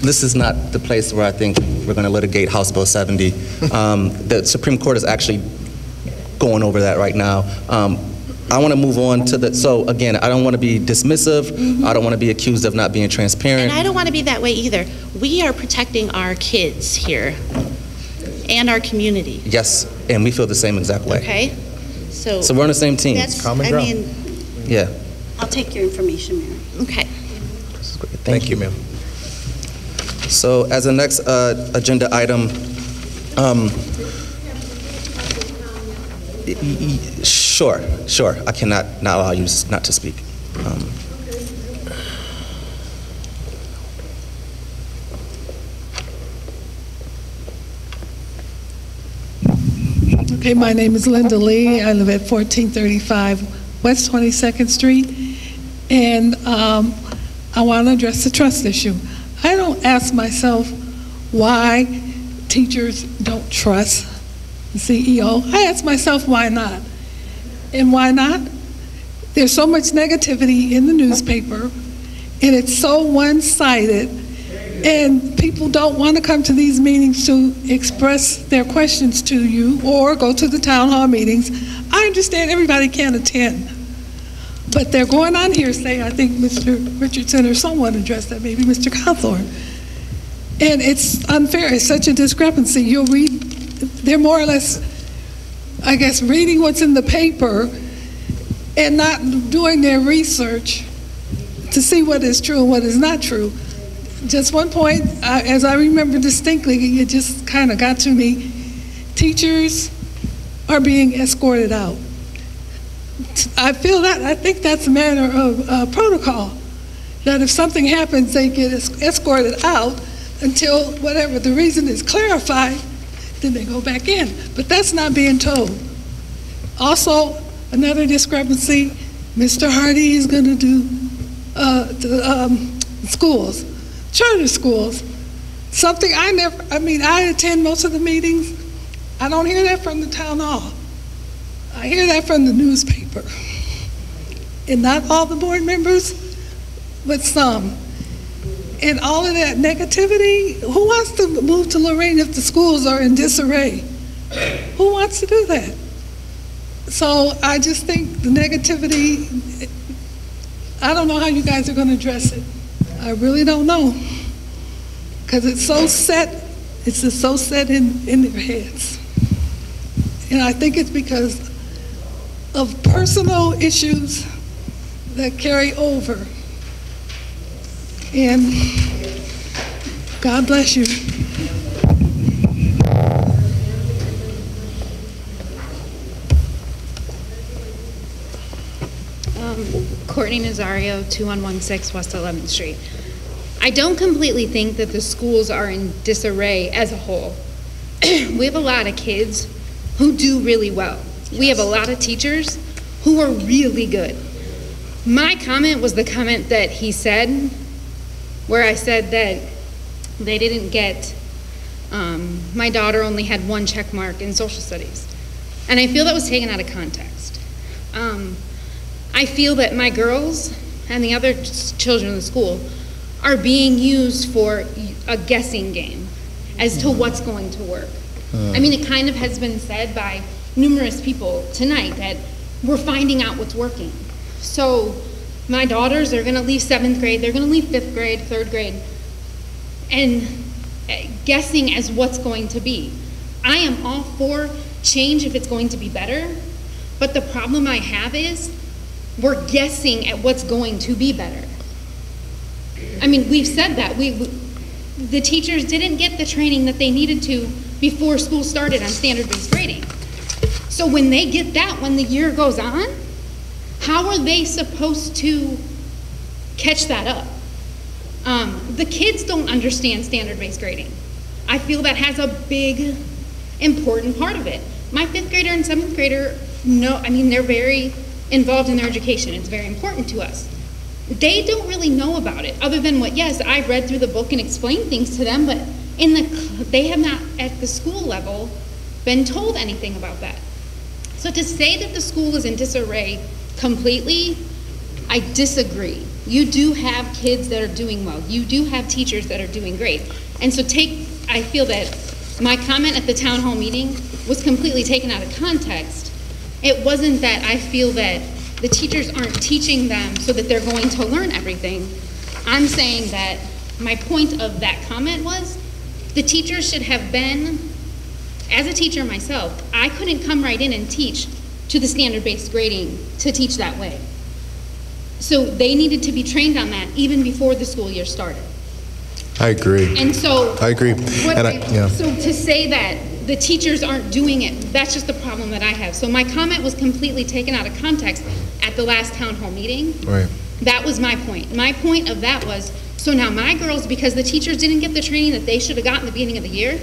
This is not the place where I think we're going to litigate House Bill 70. The Supreme Court is actually going over that right now. I want to move on to the, so again, I don't want to be dismissive. I don't want to be accused of not being transparent. And I don't want to be that way either. We are protecting our kids here and our community. Yes, and we feel the same exact way. Okay? So we're on the same team. that's, Common I ground. mean, Yeah. I'll take your information, Mary. okay. Thank you, ma'am. So as a next agenda item, sure, I cannot not allow you not to speak. Okay, my name is Linda Lee. I live at 1435 West 22nd Street, and I want to address the trust issue. I don't ask myself why teachers don't trust the CEO. I ask myself why not. And why not? There's so much negativity in the newspaper, and it's so one-sided, and people don't want to come to these meetings to express their questions to you or go to the town hall meetings. I understand everybody can't attend, but they're going on hearsay. I think Mr. Richardson or someone addressed that, maybe Mr. Cawthorn. And it's unfair. It's such a discrepancy. You'll read, they're more or less, I guess, reading what's in the paper and not doing their research to see what is true and what is not true. Just one point, as I remember distinctly, it just kind of got to me. Teachers are being escorted out. I think that's a matter of protocol, that if something happens, they get escorted out until whatever the reason is clarified, then they go back in. But that's not being told. Also, another discrepancy, Mr. Hardy is going to do schools. Charter schools, something I attend most of the meetings. I don't hear that from the town hall. I hear that from the newspaper. And not all the board members, but some. And all of that negativity, who wants to move to Lorain if the schools are in disarray? Who wants to do that? So I just think the negativity, I don't know how you guys are going to address it. I really don't know, because it's so set, it's just so set in their heads. And I think it's because of personal issues that carry over. And God bless you. Courtney Nazario, 2116 West 11th Street. I don't completely think that the schools are in disarray as a whole. We have a lot of kids who do really well. We have a lot of teachers who are really good. My comment was the comment that he said, where I said that they didn't get, my daughter only had 1 check mark in social studies. And I feel that was taken out of context. I feel that my girls and the other children in the school are being used for a guessing game as to what's going to work. I mean, it kind of has been said by numerous people tonight that we're finding out what's working. So my daughters are going to leave 7th grade, they're going to leave 5th grade, 3rd grade, and guessing as what's going to be. I am all for change if it's going to be better, but the problem I have is we're guessing at what's going to be better. I mean, we've said that. The teachers didn't get the training that they needed to before school started on standard-based grading. So when they get that, when the year goes on, how are they supposed to catch that up? The kids don't understand standard-based grading. I feel that has a big, important part of it. My 5th grader and 7th grader, they're very involved in their education. It's very important to us. They don't really know about it, other than what, yes, I've read through the book and explained things to them, but they have not, at the school level, been told anything about that. So to say that the school is in disarray completely, I disagree. You do have kids that are doing well. You do have teachers that are doing great. And so I feel that my comment at the town hall meeting was completely taken out of context. It wasn't that I feel that the teachers aren't teaching them so that they're going to learn everything. I'm saying that my point of that comment was the teachers should have been, as a teacher myself, I couldn't come right in and teach to the standard-based grading to teach that way. So they needed to be trained on that even before the school year started. I agree. And so I agree. So to say that the teachers aren't doing it, that's just the problem that I have. So my comment was completely taken out of context at the last town hall meeting. Right. That was my point. My point of that was, so now my girls, because the teachers didn't get the training that they should have gotten at the beginning of the year,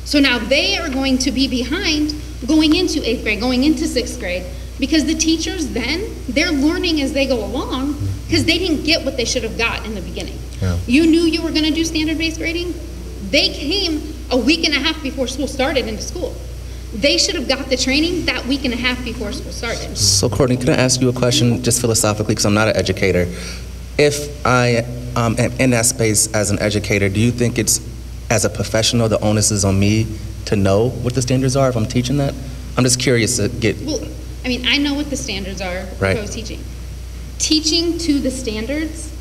so now they are going to be behind going into 8th grade, going into 6th grade, because the teachers then, they're learning as they go along, because they didn't get what they should have got in the beginning. Yeah. You knew you were going to do standard-based grading. They came a week and a half before school started into school. They should have got the training that week and a half before school started. So Courtney, can I ask you a question just philosophically, because I'm not an educator? If I am in that space as an educator, do you think it's, as a professional, the onus is on me to know what the standards are if I'm teaching that? I'm just curious to get... Well, I mean, I know what the standards are Right. if I was teaching. Teaching to the standards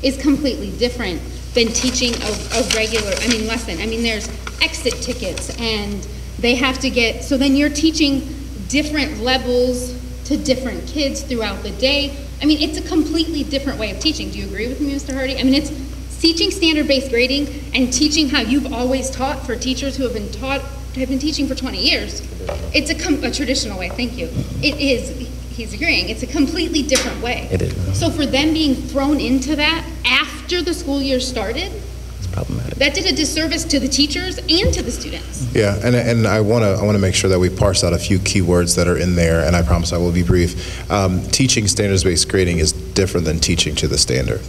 is completely different than teaching a regular, lesson. There's exit tickets and they have to get, so then you're teaching different levels to different kids throughout the day. It's a completely different way of teaching. Do you agree with me, Mr. Hardy? It's teaching standard-based grading and teaching how you've always taught for teachers who have been teaching for 20 years. It's a traditional way, thank you. It is, he's agreeing, it's a completely different way. It is. So for them being thrown into that after the school year started, It's problematic. that did a disservice to the teachers and to the students. Yeah, and I want to make sure that we parse out a few key words that are in there, and I promise I will be brief. Teaching standards-based grading is different than teaching to the standard.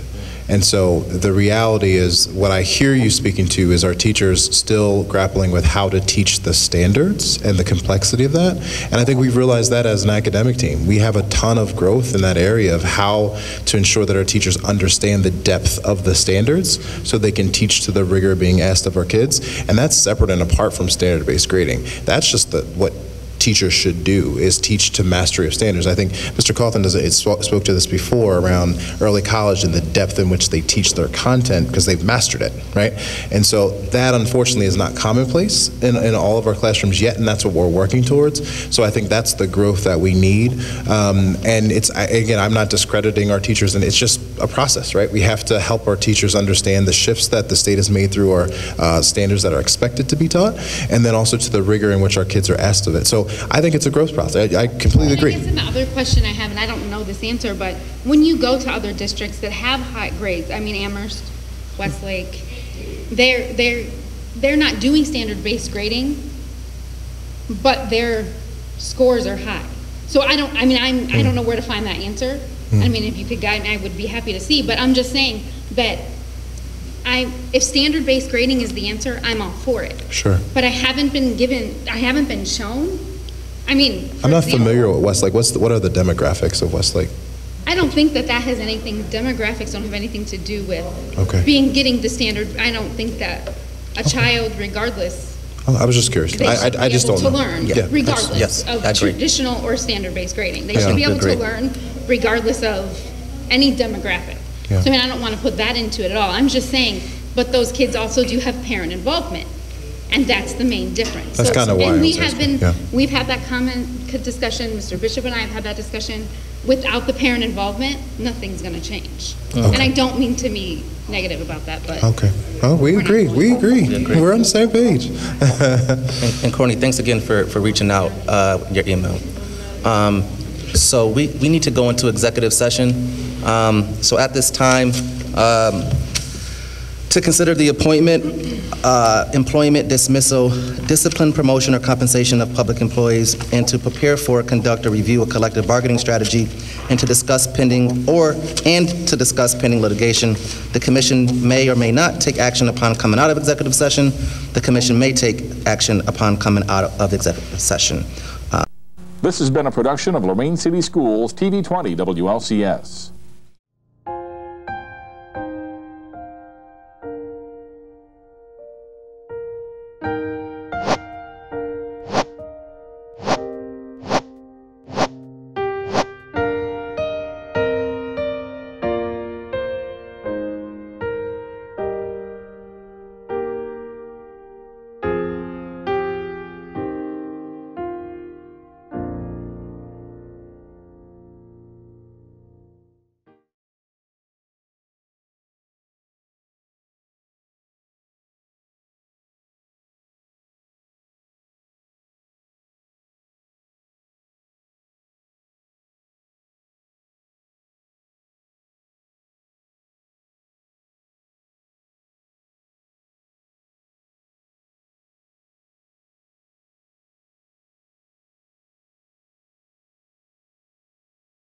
And so the reality is, what I hear you speaking to is our teachers still grappling with how to teach the standards and the complexity of that. And I think we've realized that as an academic team. We have a ton of growth in that area of how to ensure that our teachers understand the depth of the standards so they can teach to the rigor being asked of our kids. And that's separate and apart from standard-based grading. That's just what teachers should do, is teach to mastery of standards. I think Mr. Cawthon spoke to this before around early college and the depth in which they teach their content because they've mastered it, right? And so that unfortunately is not commonplace in all of our classrooms yet, and that's what we're working towards. So I think that's the growth that we need. And again, I'm not discrediting our teachers, and it's just a process, right? We have to help our teachers understand the shifts that the state has made through our standards that are expected to be taught, and then also to the rigor in which our kids are asked of it. So I think it's a growth process. I completely agree. I guess another question I have, and I don't know this answer, but when you go to other districts that have high grades, Amherst, Westlake, they're not doing standard-based grading, but their scores are high. So I don't know where to find that answer. If you could guide me, I would be happy to see. But I'm just saying that if standard-based grading is the answer, I'm all for it. Sure. But I haven't been shown. I'm not familiar with Westlake. What are the demographics of Westlake? I don't think that has anything, demographics don't have anything to do with getting the standard. I don't think that a child, regardless, I was just curious. I just don't know. To learn, regardless of traditional or standard-based grading. They should be able to learn regardless of any demographic. Yeah. So I don't want to put that into it at all. I'm just saying, but those kids also do have parent involvement. And that's the main difference. That's kind of why and we've had that discussion, Mr. Bishop and I have had that discussion. Without the parent involvement, nothing's going to change. Okay. And I don't mean to be negative about that, but. Okay. Oh, we agree. We're on the same page. And Courtney, thanks again for reaching out, your email. So we need to go into executive session. So at this time, to consider the appointment, employment, dismissal, discipline, promotion, or compensation of public employees, and to prepare for, conduct, or review a collective bargaining strategy, and to discuss pending litigation. The Commission may or may not take action upon coming out of executive session. The Commission may take action upon coming out of executive session. This has been a production of Lorain City Schools TV 20 WLCS.